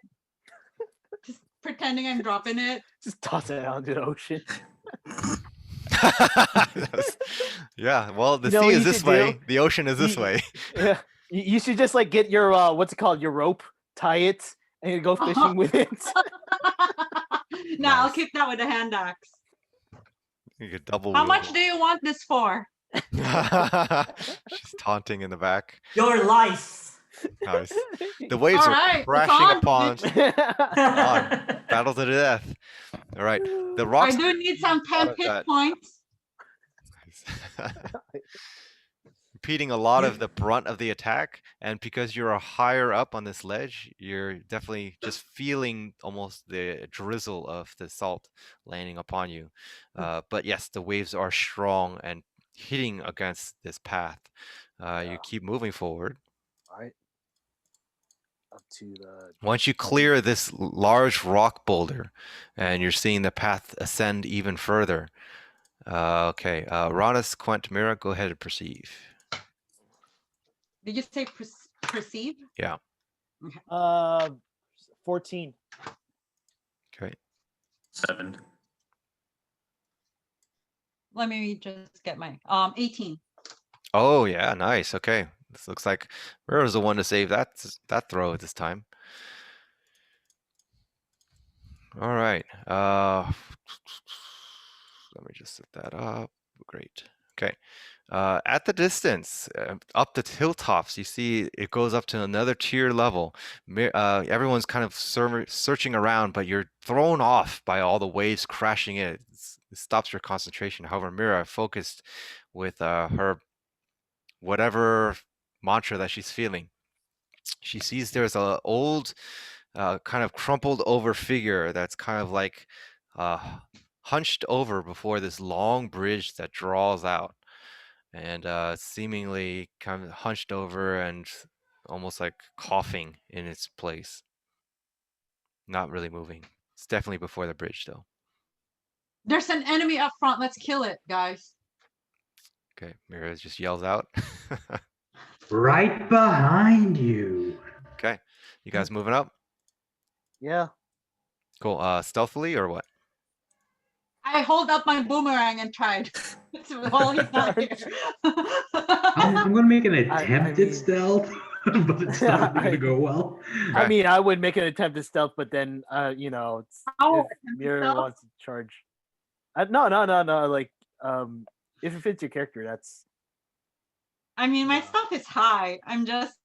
Just pretending I'm dropping it. Just toss it out into the ocean. Yeah, well, the You know sea what is you this should way, do? the ocean is this You- way. Yeah. You should just like get your what's it called? Your rope, tie it, and you go fishing with it. Nah, I'll Nice. keep that with a hand axe. You could double How wield much do you want this for? it. She's taunting in the back. Your life. Nice. The waves are Alright, crashing taunt, upon. I Battle to the death. All right. The I rocks. do need some lot 10 of hit that. points. Repeating a lot of the brunt of the attack, and because you're higher up on this ledge, you're definitely just feeling almost the drizzle of the salt landing upon you. But yes, the waves are strong and hitting against this path. You keep moving forward. All right. Up to the. Once you clear this large rock boulder, and you're seeing the path ascend even further. Okay, Ronis, Quent, Mira, go ahead and perceive. Did you say perceive? Yeah. 14. Okay. 7. Let me just get my 18. Oh yeah, nice. Okay, this looks like Mira's the one to save that throw this time. All right. Let me just set that up. Great. Okay. At the distance, up the hilltops, you see it goes up to another tier level. Everyone's kind of searching around, but you're thrown off by all the waves crashing in. It stops your concentration. However, Mira, focused with her whatever mantra that she's feeling, she sees there's a old, kind of crumpled over figure that's kind of like hunched over before this long bridge that draws out. And seemingly kind of hunched over and almost like coughing in its place. Not really moving. It's definitely before the bridge, though. There's an enemy up front. Let's kill it, guys. Okay, Mira just yells out. Right behind you. Okay, you guys moving up? Yeah. Cool. Stealthily or what? I hold up my boomerang and tried. While he's not here. I'm going to make an attempt mean- at stealth, but it's not going to go well. I mean, I would make an attempt to stealth, but then, it's, Oh, if Mira stealth? wants to charge. No. Like, if it fits your character, that's. I mean, my stuff is high. I'm just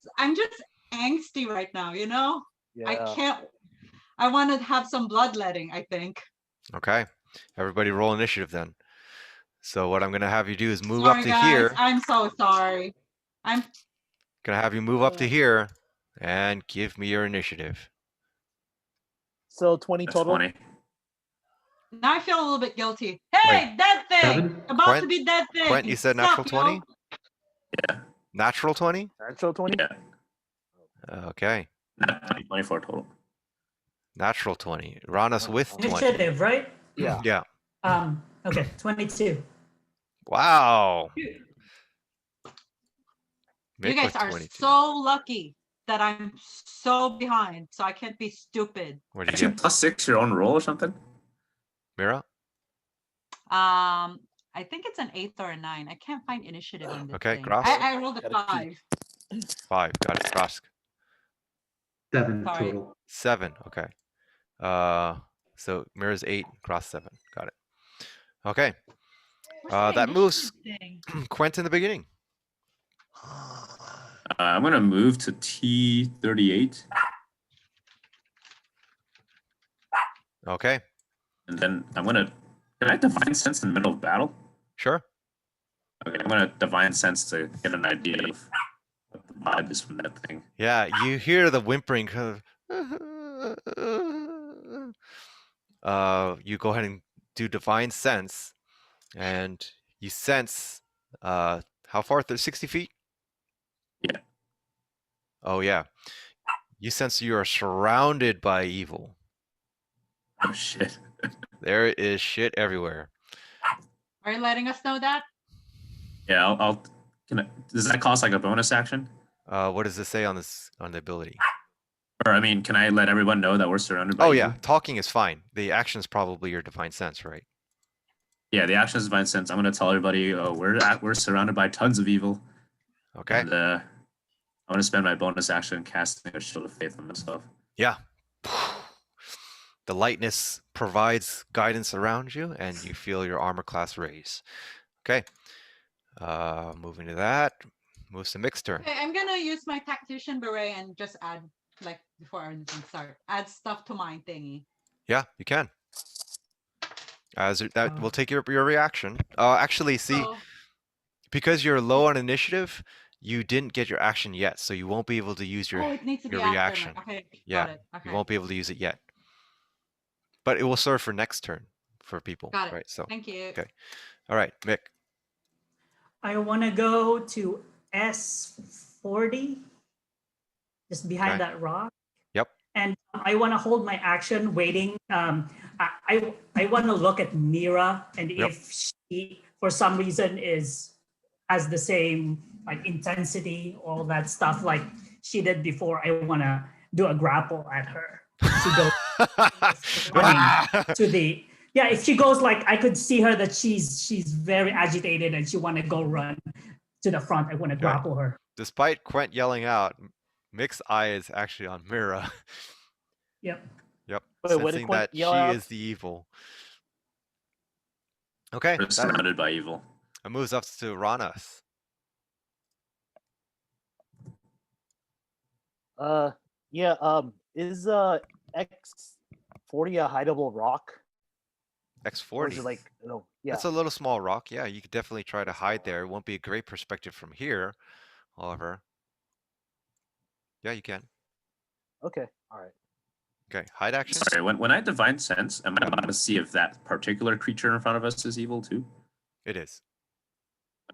angsty right now. You know, Yeah. I can't. I want to have some bloodletting, I think. Okay, everybody roll initiative then. So what I'm gonna have you do is move Sorry, up to guys. here. I'm so sorry. I'm Gonna have you move up to here and give me your initiative. So 20 That's total. 20. now I feel a little bit guilty. Hey, dead thing! 7? About Quent- to be dead thing. Quent, you said natural Suck, yo. 20? Yeah. Natural 20? Natural 20. Yeah. Okay. Not 20, 24 total. Natural 20. Ranas with 20. Initiative, right? Yeah. Yeah. Okay, 22. Wow. You Mick guys with are 22. so lucky that I'm so behind, so I can't be stupid. What did Did you you get? +6 your own roll or something? Mira? I think it's an 8 or a 9. I can't find initiative in this Okay, thing. Gross. I rolled a Gotta 5. peek. 5. Got it. Trask. 7 Sorry. total. 7. Okay. So Mira's 8. Gross 7. Got it. Okay. Where's my that moves initiative thing? Quent in the beginning. I'm going to move to T38. Okay. And then I'm going to... Can I divine sense in the middle of battle? Sure. Okay, I'm going to divine sense to get an idea of what the vibe is from that thing. Yeah, you hear the whimpering kind of. You go ahead and do divine sense, and you sense how far? 60 feet? Yeah. Oh yeah. You sense you are surrounded by evil. Oh, shit. There is shit everywhere. Are you letting us know that? Yeah, I'll does that cost like a bonus action? What does this say on the ability? Or, I mean, can I let everyone know that we're surrounded by Oh evil? yeah, talking is fine. The action is probably your divine sense, right? Yeah, the action is divine sense. I'm going to tell everybody we're surrounded by tons of evil. Okay. And I'm going to spend my bonus action casting a shield of faith on myself. Yeah. The lightness provides guidance around you, and you feel your armor class raise. Okay. Moving to that. Moves to mixed turn. Okay, I'm gonna use my tactician beret and just add, like, before anything starts, add stuff to my thingy. Yeah, you can. As that will take your reaction. Actually, see, So, because you're low on initiative, you didn't get your action yet, so you won't be able to use oh, it needs to be your after. reaction. Okay, Yeah, got it. Okay, You won't be able to use it yet. But it will serve for next turn for people. got it. Right. So Thank you. Okay. All right, Mick. I want to go to S40, just behind Okay. that rock. Yep. And I want to hold my action, waiting. I want to look at Mira, and Yep. if she, for some reason, has the same like intensity, all that stuff like she did before, I want to do a grapple at her. She goes running to the if she goes like I could see her that she's very agitated and she want to go run to the front. I want to grapple her. Despite Quent yelling out, Mick's eye is actually on Mira. Yep. Yep. Wait, what did Sensing Quent that she yell out? is the evil. Okay. We're surrounded by evil. That moves up to Ranas. Is X40 a hideable rock? Or is X40. it like no? Yeah. That's a little small rock. Yeah, you could definitely try to hide there. It won't be a great perspective from here, however. Yeah, you can. Okay. All right. Okay, hide action. Sorry, when I divine sense, am I allowed to see if that particular creature in front of us is evil too? It is.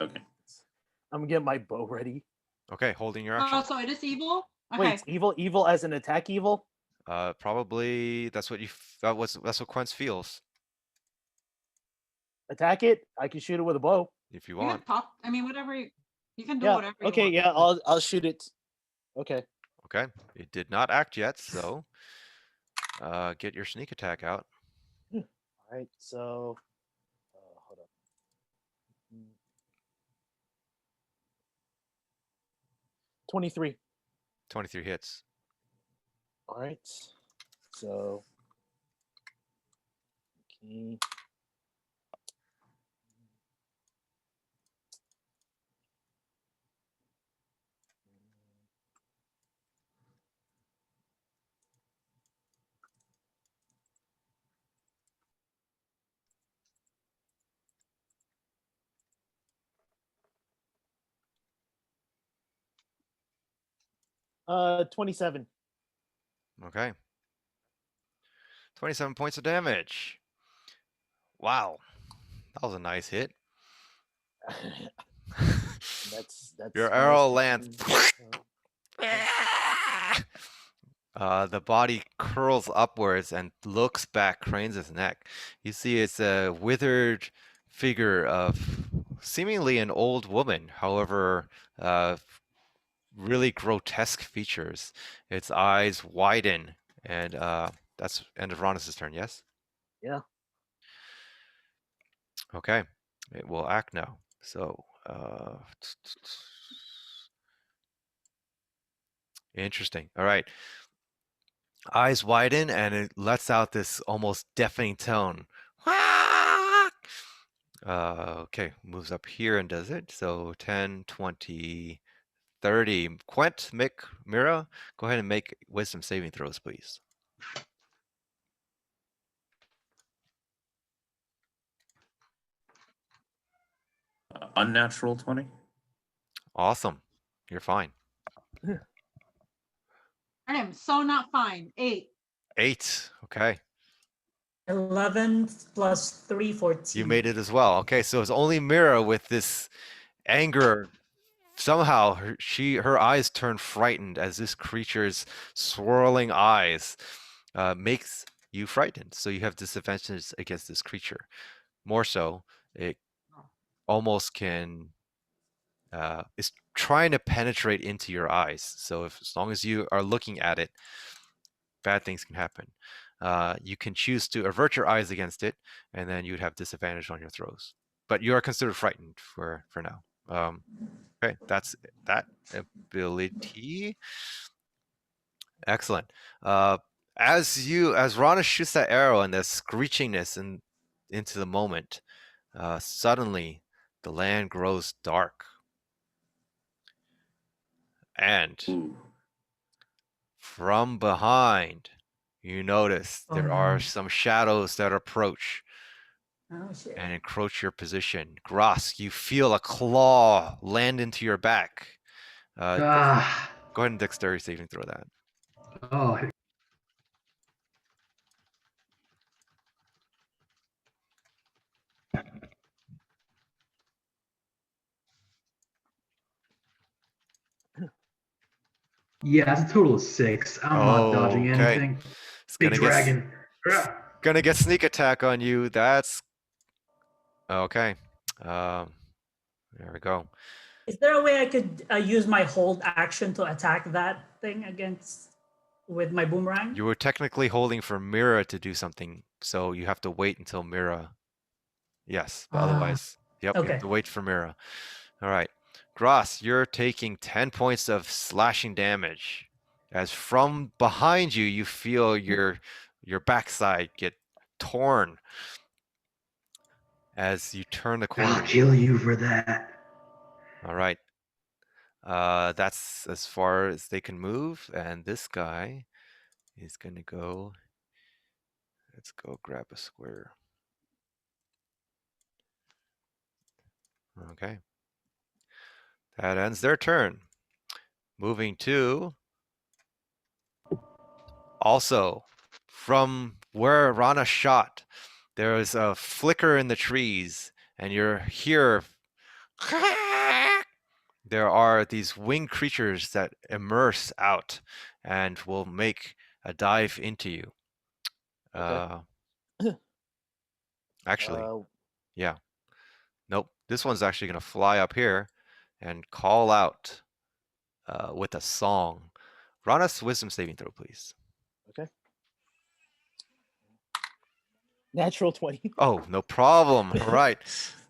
Okay. I'm gonna get my bow ready. Okay, holding your action. Oh, so it is evil? Okay. Wait, it's evil? Evil as an attack evil? Probably that's what that's what Quent's feels. Attack it? I can shoot it with a bow. If you You can want. talk. I mean, whatever. You can do Yeah. whatever. You Okay. want. Yeah. I'll shoot it. Okay. Okay. It did not act yet, so get your sneak attack out. All right. So, hold up. 23. 23 hits. All right. So, okay. Uh, 27. Okay. 27 points of damage. Wow. That was a nice hit. That's Your my arrow speed. lands. The body curls upwards and looks back, cranes its neck. You see it's a withered figure of seemingly an old woman, however, really grotesque features. Its eyes widen, and that's end of Ronus' turn, yes? Yeah. Okay, it will act now. So, interesting. All right. Eyes widen and it lets out this almost deafening tone. Okay, moves up here and does it. So 10, 20, 30. Quent, Mick, Mira, go ahead and make wisdom saving throws, please. Unnatural 20. Awesome. You're fine. I am so not fine. 8. 8. Okay. 11 plus 3, 14. You made it as well. Okay, so it's only Mira with this anger. Somehow her eyes turn frightened as this creature's swirling eyes makes you frightened. So you have disadvantages against this creature. More so, it almost can is trying to penetrate into your eyes. So as long as you are looking at it, bad things can happen. You can choose to avert your eyes against it, and then you'd have disadvantage on your throws. But you are considered frightened for now. Okay, that's that ability. Excellent. As Rana shoots that arrow and the screechiness into the moment, suddenly the land grows dark. And Ooh. from behind, you notice Oh, there no. are some shadows that approach Oh, shit. and encroach your position. Grosk, you feel a claw land into your back. Go ahead and dexterity saving throw that. Oh, Yeah, that's a total of 6. I'm not dodging Okay. anything. It's Big gonna dragon. gonna get sneak attack on you. That's okay. There we go. Is there a way I could use my hold action to attack that thing against with my boomerang? You were technically holding for Mira to do something, so you have to wait until Mira. Yes, but otherwise, yep, you okay. have to wait for Mira. All right, Gross, you're taking 10 points of slashing damage. As from behind you, you feel your backside get torn as you turn the corner. I'll kill you for that. All right. That's as far as they can move, and this guy is gonna go. Let's go grab a square. Okay. That ends their turn. Moving to also from where Rana shot, there is a flicker in the trees, and you're here. There are these winged creatures that immerse out and will make a dive into you. Okay. Actually, Uh, yeah. Nope. This one's actually going to fly up here and call out with a song. Rana's wisdom saving throw, please. okay. Natural 20. Oh, no problem. All right.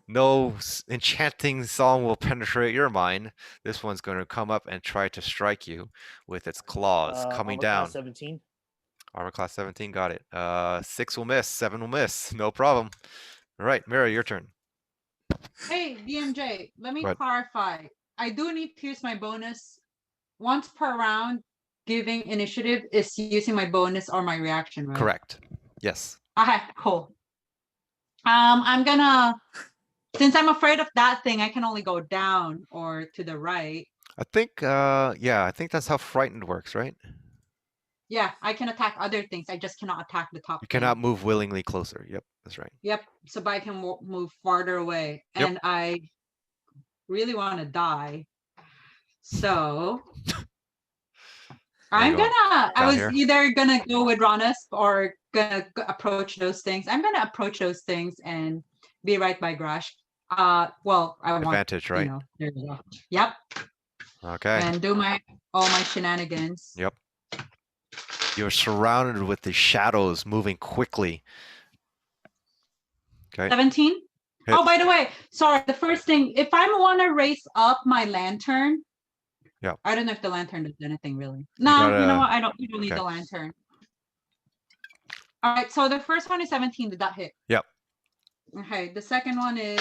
No enchanting song will penetrate your mind. This one's going to come up and try to strike you with its claws coming Armor down. class 17. Armor class 17, got it. 6 will miss, 7 will miss. No problem. All right, Mira, your turn. Hey, DMJ, let me What? clarify. I do need to use my bonus once per round. Giving initiative is using my bonus or my reaction, right? Correct. Yes. Okay, cool. I'm gonna, since I'm afraid of that thing, I can only go down or to the right. I think, yeah, I think that's how frightened works, right? Yeah, I can attack other things. I just cannot attack the top You thing. cannot move willingly closer. Yep, that's right. Yep. So but I can move farther away, Yep. and I really want to die. So I'm going gonna. I down was here? either gonna go with Ronis or gonna approach those things. I'm gonna approach those things and be right by Grush. Well, I want Advantage, right? You know, there you go. Yep. Okay. And do all my shenanigans. Yep. You're surrounded with the shadows moving quickly. Okay. 17. Hit. Oh, by the way, sorry. The first thing, if I want to raise up my lantern, yeah. I don't know if the lantern does anything really. No, you know what? You don't need okay. the lantern. All right. So the first one is 17. Did that hit? Yep. Okay. The second one is,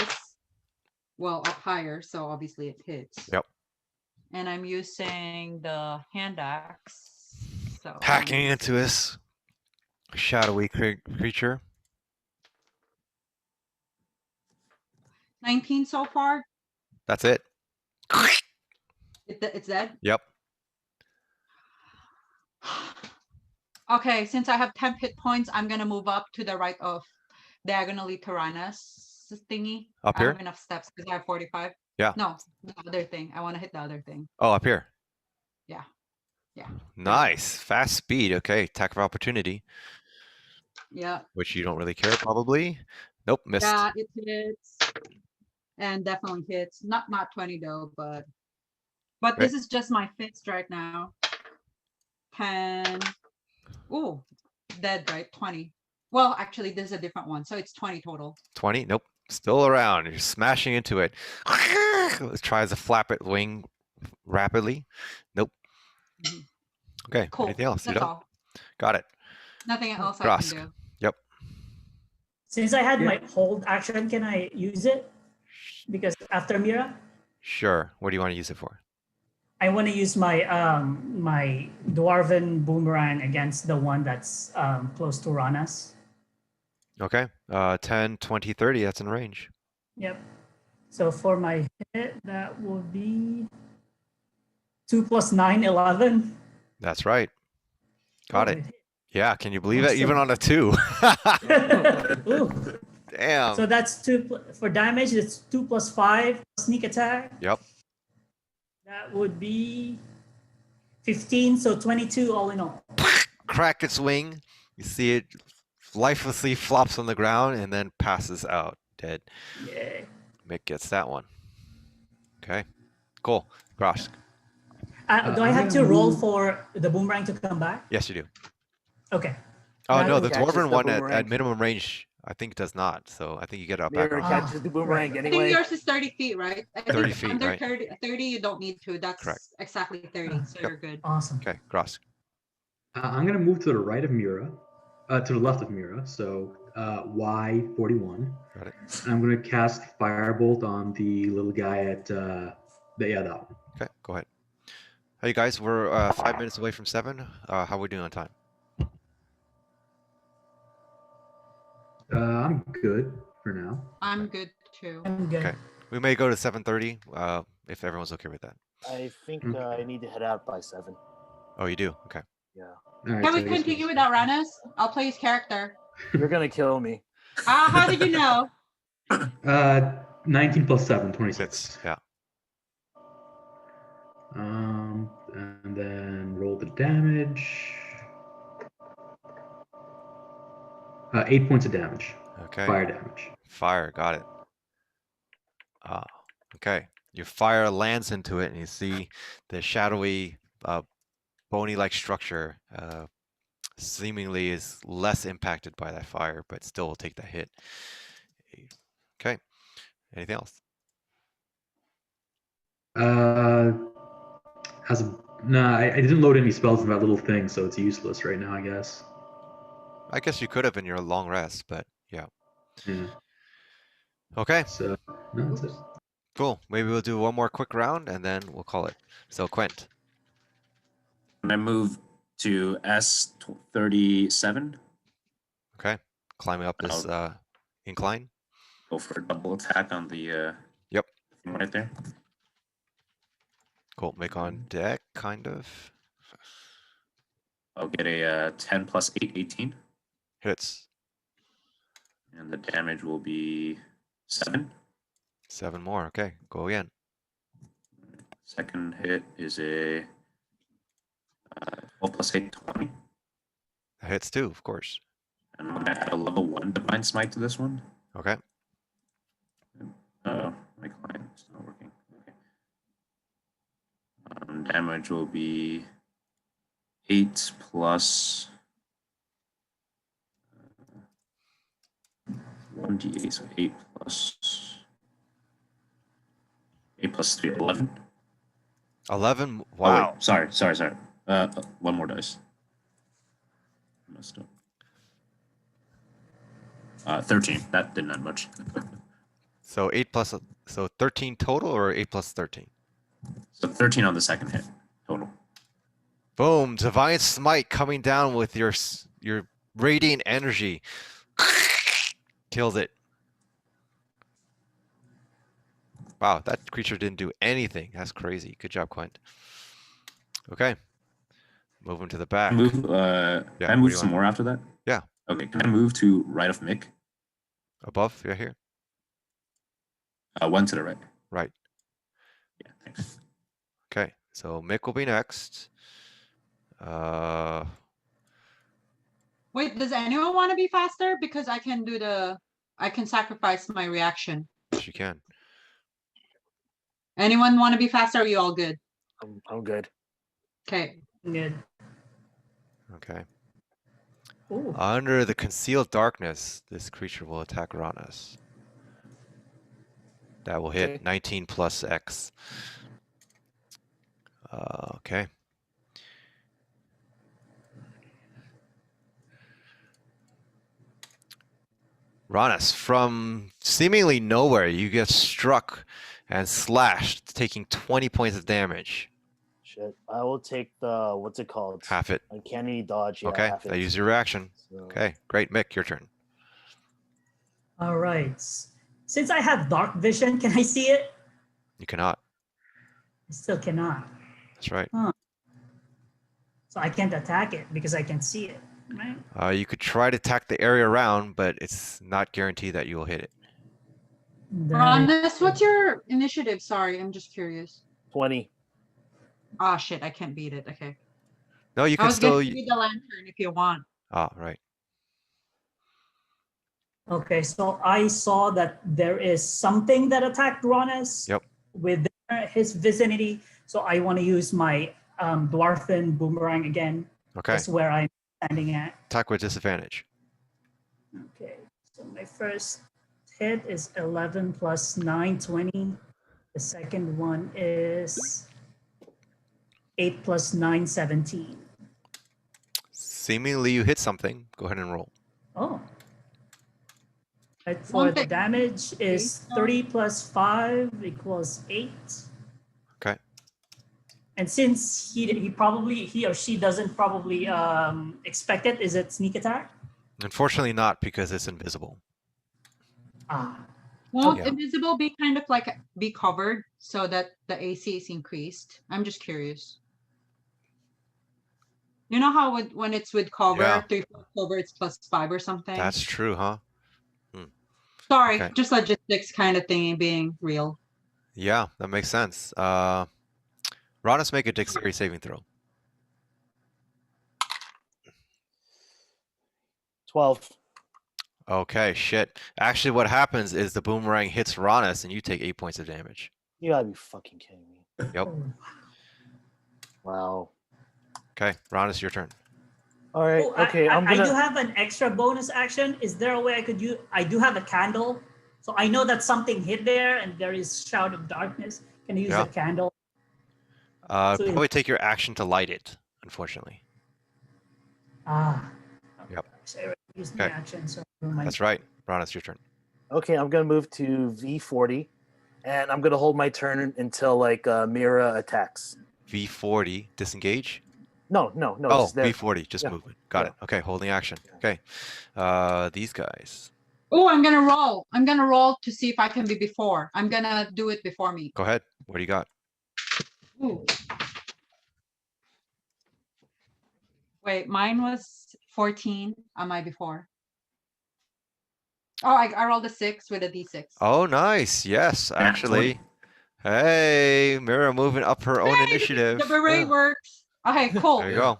well, up higher, so obviously it hits. Yep. And I'm using the hand axe. So hacking into this shadowy creature. 19 so far. That's it. It's dead. Yep. Okay, since I have 10 hit points, I'm gonna move up to the right of diagonally Tyrannus thingy. Up I here? have enough steps because I have 45. Yeah. No, the other thing. I want to hit the other thing. Oh, up here. Yeah. Yeah. Nice. Fast speed. Okay. Attack of opportunity. Yeah. Which you don't really care, probably. Nope. Missed. Yeah, it hits. And definitely hits. Not 20 though, but Right. this is just my fist right now. 10. Ooh, dead, right? 20. Well, actually, this is a different one, so it's 20 total. 20. Nope. Still around. You're smashing into it. It tries to flap its wing rapidly. Nope. Okay. Cool. Anything else? That's all. Got it. Nothing else I Grask. can do. Yep. Since I had Yeah. my hold action, can I use it? Because after Mira, Sure. What do you want to use it for? I want to use my my dwarven boomerang against the one that's close to Ranas. Okay. 10, 20, 30. That's in range. Yep. So for my hit, that would be 2 + 9, 11. That's right. Got Oh, it. Yeah. Can you believe it? Awesome. Even on a 2. Ooh. Damn. So that's 2 for damage. It's 2 + 5 sneak attack. Yep. That would be 15, so 22 all in all. Crack its wing. You see it lifelessly flops on the ground and then passes out dead. Yeah. Mick gets that one. Okay, cool. Grosk. Do I I'm have to gonna roll move- for the boomerang to come back? Yes, you do. Okay. Oh That no, the catches dwarven the one at boomerang. minimum range, I think does not. So I think you get it back Mirror on. catches the boomerang right. I think anyway. yours is 30 feet, right? I think 30 feet, under right? 30, you don't need to. That's Correct. exactly 30, so Yep. you're good. Awesome. Okay, Grosk. I'm gonna move to the right of Mira, to the left of Mira. So Y41. Got it. And I'm gonna cast Firebolt on the little guy at that one. Okay, go ahead. Hey guys, we're 5 minutes away from 7. How are we doing on time? I'm good for now. I'm good too. I'm good. Okay. We may go to 7:30 if everyone's okay with that. I think Okay. I need to head out by 7. Oh, you do? Okay. Yeah. All right, Can so we I guess continue without Ranas? I'll play his character. You're gonna kill me. How did you know? 19 plus 7, 26. Fits. Yeah. And then roll the damage. 8 points of damage. Okay. Fire damage. Fire. Got it. Okay. Your fire lands into it, and you see the shadowy, bony-like structure seemingly is less impacted by that fire, but still will take that hit. Okay. Anything else? I didn't load any spells in that little thing, so it's useless right now, I guess. I guess you could have in your long rest, but yeah. Yeah. Okay. So no, that's it. Cool. Maybe we'll do one more quick round, and then we'll call it. So, Quint. And I move to S37. Okay. Climbing up this incline. Go for a double attack on the Yep. thing right there. Cool. Make on deck, kind of. I'll get a 10 plus 8, 18. Hits. And the damage will be 7. 7 more. Okay. Go again. Second hit is a 12 plus 8, 20. That hits too, of course. And I'm going to add a level 1 Divine Smite to this one. Okay. My client is not working. Okay. Damage will be 8 plus 1d8, so 8 plus 3, 11. 11. Oh, wait, Wow. sorry. One more dice. Messed up. 13. That didn't add much. So 8 plus. So 13 total, or 8 plus 13? So 13 on the second hit total. Boom! Divine Smite coming down with your radiant energy. Kills it. Wow, that creature didn't do anything. That's crazy. Good job, Quint. Okay. Moving to the back. Move. Yeah, Can I what do move you some want? more after that? Yeah. Okay. Can I move to right of Mick? Above? Yeah, here. One to the right. Right. Yeah. Thanks. Okay. So Mick will be next. Wait, does anyone want to be faster? Because I can sacrifice my reaction. Yes, you can. Anyone want to be faster? Or are you all good? I'm good. Okay. Good. Okay. Ooh. Under the concealed darkness, this creature will attack Ranas. That will hit. Okay. 19 plus X. Okay. Ranas, from seemingly nowhere, you get struck and slashed, taking 20 points of damage. Shit. I will take the what's it called? Half it. Uncanny dodge. Yeah, Okay. half That it. use your reaction. So, Okay. Great. Mick, your turn. All right. Since I have dark vision, can I see it? You cannot. I still cannot. That's right. So I can't attack it because I can see it, right? You could try to attack the area around, but it's not guaranteed that you will hit it. Then- Ronus, what's your initiative? Sorry, I'm just curious. 20. Oh shit, I can't beat it. Okay. No, you I can was gonna still. give you the lantern if you want. Oh, right. Okay, so I saw that there is something that attacked Ronis Yep. with his vicinity. So I want to use my dwarfen boomerang again. Okay. That's where I'm standing at. Attack with disadvantage. Okay, so my first hit is 11 plus 9, 20. The second one is 8 plus 9, 17. Seemingly, you hit something. Go ahead and roll. Oh. Right, for One the thing- damage is 30 plus 5 equals 8. Okay. And since he or she doesn't probably expect it, is it sneak attack? Unfortunately, not because it's invisible. Ah, Won't Yeah. invisible be kind of like be covered so that the AC is increased? I'm just curious. You know how when it's with cover, Yeah. 3-foot cover, it's +5 or something? That's true, huh? Sorry, okay. just logistics kind of thing being real. Yeah, that makes sense. Ronis, make a dexterity saving throw. 12. Okay, shit. Actually, what happens is the boomerang hits Ronis, and you take 8 points of damage. You gotta be fucking kidding me. Yep. oh. Wow. Okay, Ronis, your turn. All right. Oh, Okay. I I'm do gonna. have an extra bonus action. Is there a way I could use? I do have a candle, so I know that something hit there, and there is shout of darkness. Can I use Yeah. a candle? So it- Probably take your action to light it, unfortunately. Ah. Yep. So I already used my Okay. action, so never mind. That's right. Ronis, your turn. Okay. I'm gonna move to V40, and I'm gonna hold my turn until like Mira attacks. V40, disengage. No. Oh, just there. V40, just Yeah. movement. Got Yeah. it. Okay, holding action. Okay. These guys. Oh, I'm gonna roll. I'm gonna roll to see if I can be before. I'm gonna do it before me. Go ahead. What do you got? Ooh. Wait, mine was 14. Am I before? Oh, I rolled a 6 with a D6. Oh, nice. Yes, Nat actually. 20. Hey, Mira moving up her own Hey, initiative. The beret Yeah. works. Okay, cool. There you go.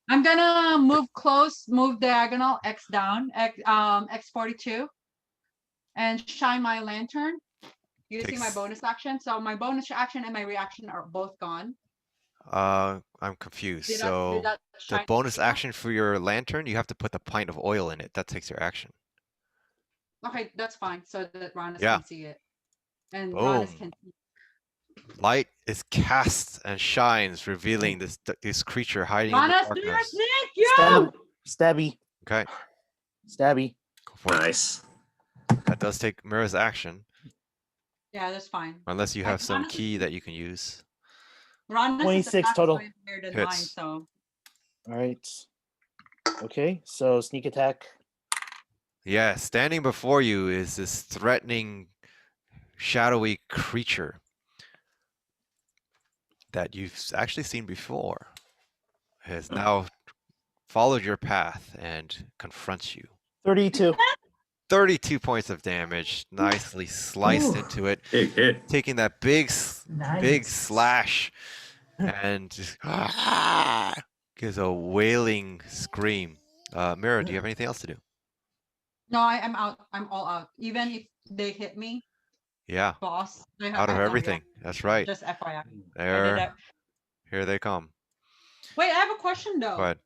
I'm gonna move close, move diagonal, X down, X42, and shine my lantern using my Takes- bonus action. So my bonus action and my reaction are both gone. I'm confused. Did So that the shine bonus enough? action for your lantern, you have to put the pint of oil in it. That takes your action. Okay, that's fine. So that Ronis Yeah. can see it, and Ronis Boom. can see. Light is cast and shines, revealing this creature hiding in the Ronis, do your darkness. thing, yo! Stabby. Okay, Stabby. go for it. Nice. That does take Mira's action, Yeah, that's fine. unless you Like, have some Ronis- key that you can use. Ronis 26 is total. higher than mine, Hits. so All right. Okay. So sneak attack. Yeah, standing before you is this threatening, shadowy creature that you've actually seen before. Has now followed your path and confronts you. 32. 32 points of damage, nicely sliced Ooh. into it, Big hit. taking that big Nice. slash, and just gives a wailing scream. Mira, do you have anything else to do? no, I'm out. I'm all out. Even if they hit me, Yeah, boss. out of everything. That's right. Just FYI. I did There, that. here they come. Wait, I have a question though. Go ahead.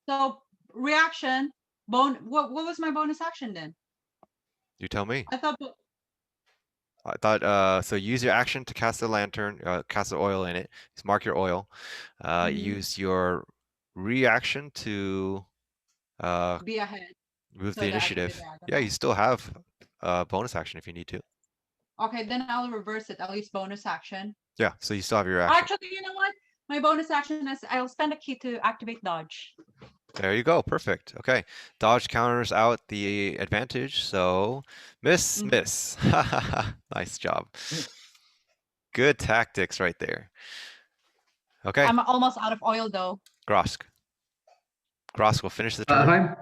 So reaction, what was my bonus action then? You tell me. I thought I thought so. Use your action to cast the lantern, cast the oil in it. Just mark your oil. Mhm. Use your reaction to be ahead. move So the that I can do initiative. the Yeah, diagonal. you still have bonus action if you need to. Okay, then I'll reverse it. I'll use bonus action. Yeah, so you still have your action. Actually, you know what? My bonus action is I'll spend a key to activate dodge. There you go. Perfect. Okay. Dodge counters out the advantage. So miss. Nice job. Good tactics right there. Okay. I'm almost out of oil though. Grosk. Grosk will finish the If turn.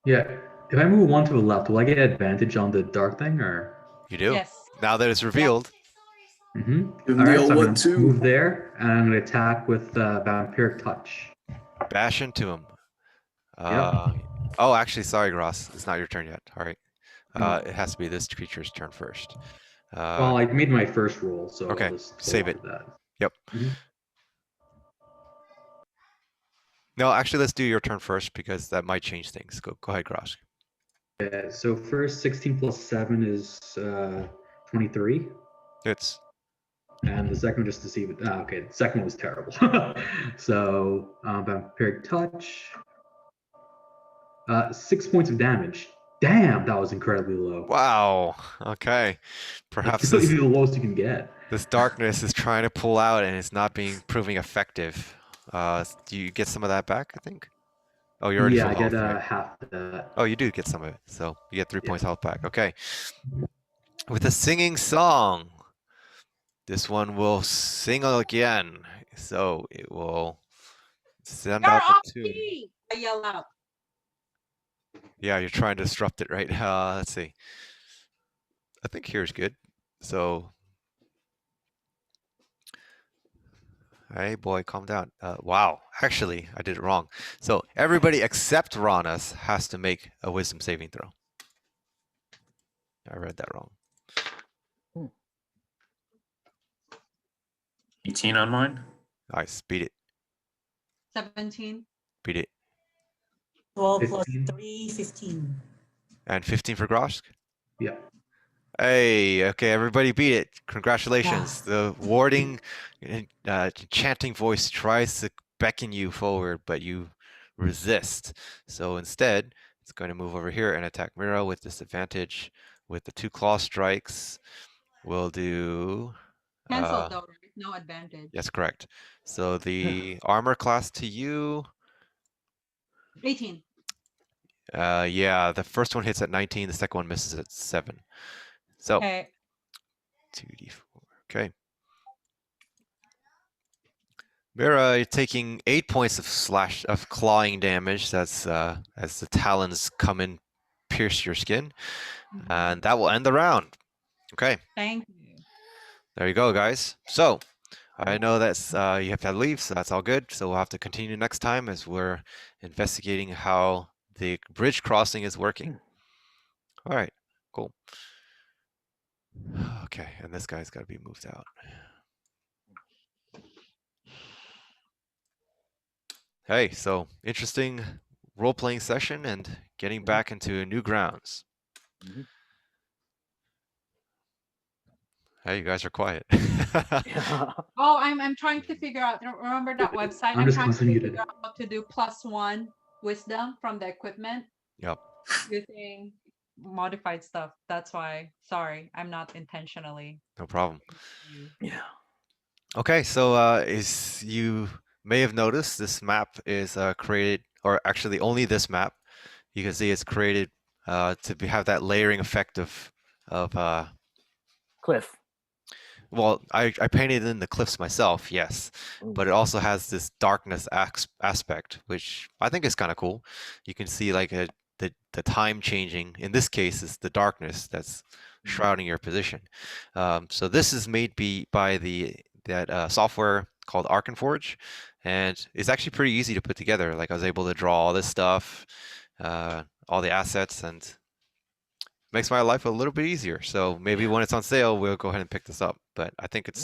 if I move one to the left, will I get advantage on the dark thing or? You do. Yes. Now that it's revealed. Mm-hmm. Give him All the right, old so I'm one going to too. move there, and I'm going to attack with Vampiric Touch. Bash into him. Yep. Oh, actually, sorry, Gross. It's not your turn yet. All right. Oh. It has to be this creature's turn first. Well, I made my first roll, so okay, I'll just save go it. after that. Yep. Mhm. No, actually, let's do your turn first because that might change things. Go ahead, Gross. Yeah, so first 16 plus 7 is 23. It's And the second one, just to see what. Okay, the second one was terrible. So, Vampiric Touch. 6 points of damage. Damn, that was incredibly low. wow. Okay. Perhaps That's really this, the lowest you can get. this darkness is trying to pull out and it's not proving effective. Do you get some of that back, I think? Oh, you're already Yeah, full I get health, right? half of that. Oh, you do get some of it. So you get 3 Yeah. points health back. Okay. With a singing song, this one will sing again. So it will send You're out off the tune. key! I yell out. Yeah, you're trying to disrupt it, right? Let's see. I think here's good. So, hey boy, calm down. Wow, actually, I did it wrong. So everybody except Ranas has to make a wisdom saving throw. I read that wrong. 18 on mine. Nice, beat it, 17. beat it. 12 plus 15. 3, 15. And 15 for Grosk? Yeah. Hey, okay, everybody beat it. Congratulations. The warding, chanting voice tries to beckon you forward, but you resist. So instead, it's going to move over here and attack Mira with disadvantage. With the 2 claw strikes, we'll do... Cancelled though, right? No advantage. Yes, correct. So the armor class to you, 18. yeah, the first one hits at 19, the second one misses at 7. So Okay. 2d4. Okay. Mira, you're taking 8 points of clawing damage. That's as the talons come in, pierce your skin, and that will end the round. Okay, Thank you. there you go, guys. So I know that's you have to leave, so that's all good. So we'll have to continue next time as we're investigating how the bridge crossing is working. All right, cool. Okay, and this guy's got to be moved out. Hey, so interesting role-playing session and getting back into new grounds. Mhm. Hey, you guys are quiet. Oh, I'm trying to figure out. Remember that website? I'm just trying to constantly figure muted. out how to do +1 wisdom from the equipment Yep. using modified stuff. That's why. Sorry, I'm not intentionally. No problem. Yeah. Okay, so as you may have noticed, this map is created, or actually only this map, you can see it's created have that layering effect of Cliff. well, I painted in the cliffs myself, yes, but it also has this darkness aspect, which I think is kind of cool. You can see like the time changing. In this case, is the darkness that's shrouding your position. So this is made by that software called Arkenforge, and it's actually pretty easy to put together. Like I was able to draw all this stuff, all the assets, and makes my life a little bit easier. So maybe when it's on sale, we'll go ahead and pick this up. But I think it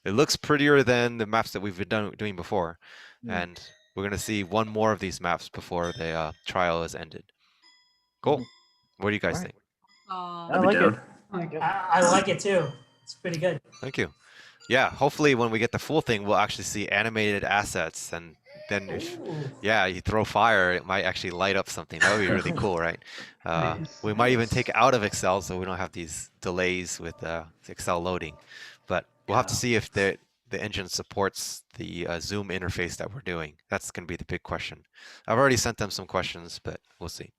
looks prettier than the maps that we've been doing before. And we're going to see one more of these maps before the trial is ended. Cool. What do you guys think? I I'd be like it. down. I like it too. It's pretty good. Thank you. Yeah, hopefully when we get the full thing, we'll actually see animated assets. And then if, yeah, you throw fire, it might actually light up something. That would be really cool, right? We might even take it out of Excel so we don't have these delays with Excel loading. But we'll have to see if the engine supports the Zoom interface that we're doing. That's going to be the big question. I've already sent them some questions, but we'll see.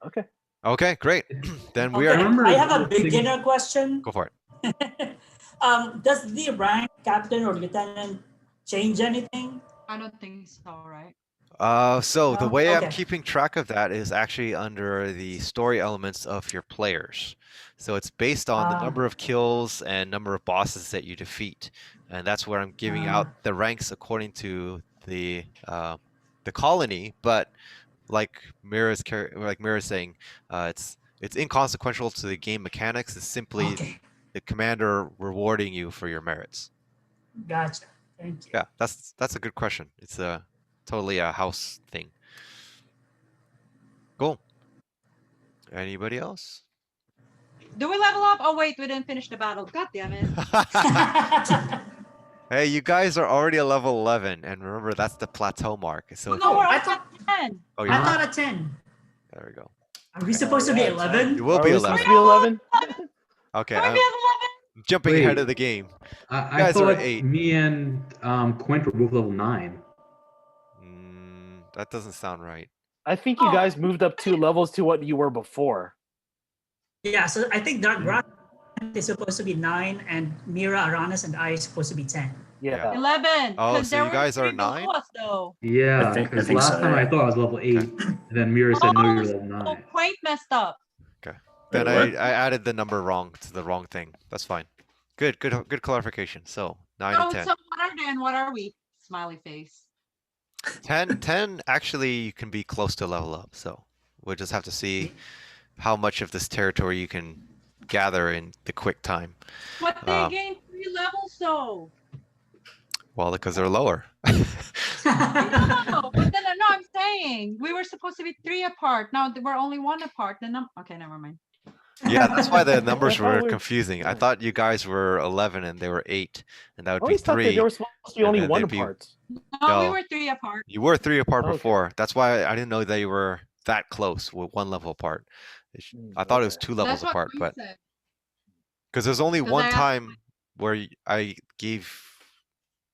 Okay. Okay, great. Then we Okay, are. I have a beginner question. Go for it. Does the rank captain or lieutenant change anything? I don't think so, right? So the No? way I'm Okay. keeping track of that is actually under the story elements of your players. So it's based on the Ah. number of kills and number of bosses that you defeat, and that's where I'm giving out Ah. the ranks according to the colony. But like Mira's saying, it's inconsequential to the game mechanics. It's simply Okay. the commander rewarding you for your merits. Gotcha. Thank you. Yeah, that's a good question. It's totally a house thing. Cool. Anybody else? Do we level up? Oh wait, we didn't finish the battle. God damn it. Hey, you guys are already at level 11, and remember that's the plateau mark. So No, we're I up thought- at 10. oh, I you're not? thought a 10. There we go. Are we supposed to be yeah, 11? You will Are be we 11. supposed to be 11? Okay, Can we I'm be at jumping ahead Wait. of the game. I guys are thought 8. me and Quint were both level 9. That doesn't sound right. I think you Oh. guys moved up 2 levels to what you were before. Yeah, so I think Dark Rock is supposed to be 9, and Mira, Aranis, and I is supposed to be 10. Yeah. 11. Oh, 'cause so there you were guys are 3 below 9? us, though. Yeah, I because think last so, time I yeah. thought I was level 8, and then Mira said, no, you're level 9. Oh, Quaint messed up. Then Wait, I what? added the number wrong to the wrong thing. That's fine. Good clarification. So 9 and 10. So what are they and what are we? Smiley face. 10 actually you can be close to level up. So we'll just have to see how much of this territory you can gather in the quick time. But they Um, gained 3 levels, though. Well, because they're lower. No, but then no, I'm saying we were supposed to be 3 apart. Now we're only 1 apart. Then okay, never mind. Yeah, that's why the numbers thought were we were- confusing. I thought you guys were 11 and they were 8, and that I would be always thought that 3. there were supposed to be and only then 1 they'd be- apart. No, we No. were 3 apart. You were 3 apart Okay. before. That's why I didn't know they were that close with 1 level apart. I thought it was Okay. 2 levels That's what apart, we but said. because there's only 'Cause one I asked- time where I gave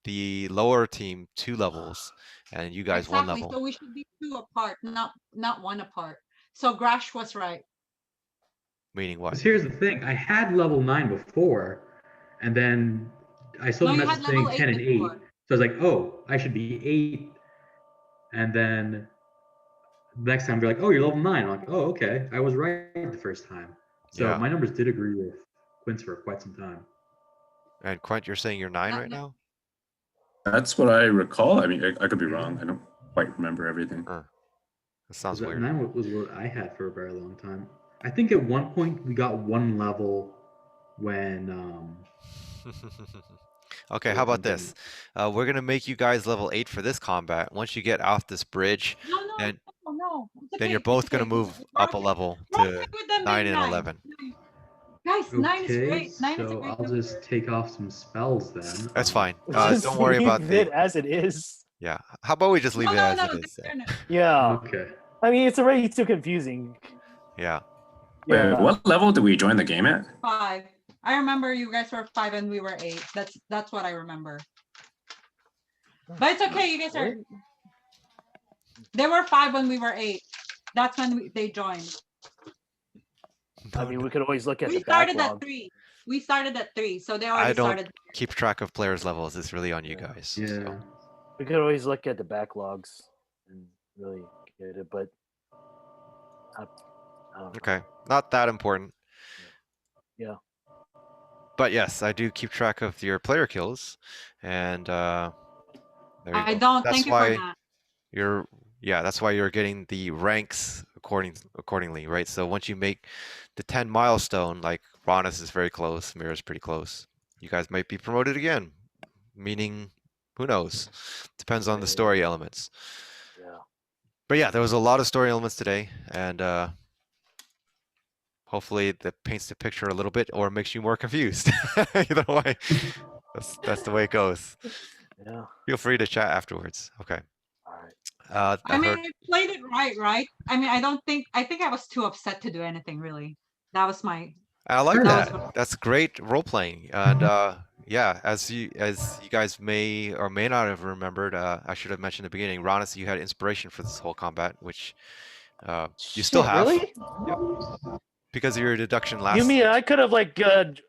the lower team 2 levels and you guys 1 exactly. level. So we should be 2 apart, not 1 apart. So Grash was right. Meaning what? Because here's the thing, I had level 9 before, and then I saw No, the you message had level saying 10 and 8. before. So I was like, oh, I should be 8. And then next time they're like, oh, you're level 9. I'm like, oh, okay. I was right the first time. So Yeah. my numbers did agree with Quint's for quite some time. And Quint, you're saying you're 9 Not right yet. now? That's what I recall. I mean, I could be wrong. I don't quite remember everything. That sounds 'Cause weird. 9 was what I had for a very long time. I think at one point we got 1 level when Okay, Yeah, how about I'm getting- this? We're gonna make you guys level 8 for this combat. Once you get off this bridge, No, And no. It's then okay, you're it's both gonna okay. move We're up a okay. level We're to okay with them 9 being and 9. 11. Guys, 9 is okay, great. 9 is a so great I'll number. just take off some spells then. That's fine. Just Don't worry about leave it the. as it is. Yeah. How about we just leave it as it is? that's fair enough. Yeah. Okay. I mean, it's already too confusing. Yeah. Wait, Yeah. what level did we join the game at? 5. I remember you guys were 5 and we were 8. That's what I remember. But it's okay. You guys are. Really? They were 5 when we were 8. That's when they joined. I mean, we could always look at We the started backlog. at 3. We started at 3, so they already don't started. Keep track of players' levels. It's really on you Yeah. guys. Yeah. So. We could always look at the backlogs and really get it, but I don't know. Okay. Not that important. Yeah. But yes, I do keep track of your player kills, and there you I go. don't. That's Thank you why for that. that's why you're getting the ranks accordingly, right? So once you make the 10 milestone, like Ronis is very close, Mira's pretty close. You guys might be promoted again, meaning who knows? Depends on the story elements. Yeah. But yeah, there was a lot of story elements today, and hopefully that paints the picture a little bit or makes you more confused. Either way, that's the way it goes. Yeah. Feel free to chat afterwards. Okay. All right. I mean, I played it right? I mean, I think I was too upset to do anything really. That was my. I like That was that. That's great role playing, and yeah, as you guys may or may not have remembered, I should have mentioned at the beginning, Ronis, you had inspiration for this whole combat, which you still Shit, have. Really? Because of your deduction last. You mean I could have like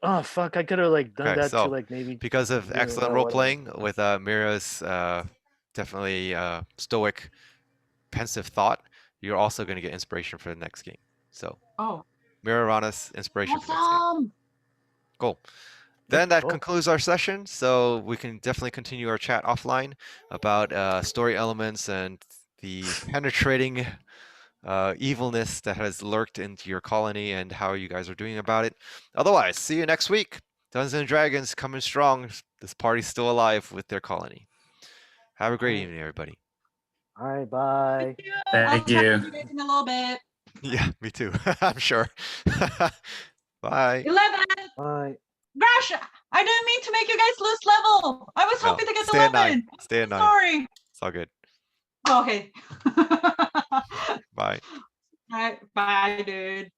oh fuck, I could have like done Okay, that so, to like maybe because of Yeah, excellent no, role whatever. playing with Mira's definitely stoic pensive thought, you're also going to get inspiration for the next game. So Oh, Miraranas inspiration for next game. awesome. Cool. Then that cool. concludes our session. So we can definitely continue our chat offline about story elements and the penetrating evilness that has lurked into your colony and how you guys are doing about it. Otherwise, see you next week. Dungeons and Dragons coming strong. This party's still alive with their colony. Have a great evening, everybody. All right, bye. I'll Thank chat you. with you guys in a little bit. Yeah, me too. I'm sure. Bye. 11. Bye. Gosh, I didn't mean to make you guys lose level. I was No, hoping to get stay at 9. 11. Stay at 9. Sorry. It's all good. Okay. Bye. All right. Bye, dude.